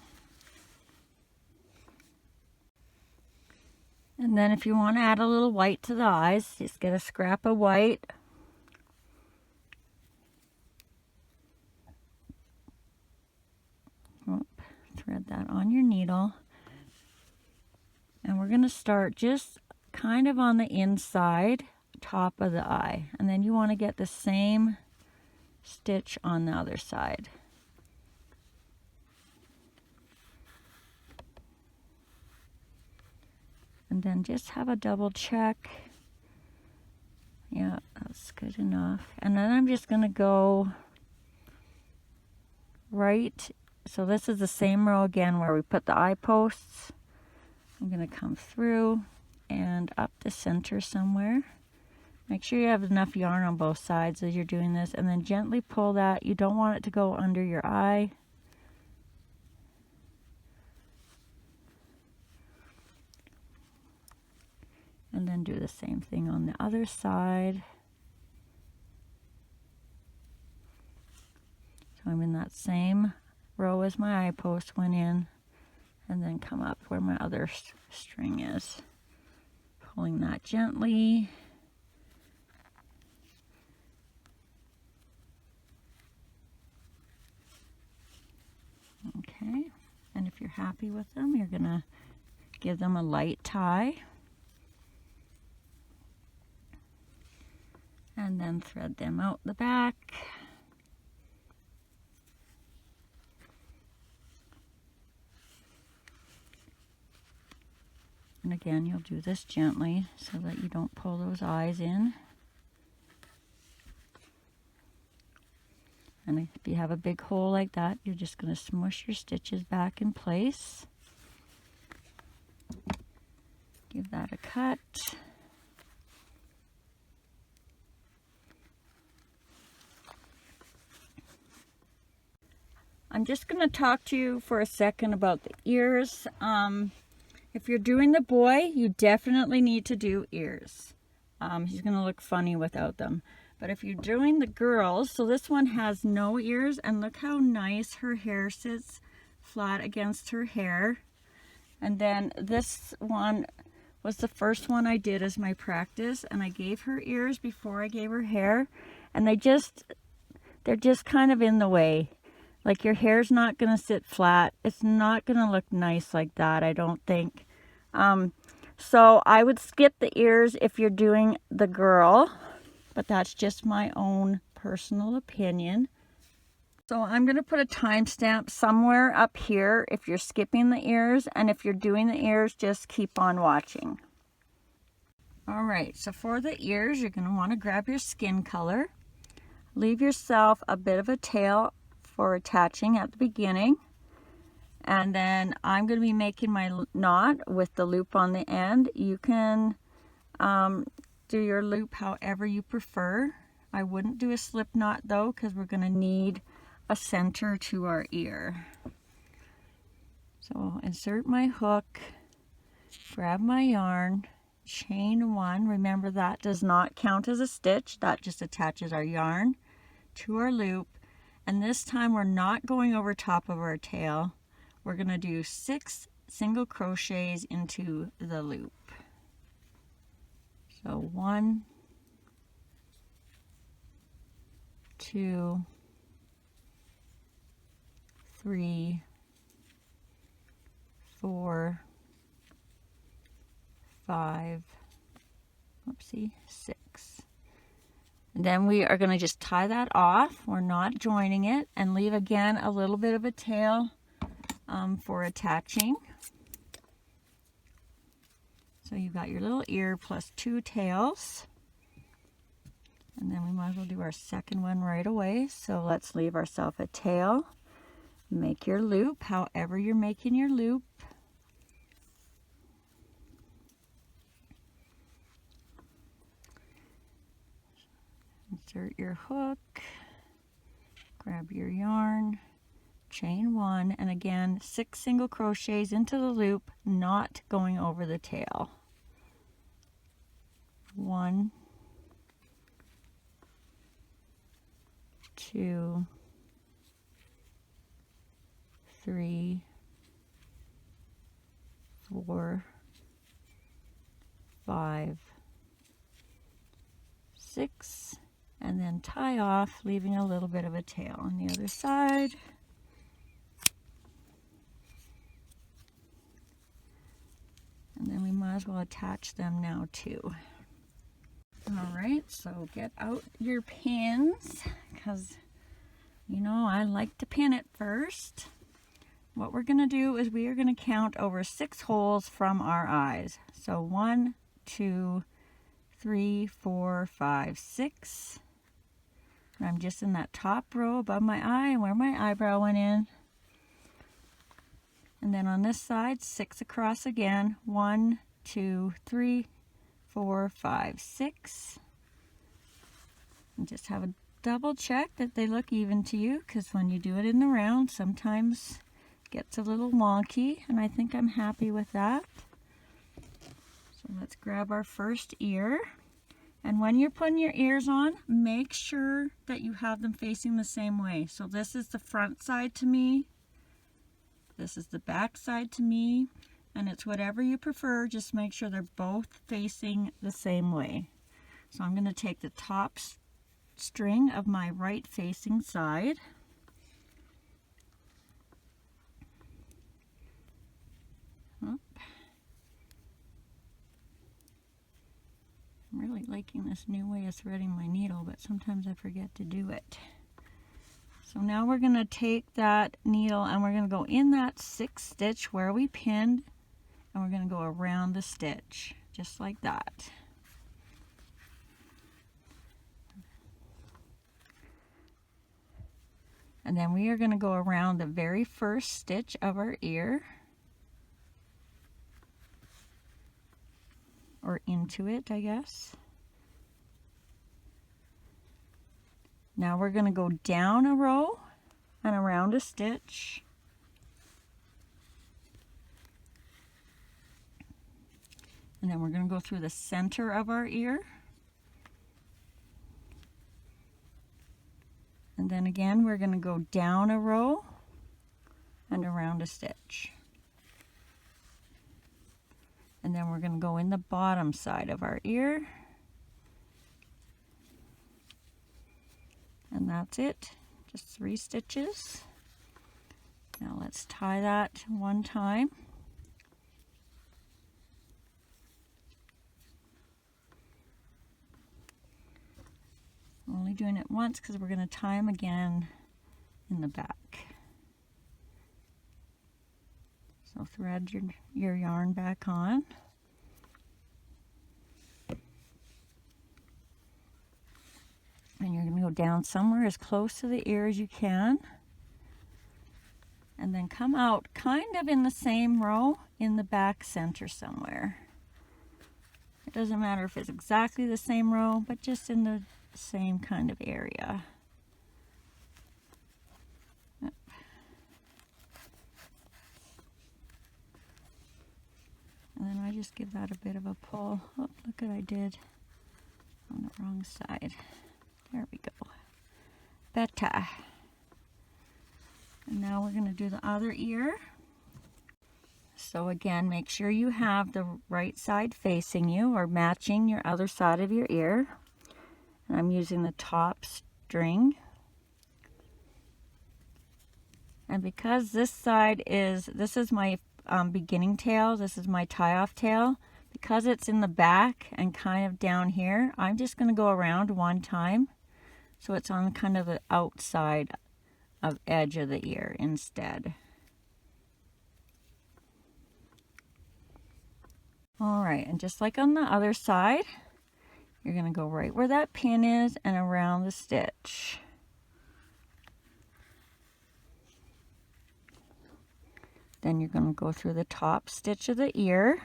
And then if you want to add a little white to the eyes, just get a scrap of white. Thread that on your needle. And we're going to start just kind of on the inside top of the eye. And then you want to get the same stitch on the other side. And then just have a double check. Yeah, that's good enough. And then I'm just going to go right. So this is the same row again where we put the eye posts. I'm going to come through and up the center somewhere. Make sure you have enough yarn on both sides as you're doing this, and then gently pull that. You don't want it to go under your eye. And then do the same thing on the other side. So I'm in that same row as my eye post went in, and then come up where my other string is. Pulling that gently. Okay, and if you're happy with them, you're gonna give them a light tie. And then thread them out the back. And again, you'll do this gently so that you don't pull those eyes in. And if you have a big hole like that, you're just going to smush your stitches back in place. Give that a cut. I'm just going to talk to you for a second about the ears. If you're doing the boy, you definitely need to do ears. He's going to look funny without them. But if you're doing the girls, so this one has no ears, and look how nice her hair sits flat against her hair. And then this one was the first one I did as my practice, and I gave her ears before I gave her hair, and they're just kind of in the way. Like, your hair's not going to sit flat. It's not going to look nice like that, I don't think. So I would skip the ears if you're doing the girl, but that's just my own personal opinion. So I'm going to put a timestamp somewhere up here if you're skipping the ears, and if you're doing the ears, just keep on watching. All right, so for the ears, you're going to want to grab your skin color. Leave yourself a bit of a tail for attaching at the beginning, and then I'm going to be making my knot with the loop on the end. You can do your loop however you prefer. I wouldn't do a slip knot though, because we're going to need a center to our ear. So I'll insert my hook, grab my yarn, chain one. Remember, that does not count as a stitch, that just attaches our yarn to our loop. And this time we're not going over top of our tail. We're going to do 6 single crochets into the loop. So 1, 2, 3, 4, 5, whoopsie, 6. And then we are going to just tie that off. We're not joining it, and leave again a little bit of a tail for attaching. So you've got your little ear plus 2 tails. And then we might as well do our second one right away. So let's leave ourselves a tail. Make your loop however you're making your loop. Insert your hook, grab your yarn, chain 1, and again 6 single crochets into the loop, not going over the tail. 1, 2, 3, 4, 5, 6, and then tie off, leaving a little bit of a tail on the other side. And then we might as well attach them now too. All right, so get out your pins, because you know I like to pin it first. What we're going to do is we are going to count over 6 holes from our eyes. So 1, 2, 3, 4, 5, 6. I'm just in that top row above my eye and where my eyebrow went in. And then on this side, 6 across again. 1, 2, 3, 4, 5, 6. And just have a double check that they look even to you, because when you do it in the round, sometimes it gets a little wonky, and I think I'm happy with that. So let's grab our first ear. And when you're putting your ears on, make sure that you have them facing the same way. So this is the front side to me. This is the back side to me. And it's whatever you prefer. Just make sure they're both facing the same way. So I'm going to take the top string of my right facing side. I'm really liking this new way of threading my needle, but sometimes I forget to do it. So now we're going to take that needle and we're going to go in that 6th stitch where we pinned, and we're going to go around the stitch, just like that. And then we are going to go around the very first stitch of our ear. or into it, I guess. Now we're going to go down a row and around a stitch. And then we're going to go through the center of our ear. And then again, we're going to go down a row and around a stitch. And then we're going to go in the bottom side of our ear. And that's it, just 3 stitches. Now let's tie that one time. I'm only doing it once because we're going to tie them again in the back. So thread your yarn back on. And you're going to go down somewhere as close to the ear as you can. And then come out kind of in the same row in the back center somewhere. It doesn't matter if it's exactly the same row, but just in the same kind of area. Yep. And then I just give that a bit of a pull. Oh, look what I did on the wrong side. There we go. Better. And now we're going to do the other ear. So again, make sure you have the right side facing you or matching your other side of your ear. And I'm using the top string. And because this side is, this is my beginning tail, this is my tie-off tail, because it's in the back and kind of down here, I'm just going to go around one time. So it's on kind of the outside of edge of the ear instead. All right, and just like on the other side, you're going to go right where that pin is and around the stitch. Then you're going to go through the top stitch of the ear.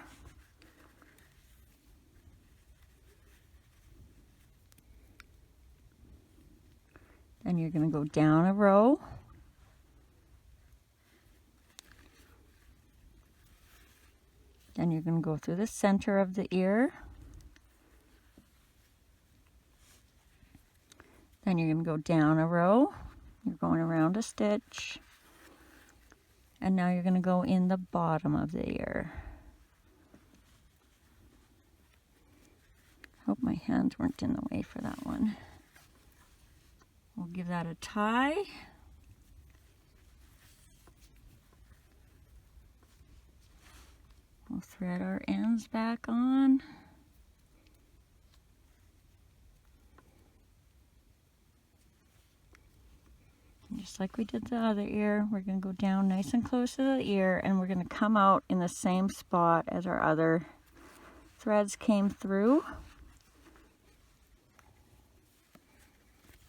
Then you're going to go down a row. Then you're going to go through the center of the ear. Then you're going to go down a row. You're going around a stitch. And now you're going to go in the bottom of the ear. Hope my hands weren't in the way for that one. We'll give that a tie. We'll thread our ends back on. And just like we did the other ear, we're going to go down nice and close to the ear, and we're going to come out in the same spot as our other threads came through.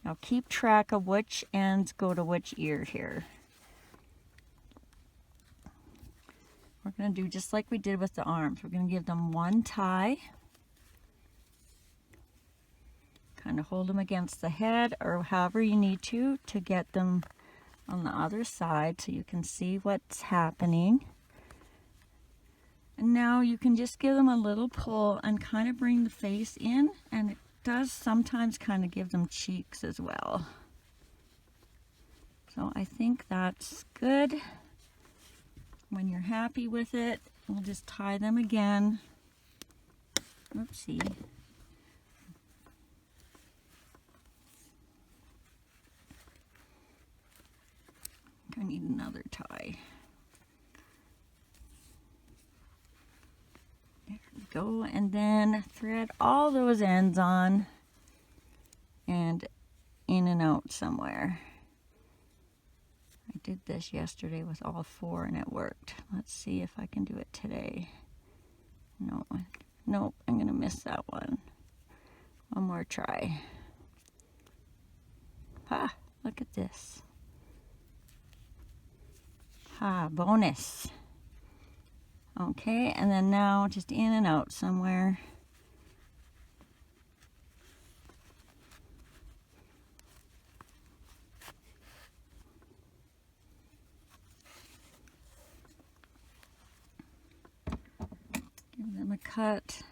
Now keep track of which ends go to which ear here. We're going to do just like we did with the arms. We're going to give them one tie. Kind of hold them against the head or however you need to get them on the other side so you can see what's happening. And now you can just give them a little pull and kind of bring the face in, and it does sometimes kind of give them cheeks as well. So I think that's good. When you're happy with it, we'll just tie them again. Oopsie. I need another tie. There we go. And then thread all those ends on and in and out somewhere. I did this yesterday with all 4 and it worked. Let's see if I can do it today. No, nope, I'm gonna miss that one. One more try. Ha, look at this. Ha, bonus. Okay, and then now just in and out somewhere. Give them a cut.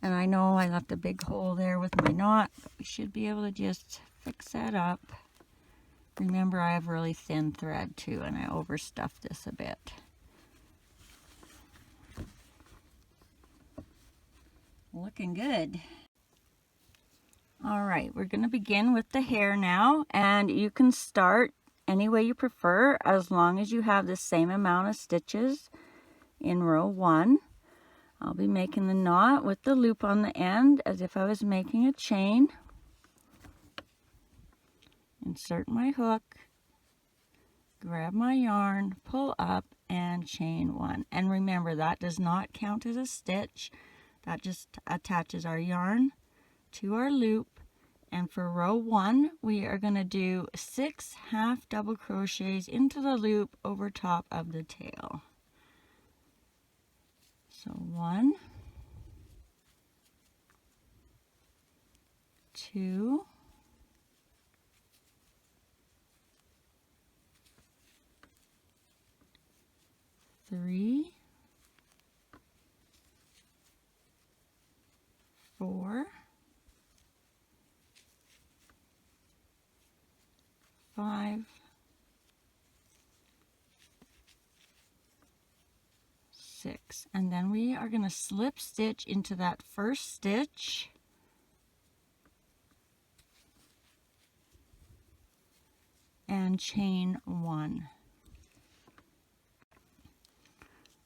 And I know I left a big hole there with my knot, but we should be able to just fix that up. Remember, I have really thin thread too, and I overstuffed this a bit. Looking good. All right, we're going to begin with the hair now, and you can start any way you prefer as long as you have the same amount of stitches in row 1. I'll be making the knot with the loop on the end as if I was making a chain. Insert my hook, grab my yarn, pull up, and chain 1. And remember, that does not count as a stitch. That just attaches our yarn to our loop. And for row 1, we are going to do 6 half double crochets into the loop over top of the tail. So 1, 2, 3, 4, 5, 6, and then we are going to slip stitch into that first stitch and chain 1.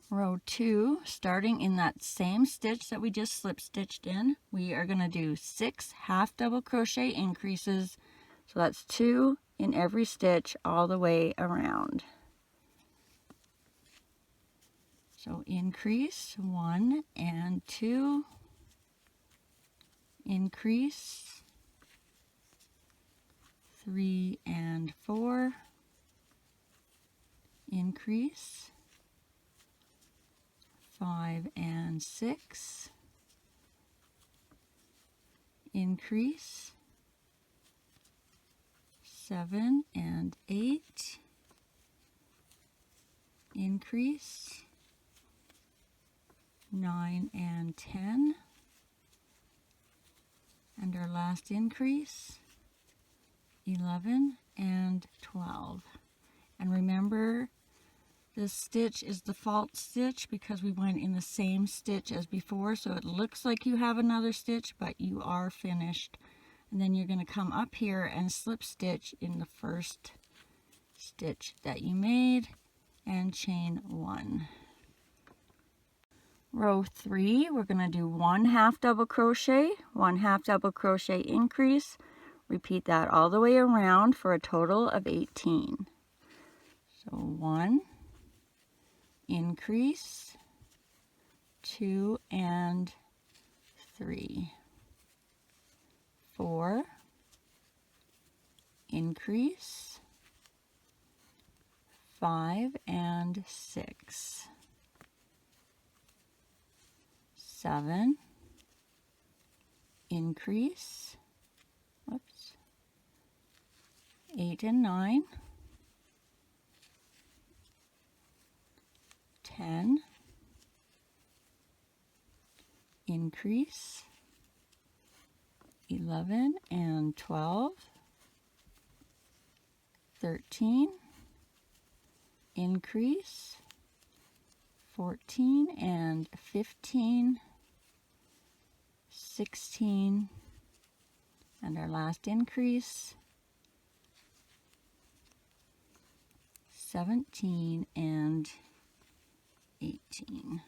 Row 2, starting in that same stitch that we just slip stitched in, we are going to do 6 half double crochet increases. So that's 2 in every stitch all the way around. So increase 1 and 2, increase 3 and 4, increase 5 and 6, increase 7 and 8, increase 9 and 10, and our last increase 11 and 12. And remember, this stitch is the false stitch because we went in the same stitch as before, so it looks like you have another stitch, but you are finished. And then you're going to come up here and slip stitch in the first stitch that you made and chain 1. Row 3, we're going to do 1 half double crochet, 1 half double crochet increase. Repeat that all the way around for a total of 18. So 1, increase, 2 and 3, 4, increase, 5 and 6, 7, increase, whoops, 8 and 9, 10, increase, 11 and 12, 13, increase, 14 and 15, 16, and our last increase, 17 and 18.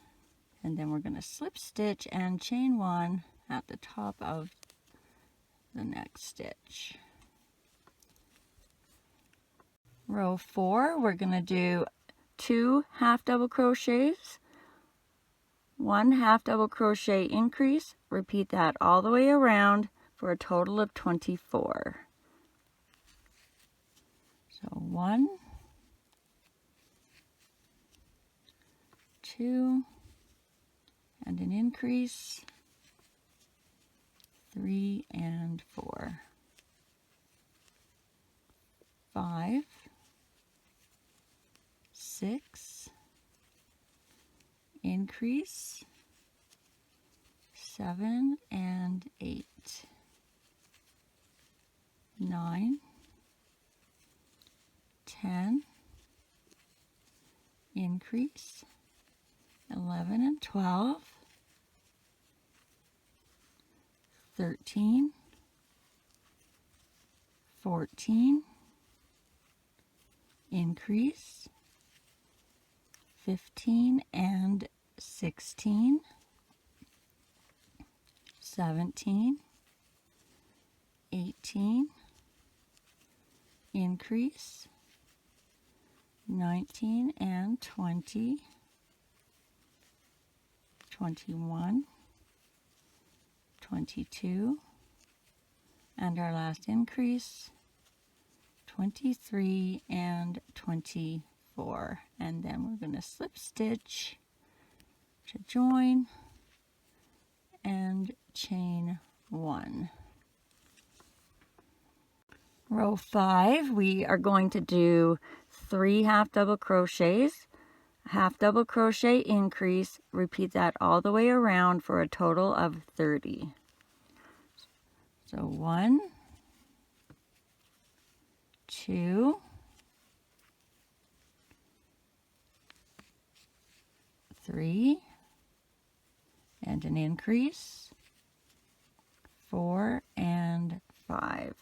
And then we're going to slip stitch and chain 1 at the top of the next stitch. Row 4, we're going to do 2 half double crochets, 1 half double crochet increase. Repeat that all the way around for a total of 24. So 1, 2, and an increase, 3 and 4, 5, 6, increase, 7 and 8, 9, 10, increase, 11 and 12, 13, 14, increase, 15 and 16, 17, 18, increase, 19 and 20, 21, 22, and our last increase, 23 and 24. And then we're going to slip stitch to join and chain 1. Row 5, we are going to do 3 half double crochets, half double crochet increase, repeat that all the way around for a total of 30. So 1, 2, 3, and an increase, 4 and 5,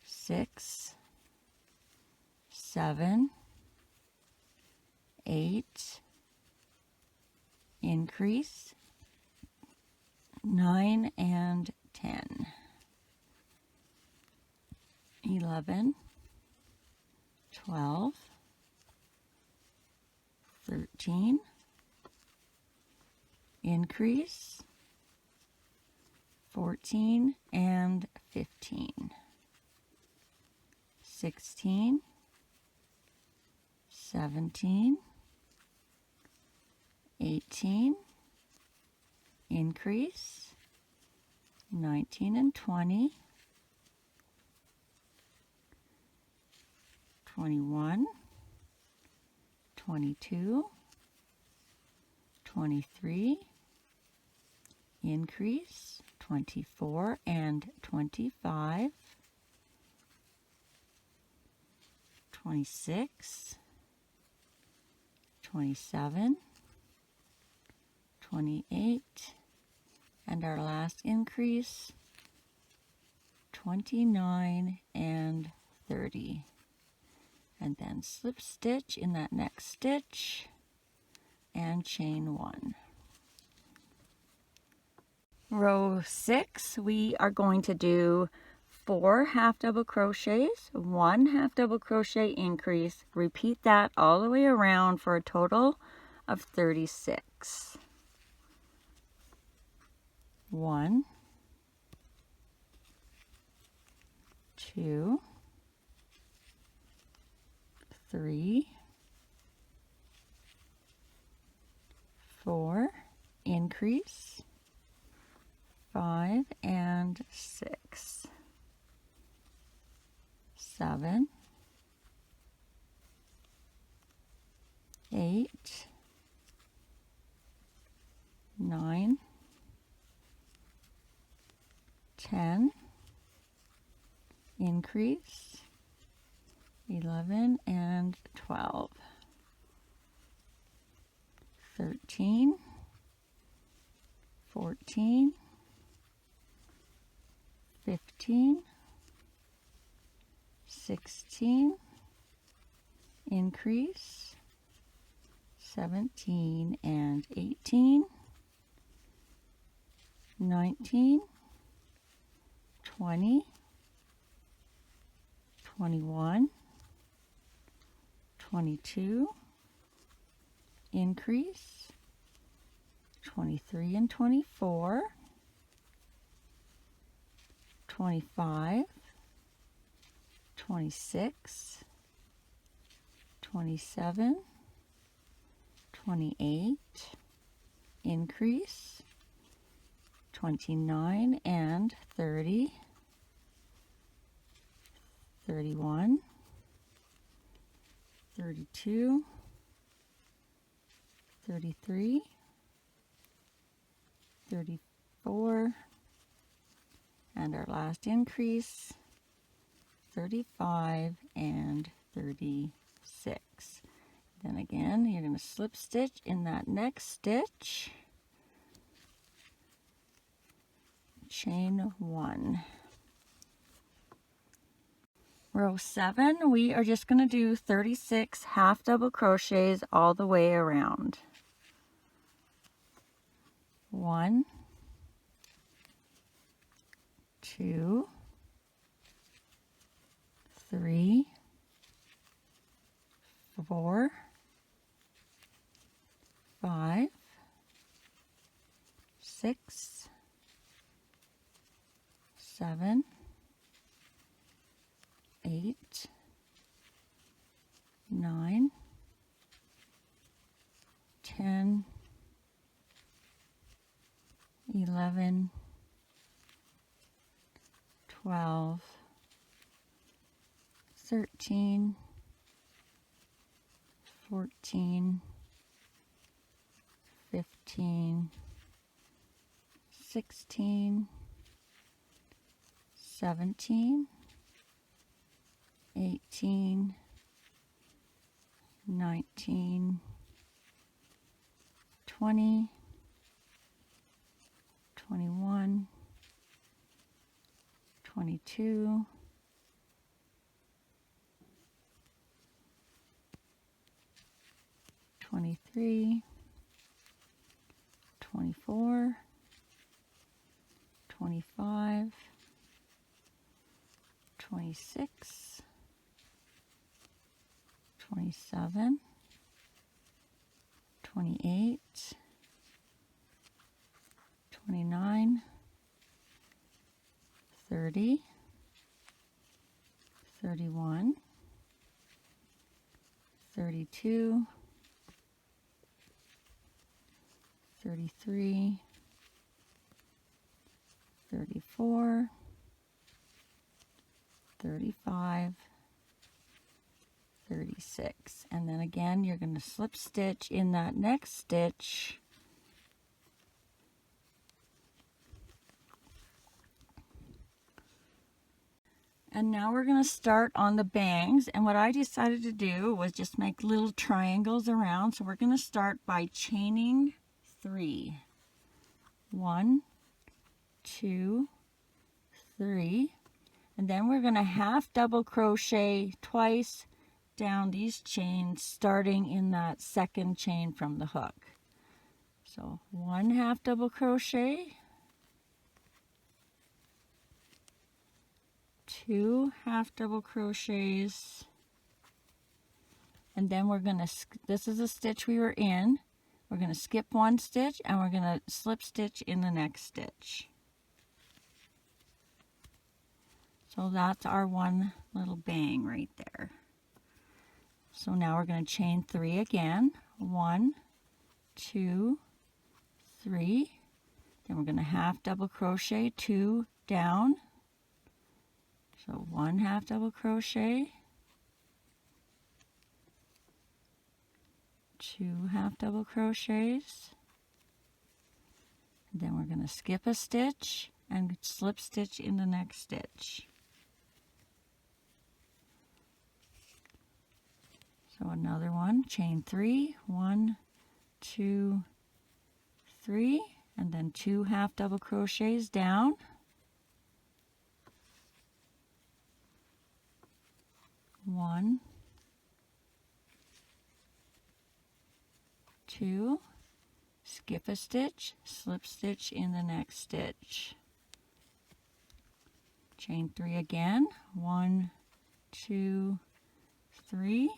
6, 7, 8, increase, 9 and 10, 11, 12, 13, increase, 14 and 15, 16, 17, 18, increase, 19 and 20, 21, 22, 23, increase, 24 and 25, 26, 27, 28, and our last increase, 29 and 30. And then slip stitch in that next stitch and chain 1. Row 6, we are going to do 4 half double crochets, 1 half double crochet increase, repeat that all the way around for a total of 36. 1, 2, 3, 4, increase, 5 and 6, 7, 8, 9, 10, increase, 11 and 12, 13, 14, 15, 16, increase, 17 and 18, 19, 20, 21, 22, increase, 23 and 24, 25, 26, 27, 28, increase, 29 and 30, 31, 32, 33, 34, and our last increase, 35 and 36. Then again, you're going to slip stitch in that next stitch, chain 1. Row 7, we are just going to do 36 half double crochets all the way around. 1, 2, 3, 4, 5, 6, 7, 8, 9, 10, 11, 12, 13, 14, 15, 16, 17, 18, 19, 20, 21, 22, 23, 24, 25, 26, 27, 28, 29, 30, 31, 32, 33, 34, 35, 36, and then again you're going to slip stitch in that next stitch, and now we're going to start on the bangs. And what I decided to do was just make little triangles around. So we're going to start by chaining 3. 1, 2, 3, and then we're going to half double crochet twice down these chains, starting in that second chain from the hook. So 1 half double crochet, 2 half double crochets, and then we're going to, this is a stitch we were in, we're going to skip 1 stitch and we're going to slip stitch in the next stitch. So that's our one little bang right there. So now we're going to chain 3 again. 1, 2, 3. Then we're going to half double crochet 2 down. So 1 half double crochet, 2 half double crochets. And then we're going to skip a stitch and slip stitch in the next stitch. So another one, chain 3, 1, 2, 3, and then 2 half double crochets down. 1, 2, skip a stitch, slip stitch in the next stitch. Chain 3 again, 1, 2, 3,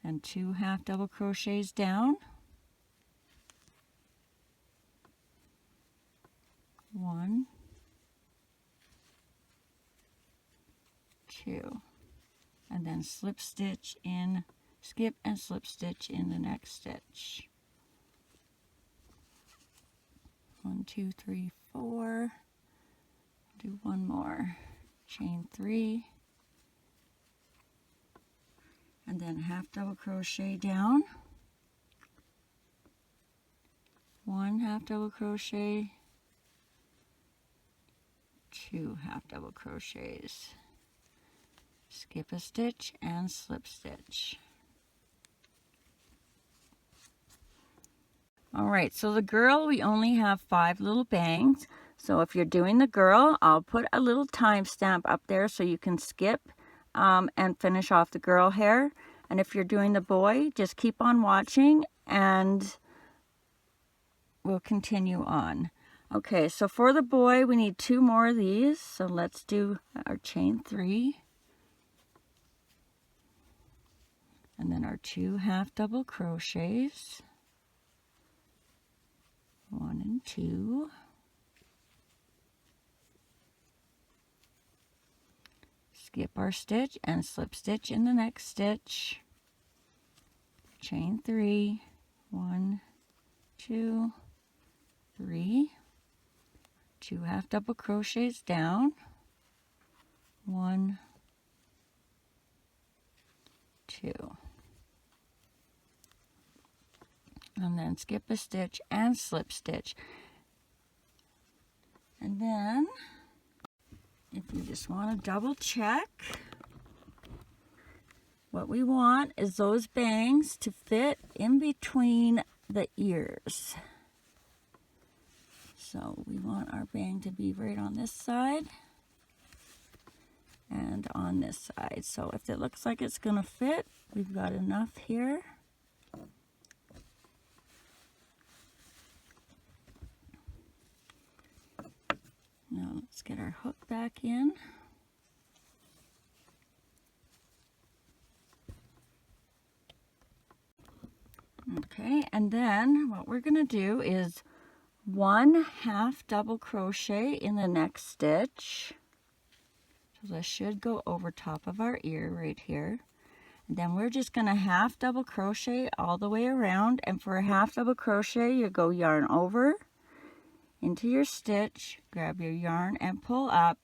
and 2 half double crochets down. 1, 2, and then slip stitch in, skip and slip stitch in the next stitch. 1, 2, 3, 4. Do one more. Chain 3, and then half double crochet down. 1, 1 half double crochet, 2 half double crochets, skip a stitch and slip stitch. Alright, so the girl, we only have 5 little bangs. So if you're doing the girl, I'll put a little timestamp up there so you can skip and finish off the girl hair. And if you're doing the boy, just keep on watching and we'll continue on. Okay, so for the boy, we need 2 more of these. So let's do our chain 3. And then our 2 half double crochets. 1 and 2. Skip our stitch and slip stitch in the next stitch. Chain 3. 1, 2, 3. 2 half double crochets down. 1, 2. And then skip a stitch and slip stitch. And then if you just want to double check, what we want is those bangs to fit in between the ears. So we want our bang to be right on this side and on this side. So if it looks like it's going to fit, we've got enough here. Now let's get our hook back in. Okay, and then what we're going to do is 1 half double crochet in the next stitch. So this should go over top of our ear right here. And then we're just going to half double crochet all the way around, and for a half double crochet you go yarn over into your stitch, grab your yarn and pull up,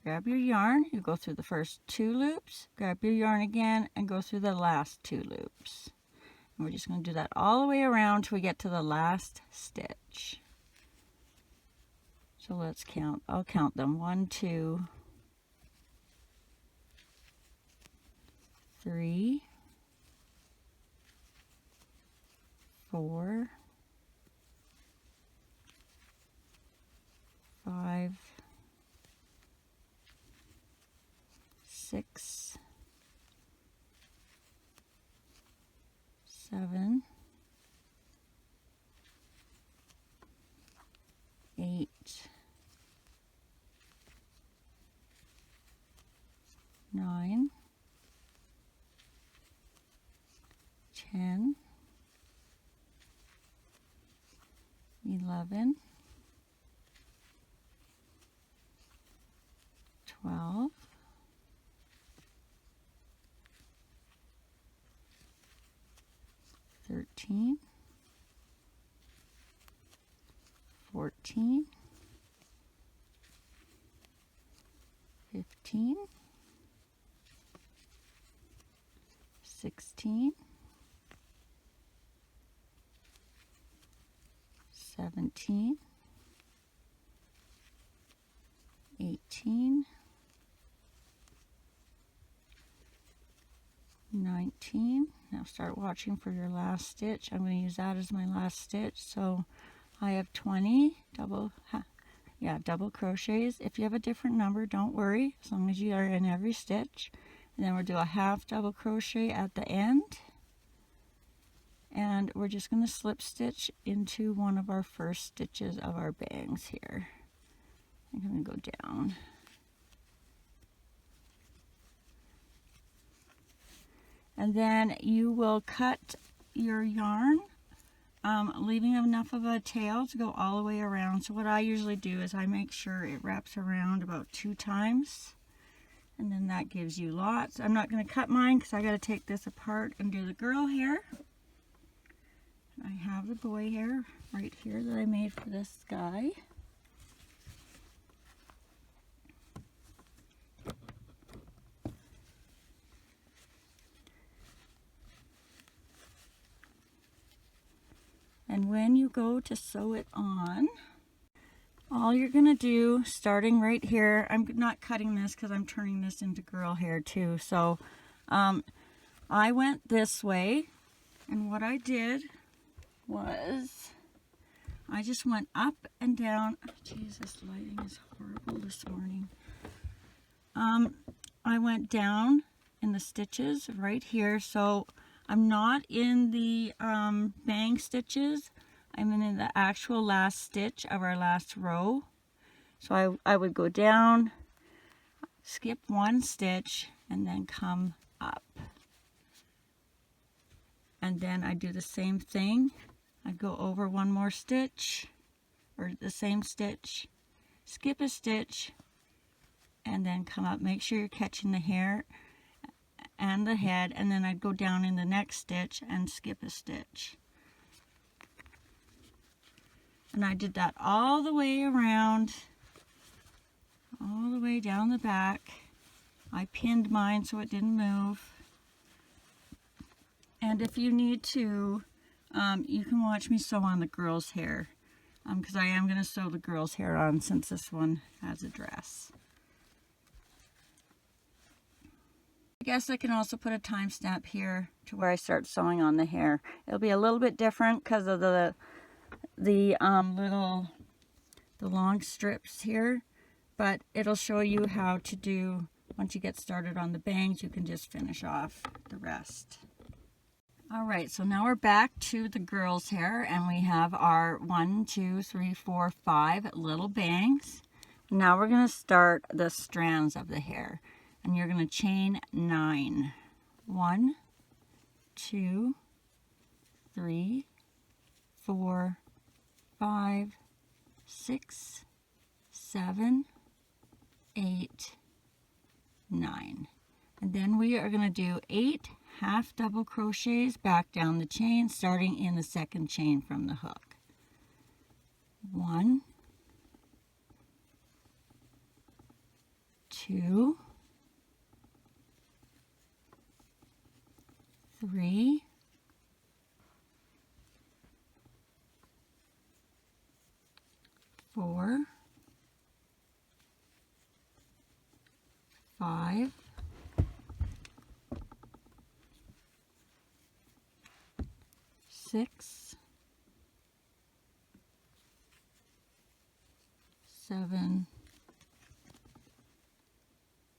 grab your yarn, you go through the first 2 loops, grab your yarn again and go through the last 2 loops. And we're just going to do that all the way around till we get to the last stitch. So let's count, I'll count them. 1, 2, 3, 4, 5, 6, 7, 8, 9, 10, 11, 12, 13, 14, 15, 16, 17, 18, 19. Now start watching for your last stitch. I'm going to use that as my last stitch. So I have 20 double crochets. If you have a different number, don't worry, as long as you are in every stitch. And then we'll do a half double crochet at the end. And we're just going to slip stitch into one of our first stitches of our bangs here. I'm going to go down. And then you will cut your yarn, leaving enough of a tail to go all the way around. So what I usually do is I make sure it wraps around about 2 times. And then that gives you lots. I'm not going to cut mine because I got to take this apart and do the girl hair. I have the boy hair right here that I made for this guy. And when you go to sew it on, all you're going to do, starting right here, I'm not cutting this because I'm turning this into girl hair too. So I went this way, and what I did was I just went up and down. Jeez, this lighting is horrible this morning. I went down in the stitches right here, so I'm not in the bang stitches. I'm in the actual last stitch of our last row. So I would go down, skip one stitch, and then come up. And then I do the same thing. I'd go over one more stitch, or the same stitch, skip a stitch, and then come up. Make sure you're catching the hair and the head, and then I'd go down in the next stitch and skip a stitch. And I did that all the way around, all the way down the back. I pinned mine so it didn't move. And if you need to, you can watch me sew on the girl's hair, because I am going to sew the girl's hair on since this one has a dress. I guess I can also put a timestamp here to where I start sewing on the hair. It'll be a little bit different because of the long strips here, but it'll show you how to do, once you get started on the bangs, you can just finish off the rest. All right, so now we're back to the girl's hair, and we have our 1, 2, 3, 4, 5 little bangs. Now we're going to start the strands of the hair, and you're going to chain 9. 1, 2, 3, 4, 5, 6, 7, 8, 9. And then we are going to do 8 half double crochets back down the chain, starting in the second chain from the hook. 1, 2, 3, 4, 5, 6, 7,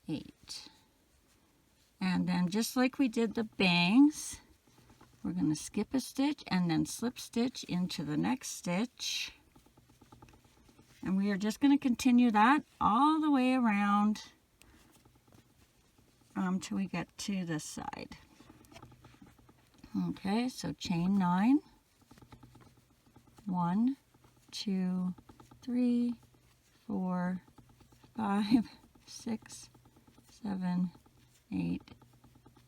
8. And then just like we did the bangs, we're going to skip a stitch and then slip stitch into the next stitch. And we are just going to continue that all the way around till we get to this side. Okay, so chain 9. 1, 2, 3, 4, 5, 6, 7, 8,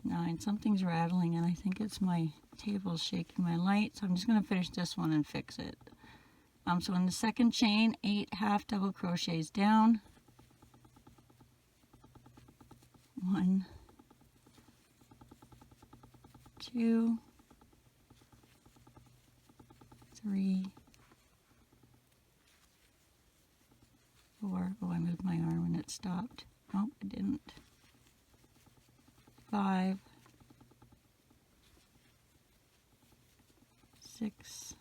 9. Something's rattling, and I think it's my table shaking my light, so I'm just going to finish this one and fix it. So in the second chain, 8 half double crochets down. 1, 2, 3, 4. Oh, I moved my arm and it stopped. Oh, I didn't. 5, 6,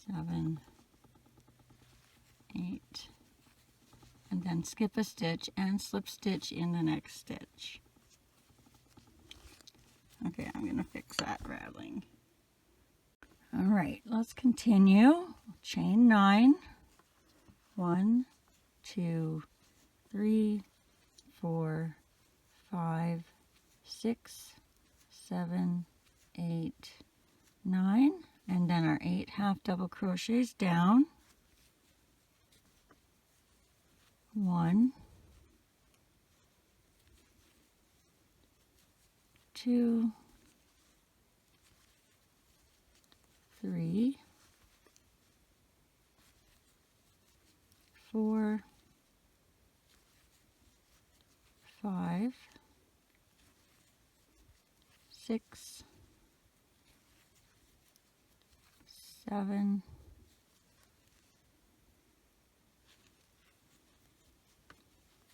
7, 8, and then skip a stitch and slip stitch in the next stitch. Okay, I'm going to fix that rattling. All right, let's continue. Chain 9. 1, 2, 3, 4, 5, 6, 7, 8, 9, and then our 8 half double crochets down. 1, 2, 3, 4, 5, 6, 7,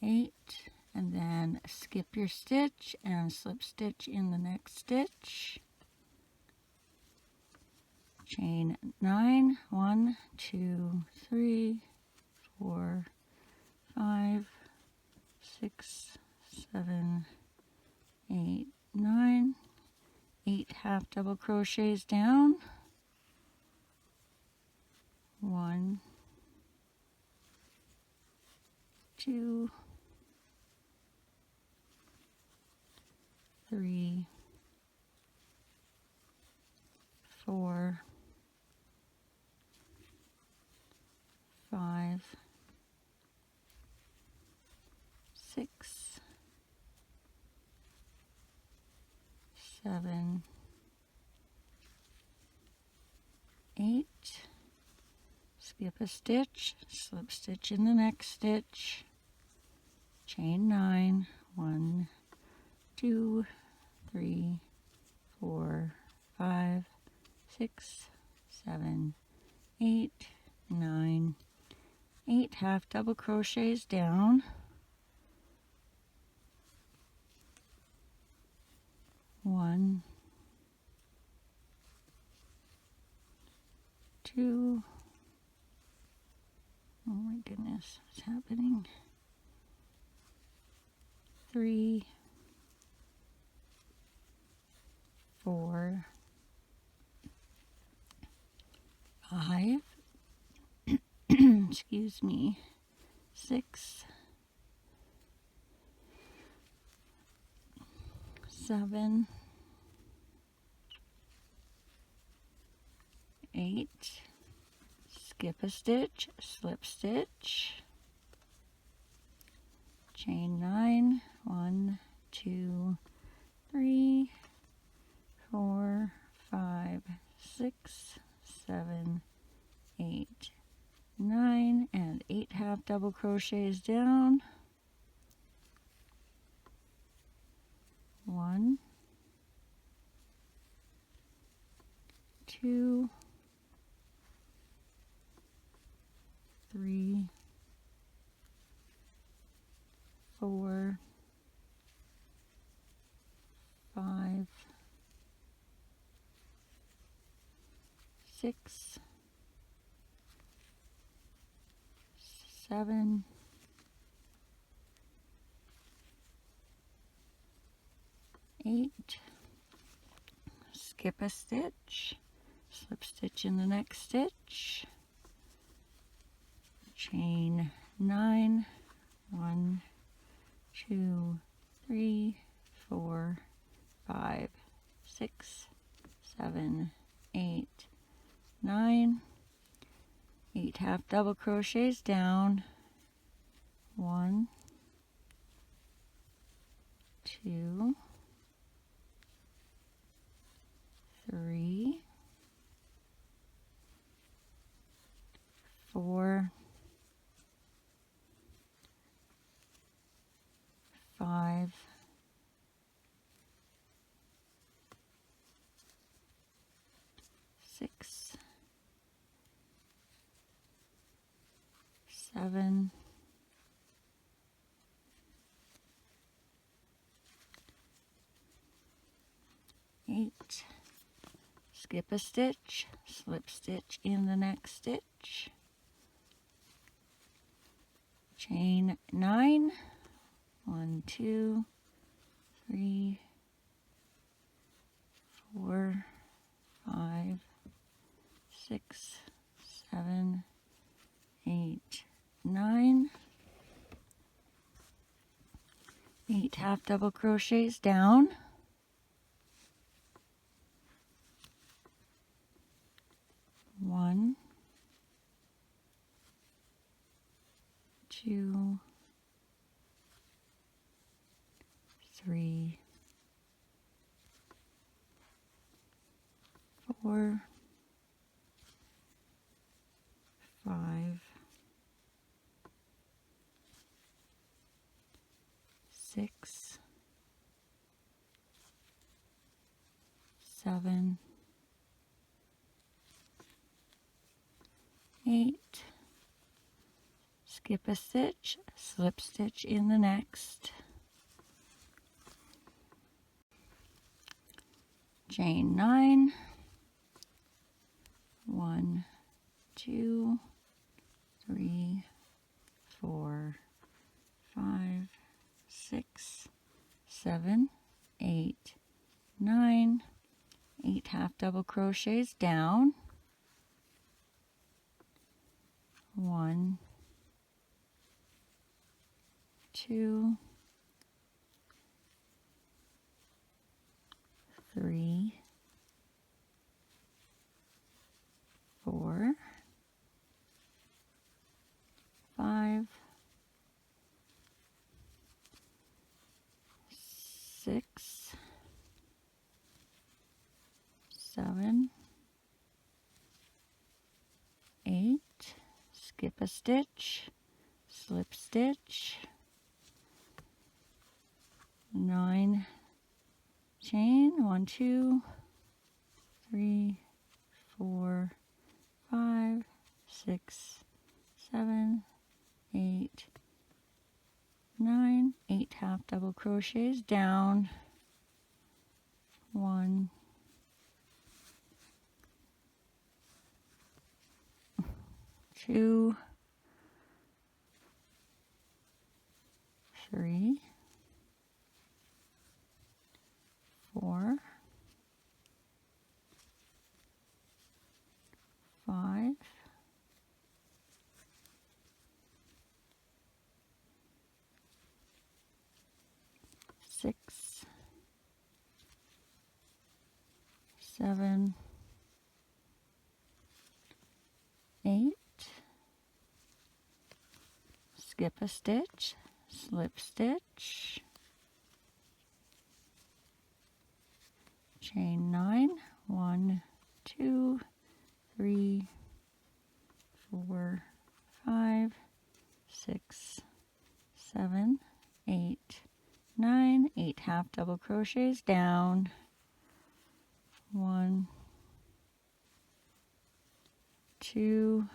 8, and then skip your stitch and slip stitch in the next stitch. Chain 9, 1, 2, 3, 4, 5, 6, 7, 8, 9, 8 half double crochets down, 1, 2, 3, 4, 5, 6, 7, 8, skip a stitch, slip stitch in the next stitch, chain 9, 1, 2, 3, 4, 5, 6, 7, 8, 9, 8 half double crochets down, 1, 2, oh my goodness, what's happening? 3, 4, 5, excuse me, 6, 7, 8, skip a stitch, slip stitch, chain 9, 1, 2, 3, 4, 5, 6, 7, 8, 9, and 8 half double crochets down, 1, 2, 3, 4, 5, 6, 7, 8, skip a stitch, slip stitch in the next stitch, chain 9, 1, 2, 3, 4, 5, 6, 7, 8, 9, 8 half double crochets down, 1, 2, 3, 4, 5, 6, 7, 8, skip a stitch, slip stitch in the next stitch, chain 9, 1, 2, 3, 4, 5, 6, 7, 8, 9, 8 half double crochets down, 1, 2, 3, 4, 5, 6, 7, skip a stitch, slip stitch in the next, chain 9, 1, 2, 3, 4, 5, 6, 7, 8, 9, 8 half double crochets down, 1, 2, 3, 4, 5, 6, 7, 8, skip a stitch, slip stitch, 9, chain, 1, 2, 3, 4, 5, 6, 7, 8, 9, 8 half double crochets down, 1, 2, 3, 4, 5, 6, 7, 8, skip a stitch, slip stitch, chain 9, 1, 2, 3, 4, 5, 6, 7, 8, 9, 8 half double crochets down, 1, 2,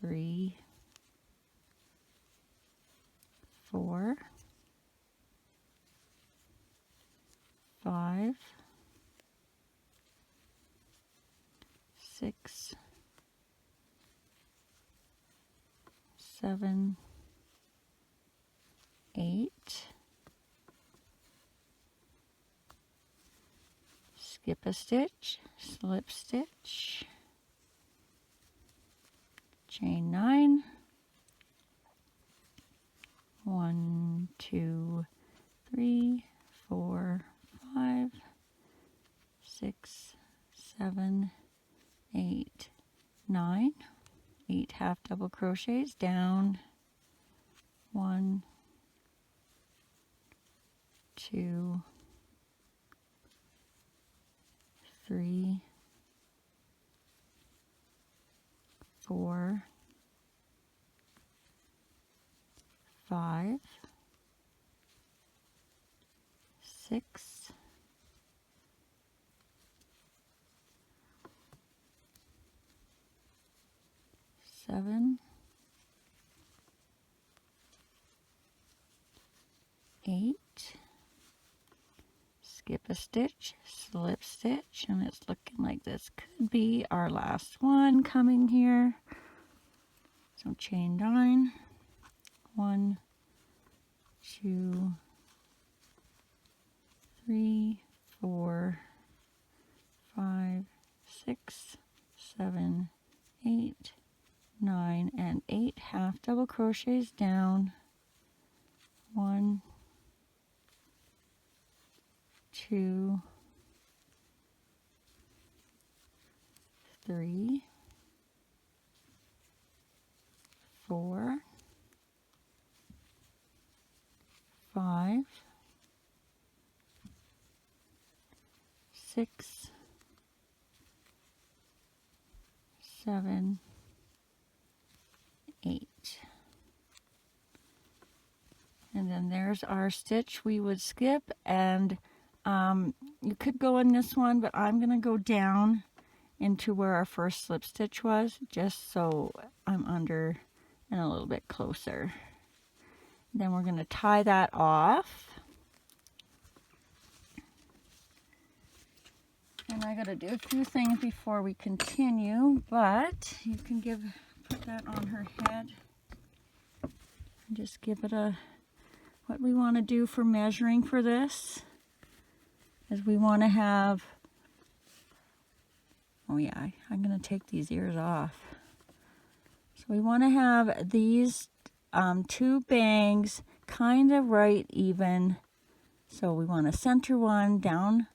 3, 4, 5, 6, 7, 8, skip a stitch, slip stitch, chain 9, 1, 2, 3, 4, 5, 6, 7, 8, 9, 8 half double crochets down, 1, 2, 3, 4, 5, 6, 7, 8, skip a stitch, slip stitch, and it's looking like this could be our last one coming here. So chain 9, 1, 2, 3, 4, 5, 6, 7, 8, 9, and 8 half double crochets down, 1, 2, 3, 4, 5, 6, 7, 8. And then there's our stitch we would skip, and you could go in this one, but I'm going to go down into where our first slip stitch was, just so I'm under and a little bit closer. Then we're going to tie that off. And I got to do a few things before we continue, but you can put that on her head and just give it what we want to do for measuring for this is we want to have, oh yeah, I'm going to take these ears off. So we want to have these 2 bangs kind of right even. So we want to center one down,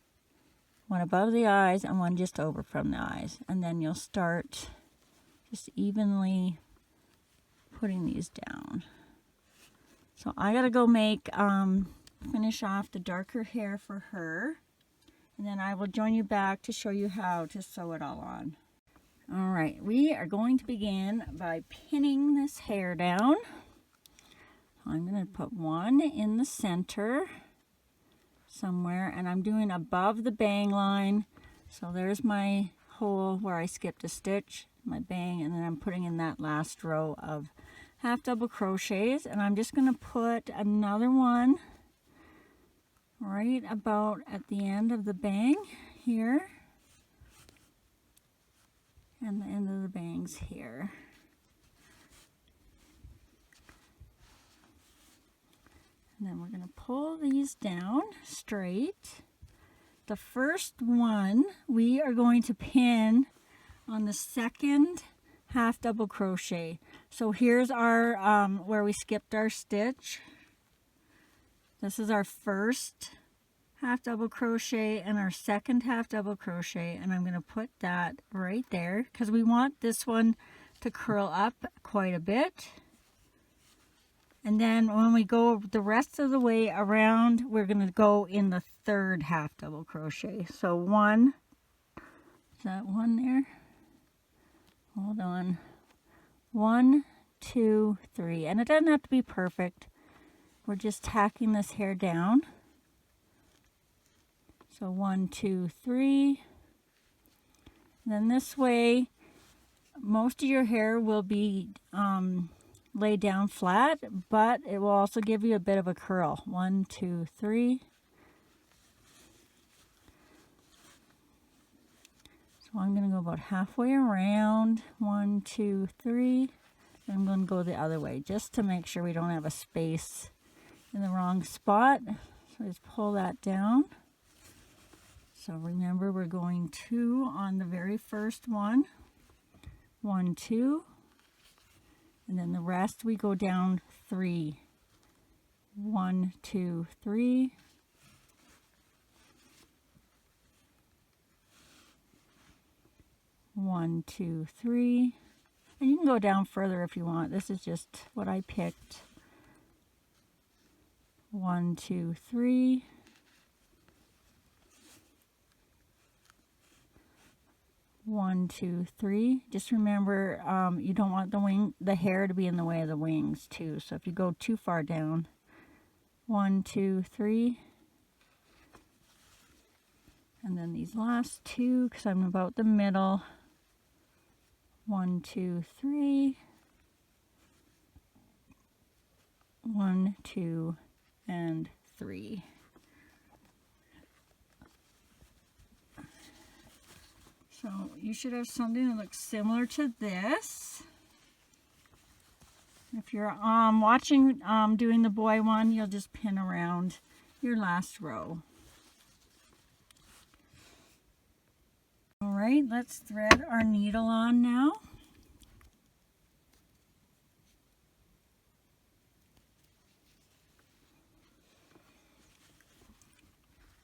one above the eyes and one just over from the eyes. And then you'll start just evenly putting these down. So I gotta go finish off the darker hair for her. And then I will join you back to show you how to sew it all on. All right, we are going to begin by pinning this hair down. I'm gonna put one in the center somewhere, and I'm doing above the bang line. So there's my hole where I skipped a stitch, my bang, and then I'm putting in that last row of half double crochets, and I'm just going to put another one right about at the end of the bang here, and the end of the bangs here. And then we're going to pull these down straight. The first one we are going to pin on the second half double crochet. So here's our where we skipped our stitch. This is our first half double crochet and our second half double crochet, and I'm going to put that right there because we want this one to curl up quite a bit. And then when we go the rest of the way around, we're going to go in the third half double crochet. So one, is that one there? Hold on. 1, 2, 3. And it doesn't have to be perfect. We're just tacking this hair down. So 1, 2, 3. And then this way, most of your hair will be laid down flat, but it will also give you a bit of a curl. 1, 2, 3. So I'm going to go about halfway around. 1, 2, 3. And I'm going to go the other way just to make sure we don't have a space in the wrong spot. So just pull that down. So remember, we're going 2 on the very first one. 1, 2. And then the rest we go down 3. 1, 2, 3. 1, 2, 3. And you can go down further if you want. This is just what I picked. 1, 2, 3. 1, 2, 3. Just remember, you don't want the hair to be in the way of the wings too. So if you go too far down, 1, 2, 3. And then these last 2, because I'm about the middle. 1, 2, 3. 1, 2, and 3. So you should have something that looks similar to this. If you're watching doing the boy one, you'll just pin around your last row. All right, let's thread our needle on now.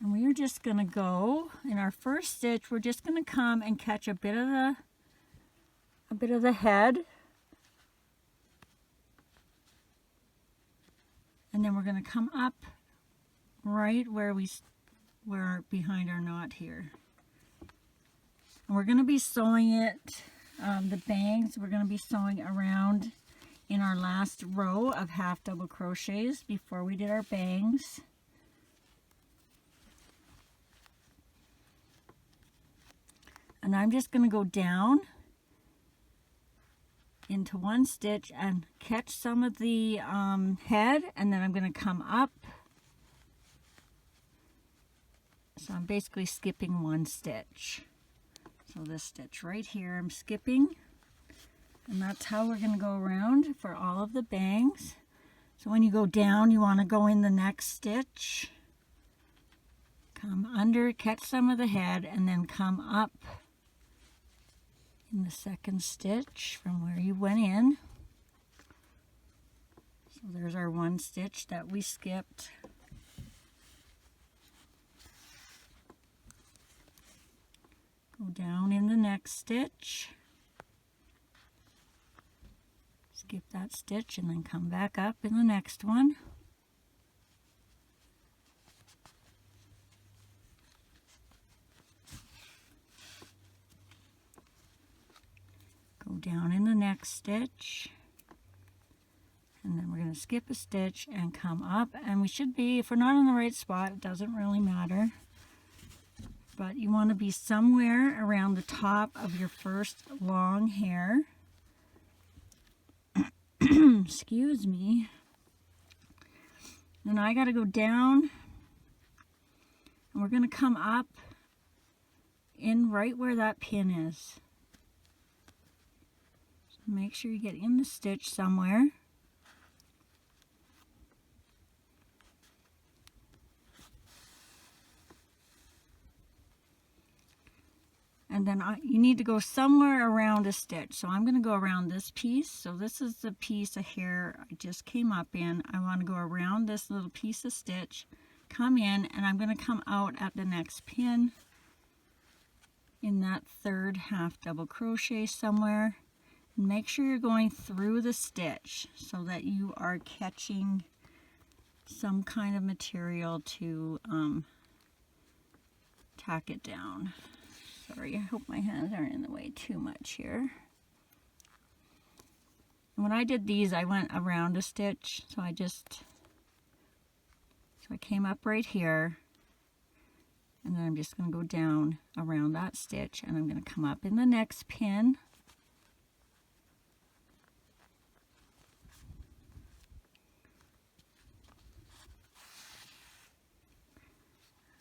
And we are just going to go in our first stitch. We're just going to come and catch a bit of the head, and then we're going to come up right where we're behind our knot here. And we're going to be sewing it, the bangs, we're going to be sewing around in our last row of half double crochets before we did our bangs. And I'm just going to go down into one stitch and catch some of the head, and then I'm going to come up. So I'm basically skipping one stitch. So this stitch right here I'm skipping, and that's how we're going to go around for all of the bangs. So when you go down, you want to go in the next stitch, come under, catch some of the head, and then come up in the second stitch from where you went in. So there's our one stitch that we skipped. Go down in the next stitch, skip that stitch, and then come back up in the next one. Go down in the next stitch, and then we're going to skip a stitch and come up, and we should be, if we're not in the right spot, it doesn't really matter, but you want to be somewhere around the top of your first long hair. Excuse me. Then I got to go down, and we're going to come up in right where that pin is. Make sure you get in the stitch somewhere. And then you need to go somewhere around a stitch. So I'm going to go around this piece. So this is the piece of hair I just came up in. I want to go around this little piece of stitch, come in, and I'm going to come out at the next pin in that third half double crochet somewhere. Make sure you're going through the stitch so that you are catching some kind of material to tack it down. Sorry, I hope my hands aren't in the way too much here. When I did these, I went around a stitch, so I came up right here, and then I'm just going to go down around that stitch, and I'm going to come up in the next pin.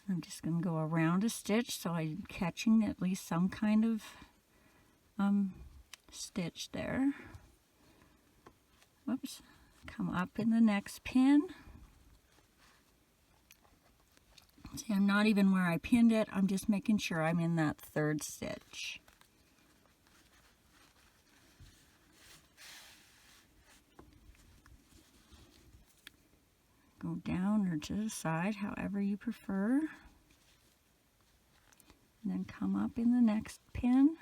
I'm just going to go around a stitch so I'm catching at least some kind of stitch there. Whoops. Come up in the next pin. See, I'm not even where I pinned it. I'm just making sure I'm in that third stitch. Go down or to the side, however you prefer. And then come up in the next pin.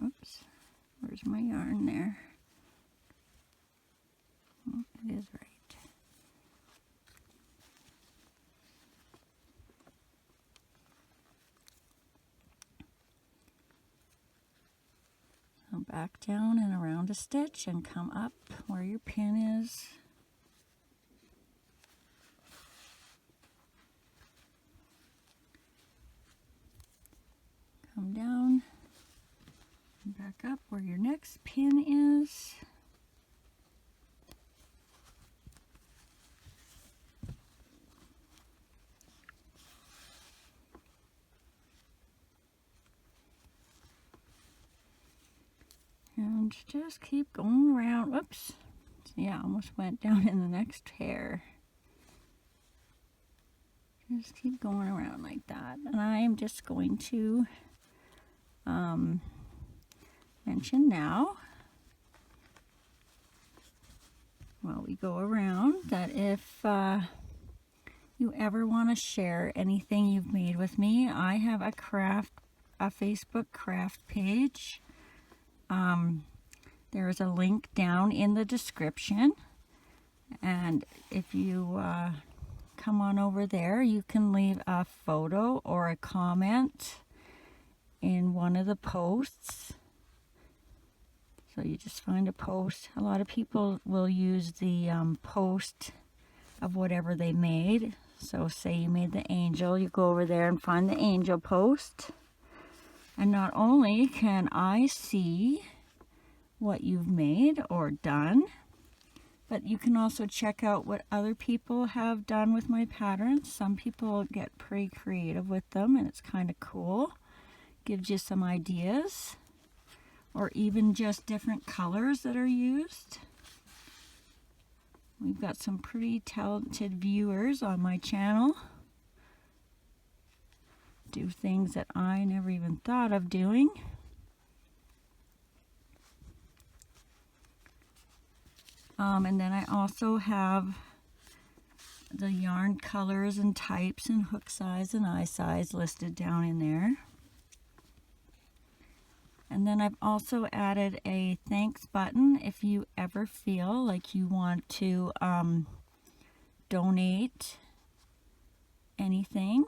Oops, where's my yarn there? Oh, it is right. Back down and around a stitch and come up where your pin is. Come down and back up where your next pin is. And just keep going around. Whoops. Yeah, I almost went down in the next hair. Just keep going around like that. And I'm just going to mention now, while we go around, that if you ever want to share anything you've made with me, I have a Facebook craft page. There is a link down in the description, and if you come on over there, you can leave a photo or a comment in one of the posts. So you just find a post. A lot of people will use the post of whatever they made. So say you made the angel, you go over there and find the angel post. And not only can I see what you've made or done, but you can also check out what other people have done with my patterns. Some people get pretty creative with them, and it's kind of cool. Gives you some ideas, or even just different colors that are used. We've got some pretty talented viewers on my channel. Do things that I never even thought of doing. And then I also have the yarn colors and types and hook size and eye size listed down in there. And then I've also added a thanks button if you ever feel like you want to donate anything.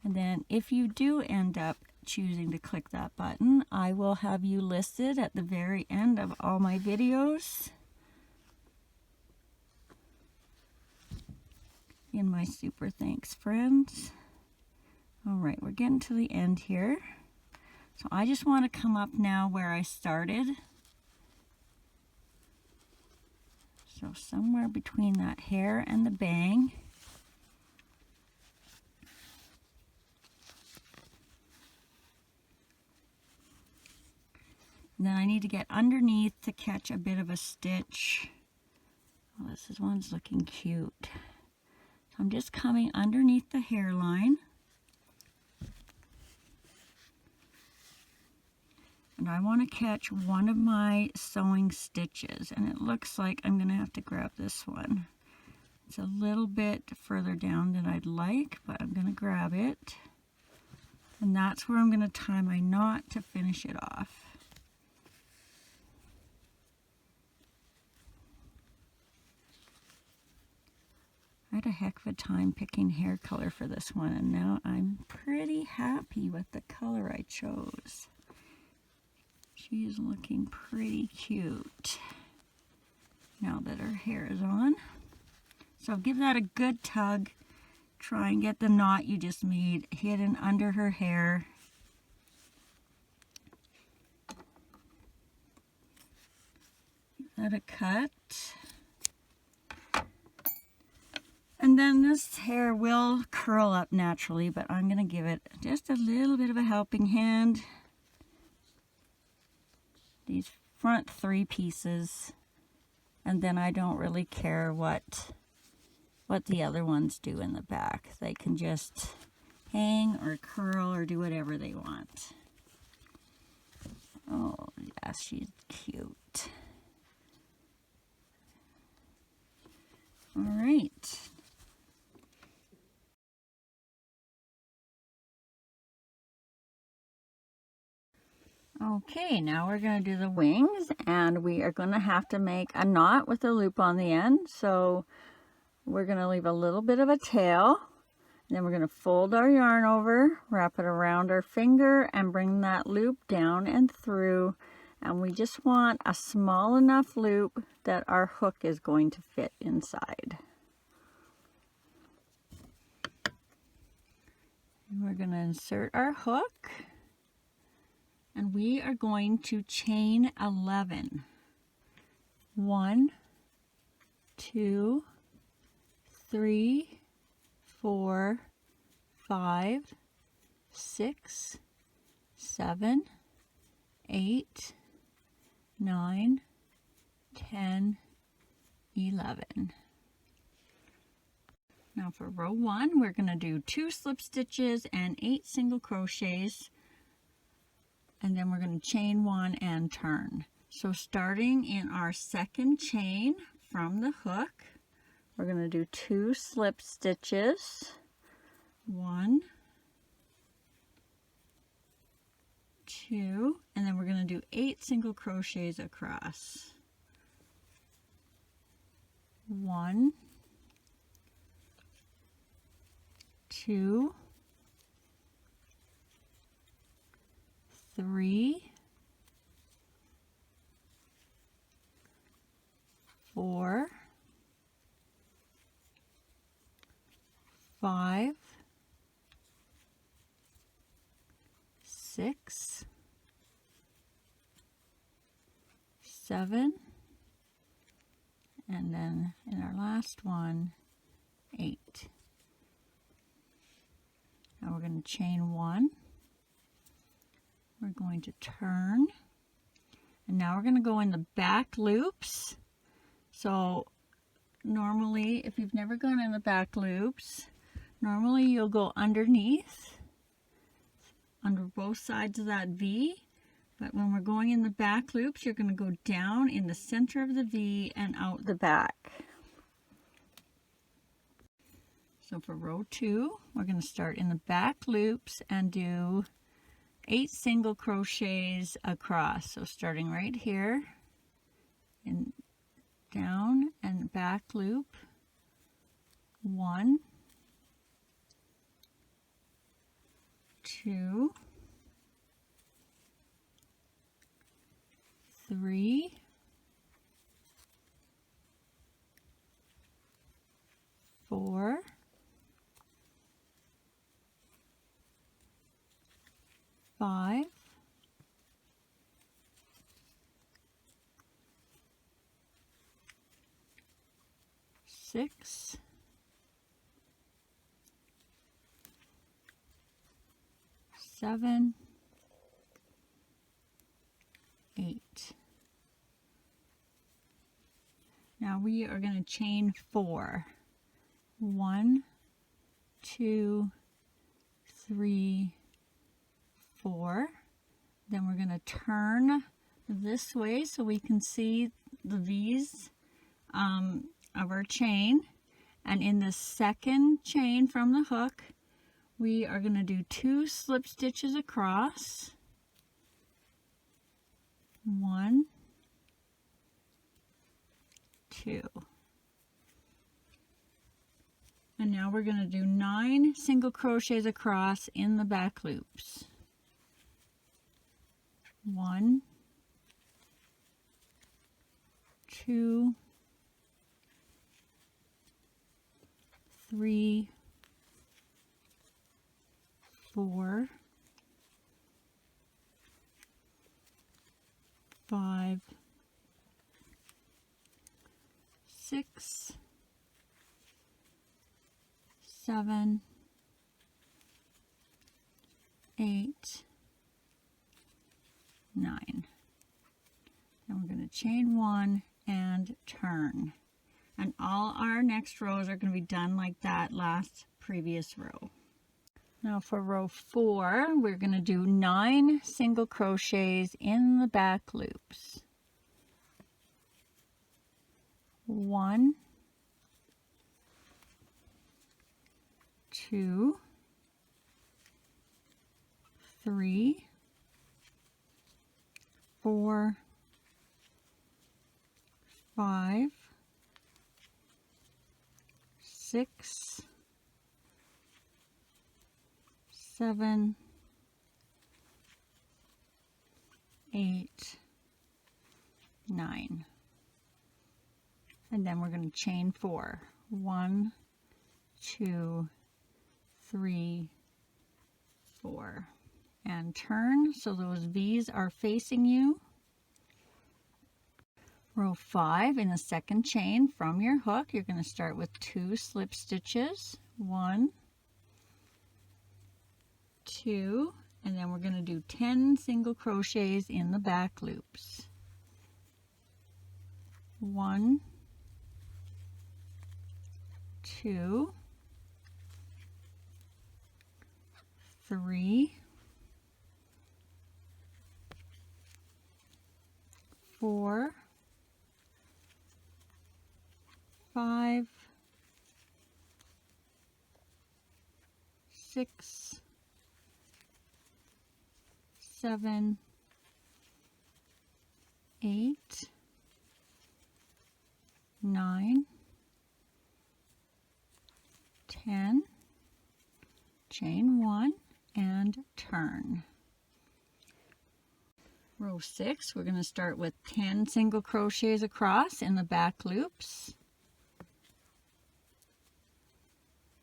And then if you do end up choosing to click that button, I will have you listed at the very end of all my videos in my super thanks friends. All right, we're getting to the end here. So I just want to come up now where I started. So somewhere between that hair and the bang. And then I need to get underneath to catch a bit of a stitch. Oh, this one's looking cute. So I'm just coming underneath the hairline. And I want to catch one of my sewing stitches. And it looks like I'm going to have to grab this one. It's a little bit further down than I'd like, but I'm going to grab it. And that's where I'm going to tie my knot to finish it off. I had a heck of a time picking hair color for this one, and now I'm pretty happy with the color I chose. She's looking pretty cute now that her hair is on. So give that a good tug. Try and get the knot you just made hidden under her hair. Give that a cut. And then this hair will curl up naturally, but I'm going to give it just a little bit of a helping hand. These front 3 pieces, and then I don't really care what the other ones do in the back. They can just hang or curl or do whatever they want. Oh, yes, she's cute. All right. Okay, now we're going to do the wings, and we are going to have to make a knot with a loop on the end. So we're going to leave a little bit of a tail, then we're going to fold our yarn over, wrap it around our finger, and bring that loop down and through. And we just want a small enough loop that our hook is going to fit inside. And we're going to insert our hook. And we are going to chain 11. 1, 2, 3, 4, 5, 6, 7, 8, 9, 10, 11. Now for row 1, we're going to do 2 slip stitches and 8 single crochets. And then we're going to chain 1 and turn. So starting in our second chain from the hook, we're going to do 2 slip stitches. 1, 2, and then we're going to do 8 single crochets across. 1, 2, 3, 4, 5, 6, 7, and then in our last one, 8. Now we're going to chain 1. We're going to turn, and now we're going to go in the back loops. So normally, if you've never gone in the back loops, normally you'll go underneath, under both sides of that V. But when we're going in the back loops, you're going to go down in the center of the V and out the back. So for row 2, we're going to start in the back loops and do 8 single crochets across. So starting right here and down and back loop, 1, 2, 3, 4, 5, 6, 7, 8. Now we are going to chain 4. 1, 2, 3, 4. Then we're going to turn this way so we can see the V's of our chain. And in the second chain from the hook, we are going to do 2 slip stitches across. 1, 2. And now we're going to do 9 single crochets across in the back loops. 1, 2, 3, 4, 5, 6, 7, 8, 9. And we're going to chain 1 and turn. And all our next rows are going to be done like that previous row. Now for row 4, we're going to do 9 single crochets in the back loops. 1, 2, 3, 4, 5, 6, 7, 8, 9. And then we're going to chain 4. 1, 2, 3, 4. And turn so those V's are facing you. Row 5 in the second chain from your hook, you're going to start with 2 slip stitches. 1, 2, and then we're going to do 10 single crochets in the back loops. 1, 2, 3, 4, 5, 6, 7, 8, 9, 10, chain 1 and turn. Row 6, we're going to start with 10 single crochets across in the back loops.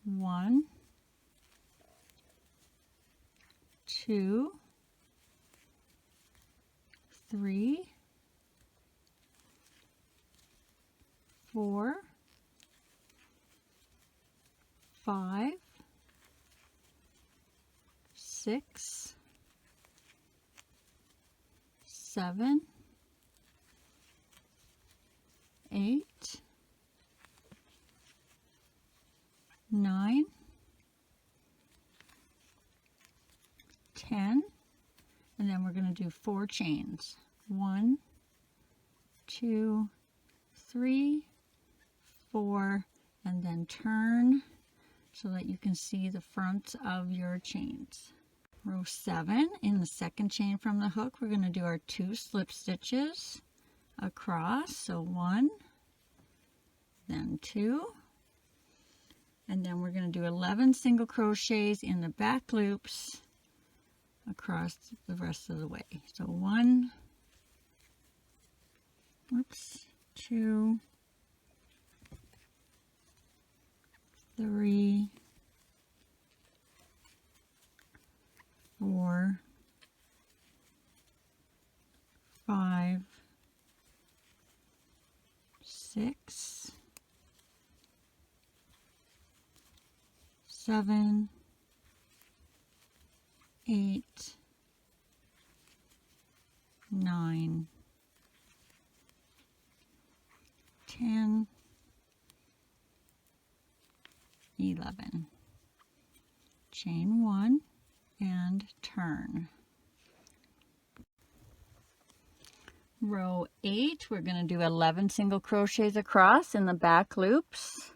1, 2, 3, 4, 5, 6, 7, 8, 9, 10, and then we're going to do 4 chains. 1, 2, 3, 4, and then turn so that you can see the front of your chains. Row 7, in the second chain from the hook, we're going to do our 2 slip stitches across. So 1, then 2, and then we're going to do 11 single crochets in the back loops across the rest of the way. So 1, 2, 3, 4, 5, 6, 7, 8, 9, 10, 11. Chain 1 and turn. Row 8, we're going to do 11 single crochets across in the back loops.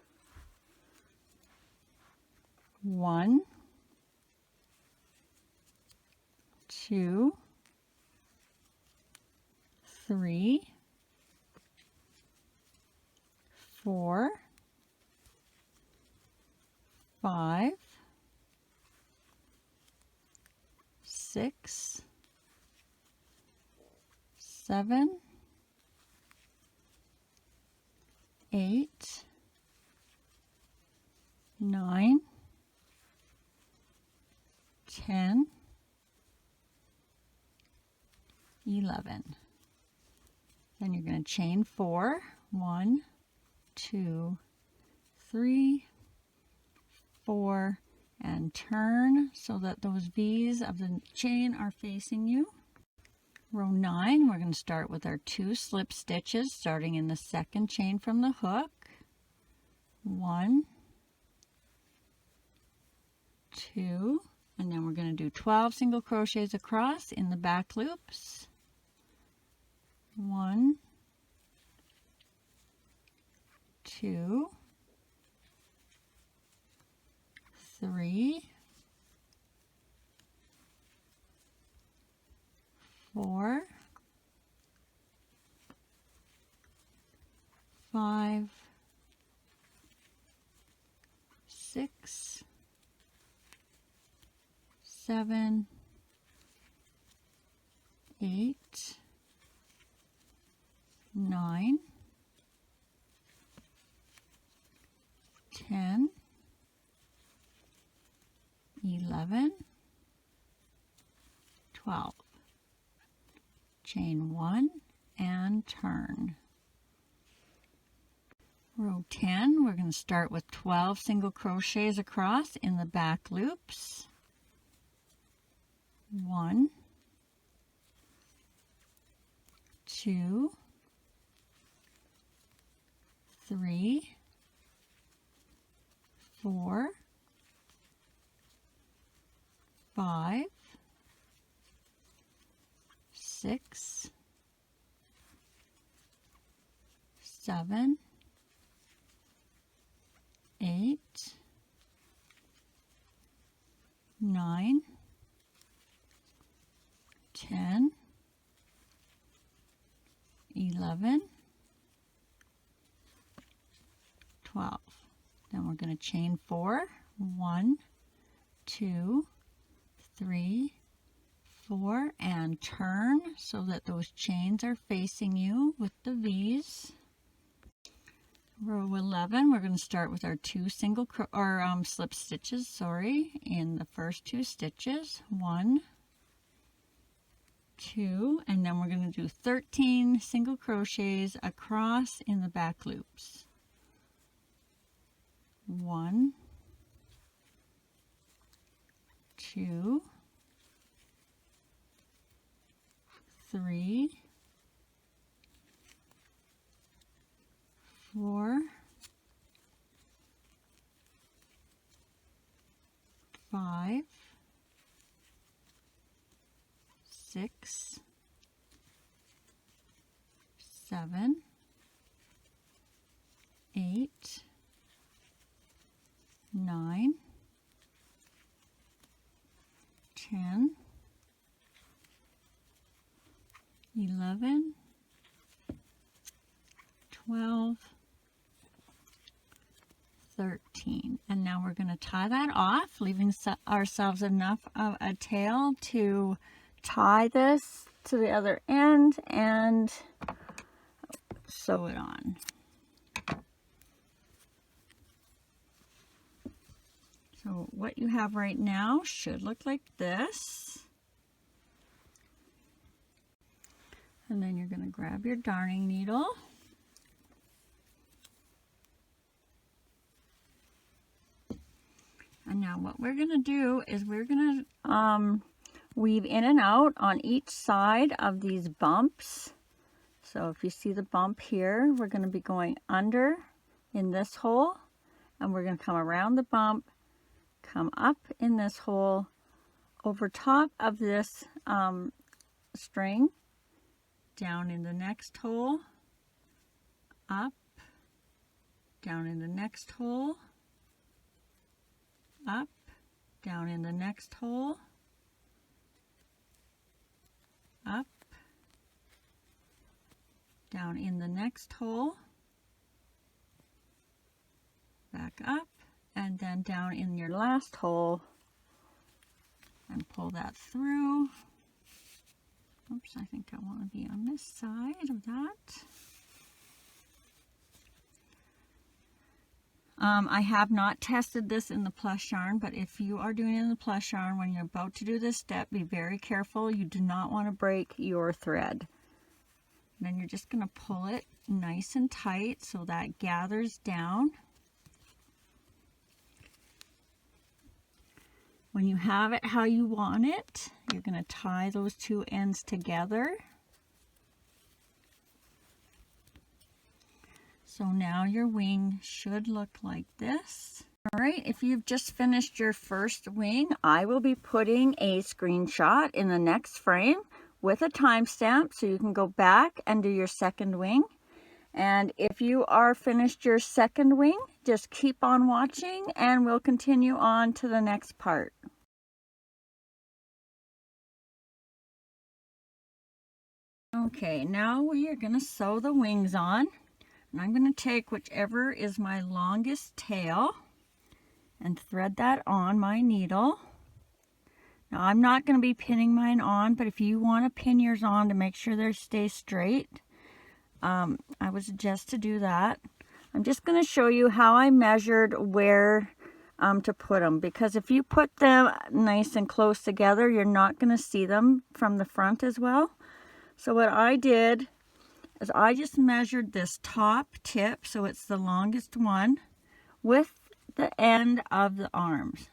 1, 2, 3, 4, 5, 6, 7, 8, 9, 10, 11. Then you're going to chain 4. 1, 2, 3, 4, and turn so that those V's of the chain are facing you. Row 9, we're going to start with our 2 slip stitches starting in the second chain from the hook. 1, 2, and then we're going to do 12 single crochets across in the back loops. 1, 2, 3, 4, 5, 6, 7, 8, 9, 10, 11, 12. Chain 1 and turn. Row 10, we're going to start with 12 single crochets across in the back loops. 1, 2, 3, 4, 5, 6, 7, 8, 9, 10, 11, 12. Then we're going to chain 4. 1, 2, 3, 4, and turn so that those chains are facing you with the V's. Row 11, we're going to start with our two slip stitches, in the first two stitches. 1, 2, and then we're going to do 13 single crochets across in the back loops. 1, 2, 3, 4, 5, 6, 7, 8, 9, 10, 11, 12, 13. And now we're going to tie that off, leaving ourselves enough of a tail to tie this to the other end and sew it on. So what you have right now should look like this. And then you're going to grab your darning needle. And now what we're going to do is we're going to weave in and out on each side of these bumps. So if you see the bump here, we're going to be going under in this hole, and we're going to come around the bump, come up in this hole, over top of this string, down in the next hole, up, down in the next hole, up, down in the next hole, up, down in the next hole, back up, and then down in your last hole, and pull that through. Oops, I think I want to be on this side of that. I have not tested this in the plush yarn, but if you are doing it in the plush yarn, when you're about to do this step, be very careful. You do not want to break your thread. Then you're just going to pull it nice and tight so that gathers down. When you have it how you want it, you're going to tie those two ends together. So now your wing should look like this. All right, if you've just finished your first wing, I will be putting a screenshot in the next frame with a timestamp so you can go back and do your second wing. And if you are finished your second wing, just keep on watching and we'll continue on to the next part. Okay, now we are going to sew the wings on. And I'm going to take whichever is my longest tail and thread that on my needle. Now I'm not going to be pinning mine on, but if you want to pin yours on to make sure they stay straight, I would suggest to do that. I'm just going to show you how I measured where to put them, because if you put them nice and close together, you're not going to see them from the front as well. So what I did is I just measured this top tip, so it's the longest one, with the end of the arms.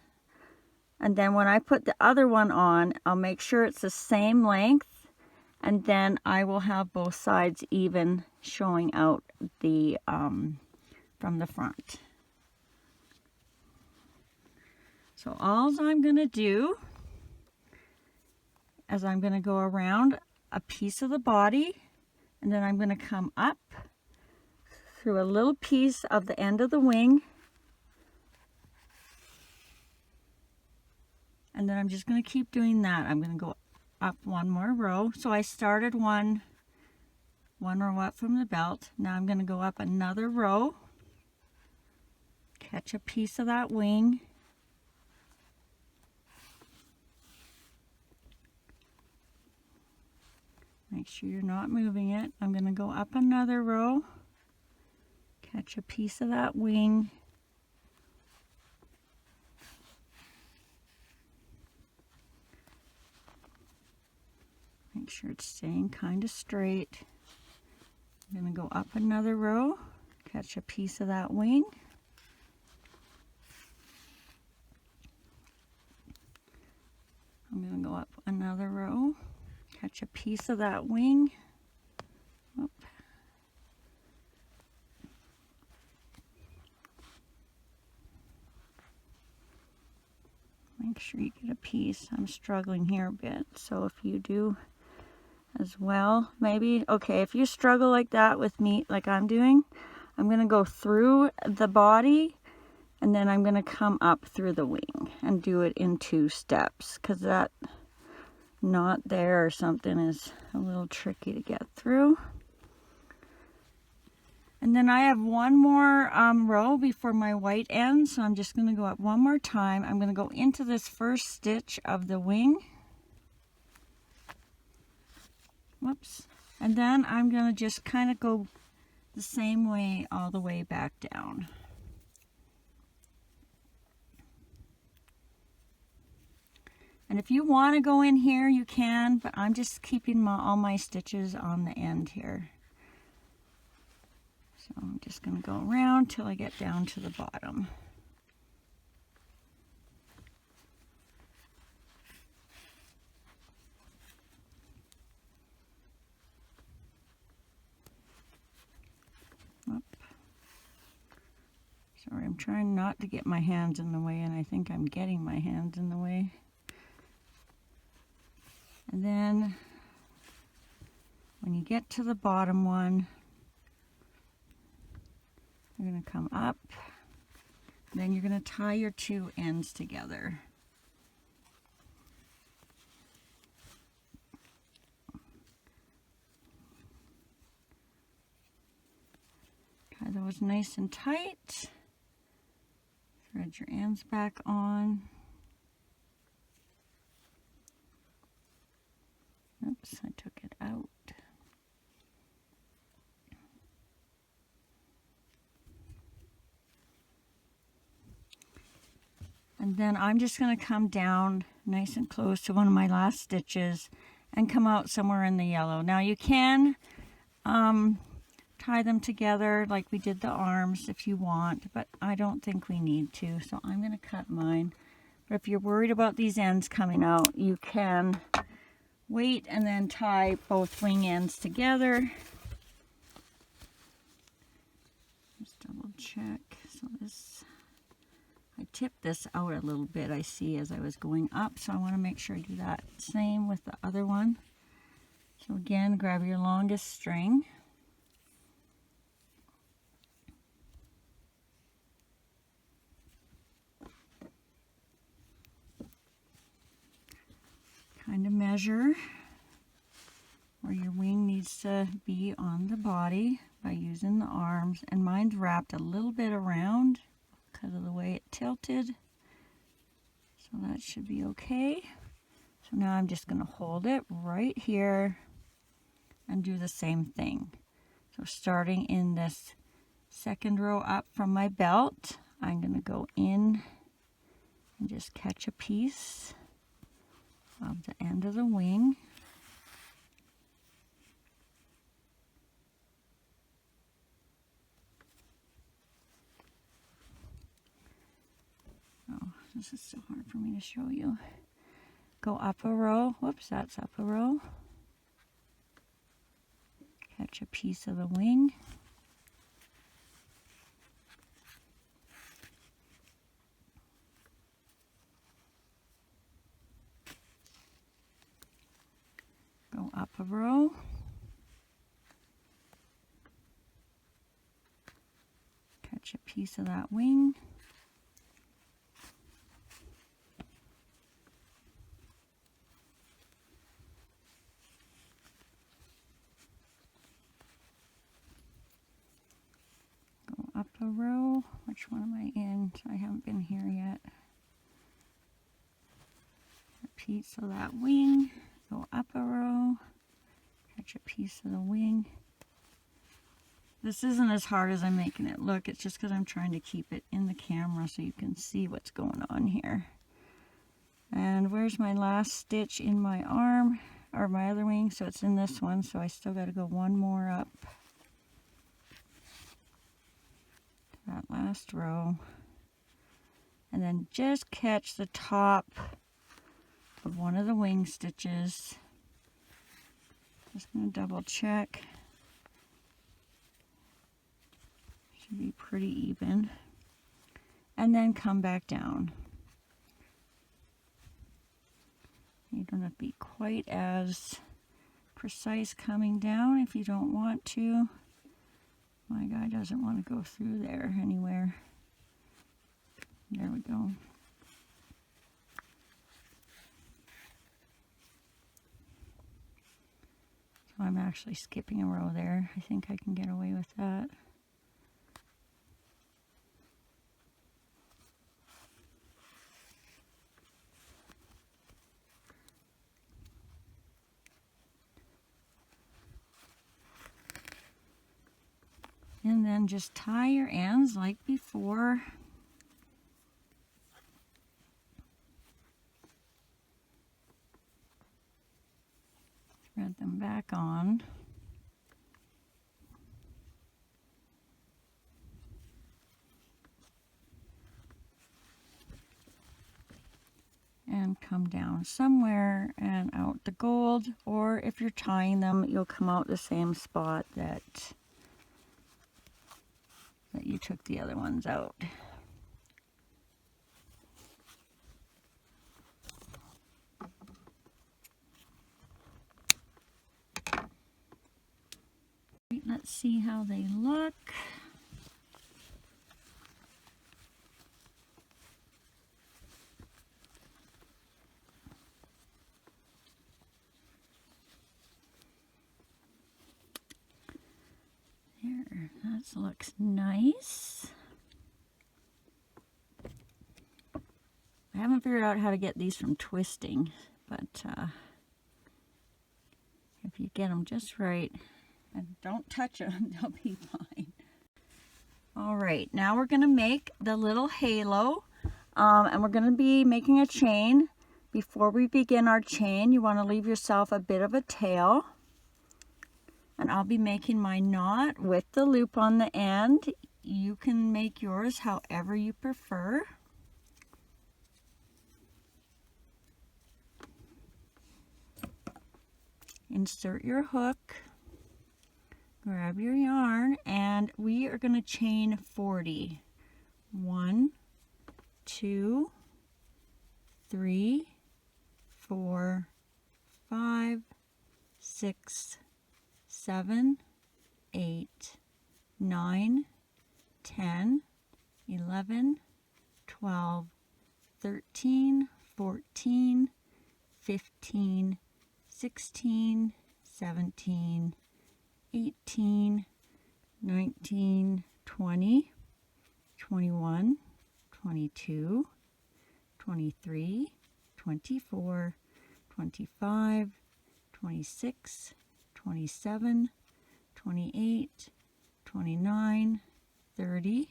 And then when I put the other one on, I'll make sure it's the same length, and then I will have both sides even showing out the from the front. So all I'm going to do is I'm going to go around a piece of the body, and then I'm going to come up through a little piece of the end of the wing, and then I'm just going to keep doing that. I'm going to go up one more row. So I started one row up from the belt. Now I'm going to go up another row, catch a piece of that wing, make sure you're not moving it. I'm going to go up another row, Catch a piece of that wing. Make sure it's staying kind of straight. I'm going to go up another row, catch a piece of that wing. I'm going to go up another row, catch a piece of that wing. Oop. Make sure you get a piece. I'm struggling here a bit, so if you do as well, maybe, okay, if you struggle like that with me, like I'm doing, I'm going to go through the body and then I'm going to come up through the wing and do it in 2 steps, because that knot there or something is a little tricky to get through. And then I have one more row before my white ends, so I'm just going to go up one more time. I'm going to go into this first stitch of the wing. Whoops. And then I'm going to just kind of go the same way all the way back down. And if you want to go in here, you can, but I'm just keeping all my stitches on the end here. So I'm just going to go around till I get down to the bottom. Sorry, I'm trying not to get my hands in the way, and I think I'm getting my hands in the way. And then when you get to the bottom one, you're going to come up, then you're going to tie your 2 ends together. Tie those nice and tight. Thread your ends back on. Oops, I took it out. And then I'm just going to come down nice and close to one of my last stitches and come out somewhere in the yellow. Now you can tie them together like we did the arms if you want, but I don't think we need to, so I'm going to cut mine. But if you're worried about these ends coming out, you can wait and then tie both wing ends together. Just double check. So this, I tipped this out a little bit, I see, as I was going up, so I want to make sure I do that same with the other one. So again, grab your longest string. Kind of measure where your wing needs to be on the body by using the arms, and mine's wrapped a little bit around because of the way it tilted, so that should be okay. So now I'm just going to hold it right here and do the same thing. So starting in this second row up from my belt, I'm going to go in and just catch a piece of the end of the wing. Oh, this is so hard for me to show you. Go up a row. Whoops, that's up a row. Catch a piece of the wing. Go up a row. Catch a piece of that wing. Go up a row. Which one am I in? I haven't been here yet. A piece of that wing. Go up a row, catch a piece of the wing. This isn't as hard as I'm making it look. It's just because I'm trying to keep it in the camera so you can see what's going on here. And where's my last stitch in my arm, or my other wing? So it's in this one, so I still got to go one more up to that last row. And then just catch the top of one of the wing stitches. Just going to double check. Should be pretty even. And then come back down. You don't have to be quite as precise coming down if you don't want to. My guy doesn't want to go through there anywhere. There we go. So I'm actually skipping a row there. I think I can get away with that. And then just tie your ends like before. Thread them back on. And come down somewhere and out the gold, or if you're tying them, you'll come out the same spot that you took the other ones out. Let's see how they look. There, that looks nice. I haven't figured out how to get these from twisting, but if you get them just right, and don't touch them, they'll be fine. All right, now we're going to make the little halo, and we're going to be making a chain. Before we begin our chain, you want to leave yourself a bit of a tail. And I'll be making my knot with the loop on the end. You can make yours however you prefer. Insert your hook, grab your yarn, and we are going to chain 40. 1, 2, 3, 4, 5, 6, 7, 8, 9, 10, 11, 12, 13, 14, 15, 16, 17, 18, 19, 20, 21, 22, 23, 24, 25, 26, 27, 28, 29, 30,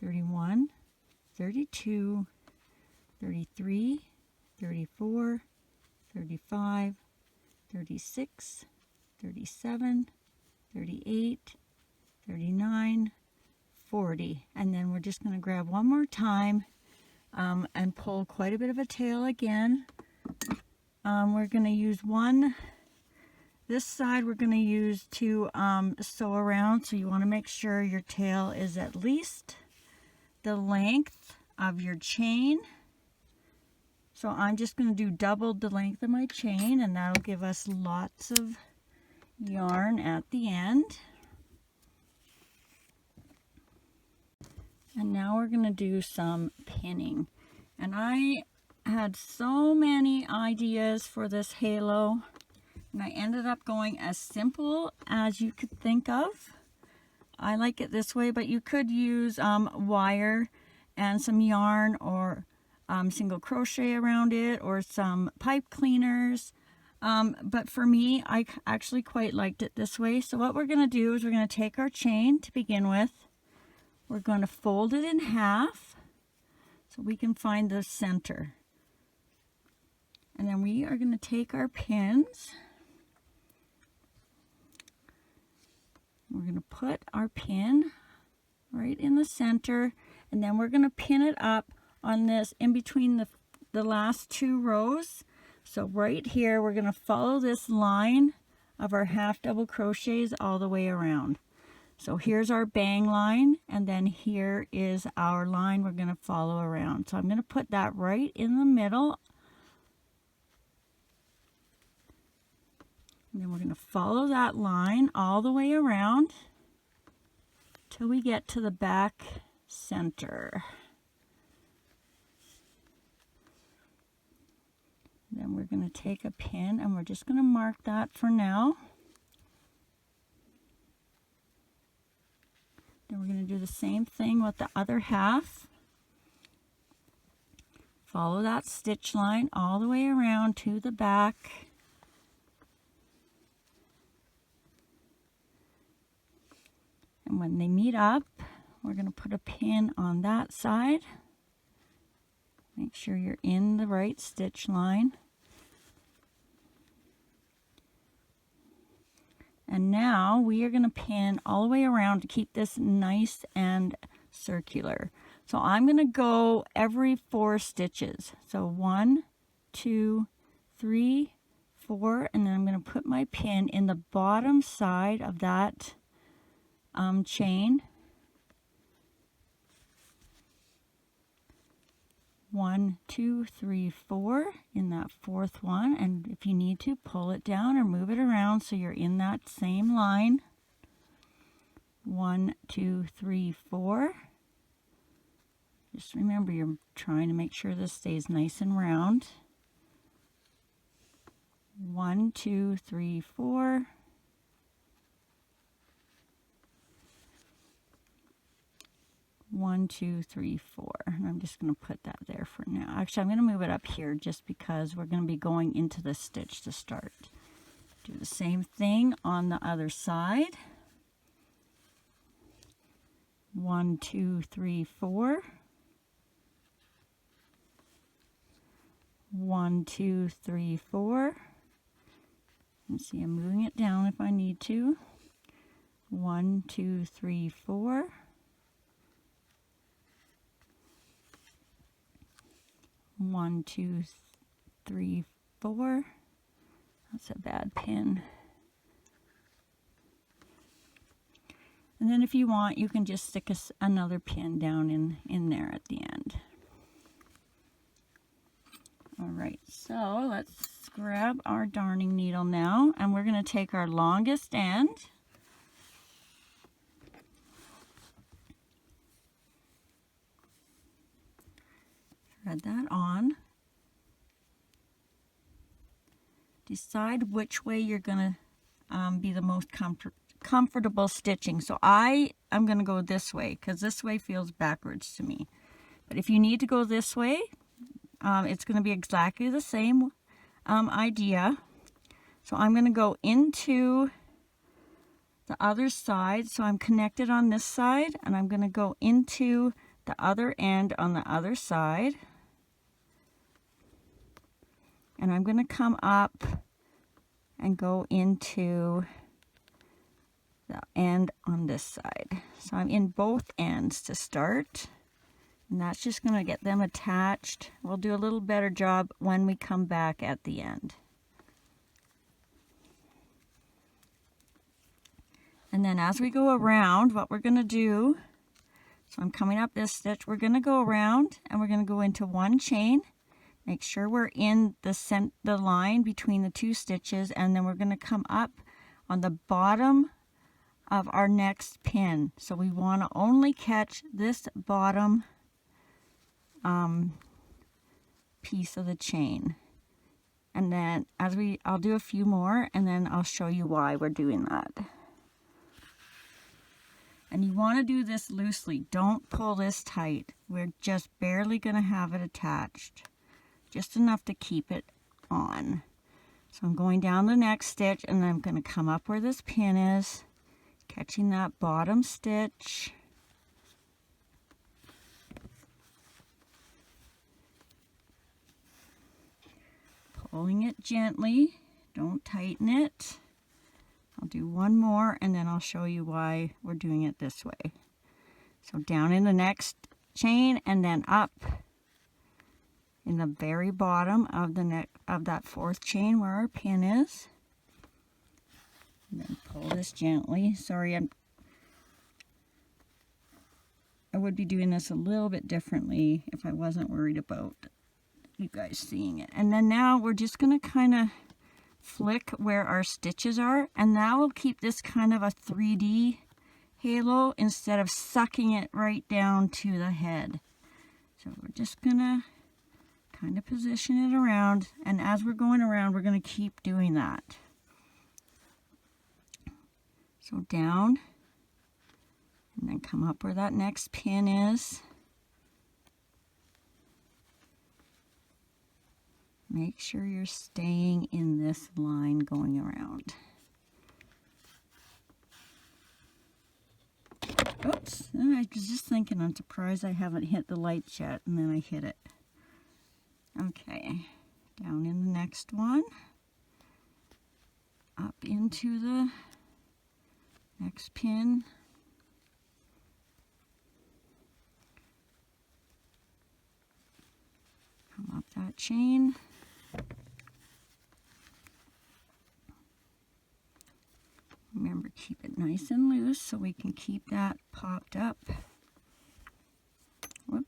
31, 32, 33, 34, 35, 36, 37, 38, 39, 40. And then we're just going to grab one more time and pull quite a bit of a tail again. We're going to use one. This side we're going to use to sew around, so you want to make sure your tail is at least the length of your chain. So I'm just going to do double the length of my chain, and that'll give us lots of yarn at the end. And now we're going to do some pinning. And I had so many ideas for this halo, and I ended up going as simple as you could think of. I like it this way, but you could use wire and some yarn, or single crochet around it, or some pipe cleaners. But for me, I actually quite liked it this way. So what we're going to do is we're going to take our chain to begin with. We're going to fold it in half so we can find the center. And then we are going to take our pins. We're going to put our pin right in the center, and then we're going to pin it up on this in between the last two rows. So right here, we're going to follow this line of our half double crochets all the way around. So here's our bang line, and then here is our line we're going to follow around. So I'm going to put that right in the middle. And then we're going to follow that line all the way around till we get to the back center. Then we're going to take a pin and we're just going to mark that for now. Then we're going to do the same thing with the other half. Follow that stitch line all the way around to the back. And when they meet up, we're going to put a pin on that side. Make sure you're in the right stitch line. And now we are going to pin all the way around to keep this nice and circular. So I'm going to go every 4 stitches. So 1, 2, 3, 4, and then I'm going to put my pin in the bottom side of that chain. 1, 2, 3, 4 in that 4th one, and if you need to, pull it down or move it around so you're in that same line. 1, 2, 3, 4. Just remember, you're trying to make sure this stays nice and round. 1, 2, 3, 4. 1, 2, 3, 4. And I'm just going to put that there for now. Actually, I'm going to move it up here just because we're going to be going into the stitch to start. Do the same thing on the other side. 1, 2, 3, 4. 1, 2, 3, 4. You see, I'm moving it down if I need to. 1, 2, 3, 4. 1, 2, 3, 4. That's a bad pin. And then if you want, you can just stick another pin down in there at the end. All right, so let's grab our darning needle now, and we're going to take our longest end. Thread that on. Decide which way you're going to be the most comfortable stitching. So I am going to go this way because this way feels backwards to me. But if you need to go this way, it's going to be exactly the same idea. So I'm going to go into the other side. So I'm connected on this side, and I'm going to go into the other end on the other side. And I'm going to come up and go into the end on this side. So I'm in both ends to start. And that's just going to get them attached. We'll do a little better job when we come back at the end. And then as we go around, what we're going to do, so I'm coming up this stitch, we're going to go around and we're going to go into one chain. Make sure we're in the line between the 2 stitches, and then we're going to come up on the bottom of our next pin. So we want to only catch this bottom piece of the chain. And then I'll do a few more, and then I'll show you why we're doing that. And you want to do this loosely. Don't pull this tight. We're just barely going to have it attached. Just enough to keep it on. So I'm going down the next stitch, and I'm going to come up where this pin is, catching that bottom stitch. Pulling it gently, don't tighten it. I'll do one more and then I'll show you why we're doing it this way. So down in the next chain and then up in the very bottom of that 4th chain where our pin is. And then pull this gently. Sorry, I would be doing this a little bit differently if I wasn't worried about you guys seeing it. And then now we're just going to kind of flick where our stitches are, and that will keep this kind of a 3D halo instead of sucking it right down to the head. So we're just gonna kind of position it around, and as we're going around we're going to keep doing that. So down and then come up where that next pin is. Make sure you're staying in this line going around. Oops, I was just thinking, I'm surprised I haven't hit the lights yet, and then I hit it. Okay, down in the next one, up into the next pin. Come up that chain. Remember, keep it nice and loose so we can keep that popped up. Whoop.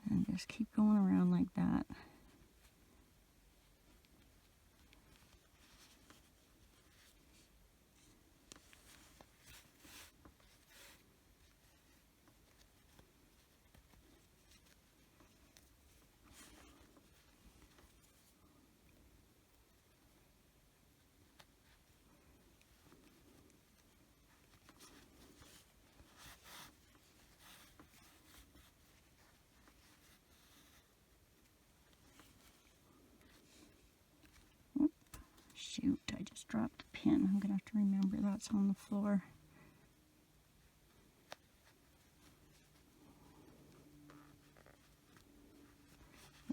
And just keep going around like that. Shoot, I just dropped a pin. I'm going to have to remember that's on the floor.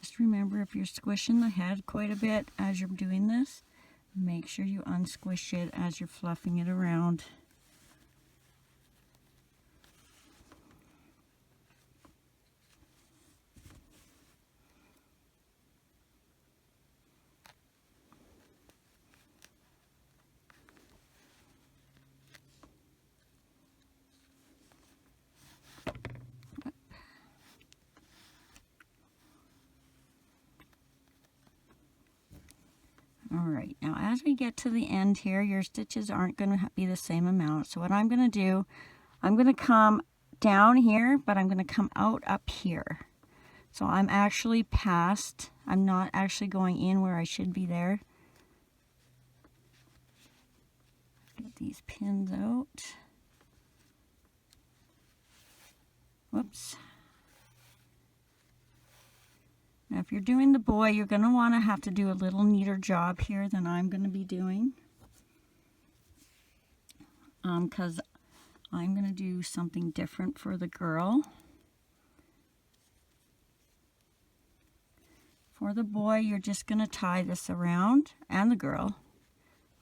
Just remember, if you're squishing the head quite a bit as you're doing this, make sure you unsquish it as you're fluffing it around. Alright, now as we get to the end here, your stitches aren't going to be the same amount. So what I'm going to do, I'm going to come down here, but I'm going to come out up here. So I'm actually past, I'm not actually going in where I should be there. Get these pins out. Whoops. Now if you're doing the boy, you're going to have to do a little neater job here than I'm going to be doing. Because I'm going to do something different for the girl. For the boy, you're just going to tie this around, and the girl.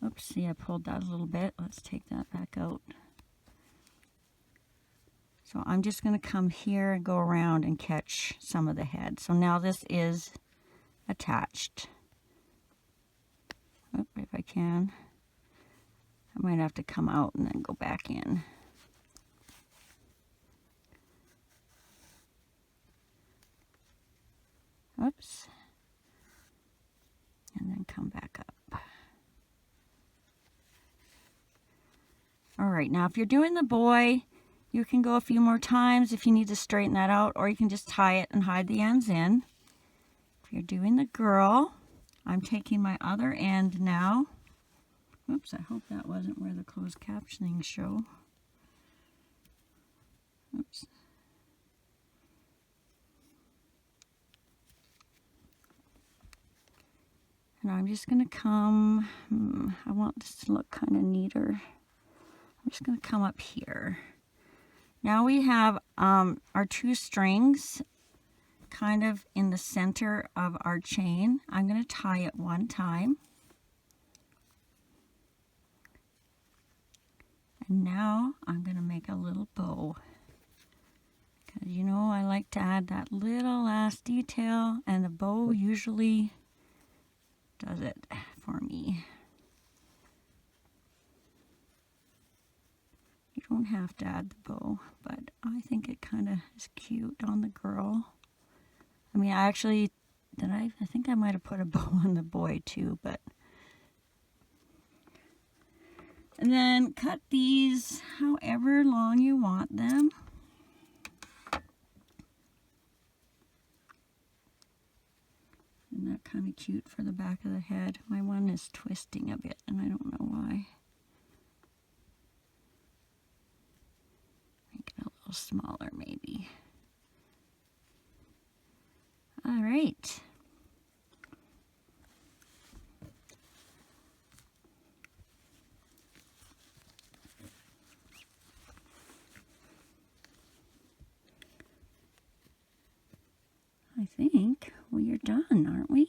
Oops, see, I pulled that a little bit. Let's take that back out. So I'm just going to come here and go around and catch some of the head. So now this is attached. Oh, if I can. I might have to come out and then go back in. Oops. And then come back up. All right, now if you're doing the boy, you can go a few more times if you need to straighten that out, or you can just tie it and hide the ends in. If you're doing the girl, I'm taking my other end now. Oops, I hope that wasn't where the closed captioning show. Oops. And I'm just going to come, I want this to look kind of neater. I'm just going to come up here. Now we have our 2 strings kind of in the center of our chain. I'm going to tie it one time. And now I'm going to make a little bow. Because you know I like to add that little last detail, and the bow usually does it for me. You don't have to add the bow, but I think it kind of is cute on the girl. I mean, I think I might have put a bow on the boy too, but. And then cut these however long you want them. Isn't that kind of cute for the back of the head? My one is twisting a bit, and I don't know why. Make it a little smaller, maybe. All right. I think we are done, aren't we?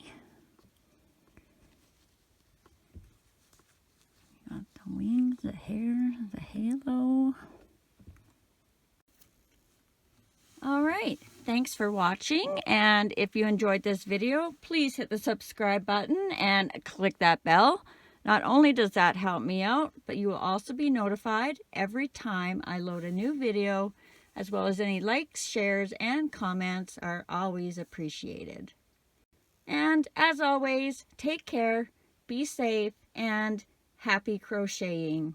Got the wings, the hair, the halo. All right, thanks for watching, and if you enjoyed this video, please hit the subscribe button and click that bell. Not only does that help me out, but you will also be notified every time I load a new video, as well as any likes, shares, and comments are always appreciated. And as always, take care, be safe, and happy crocheting.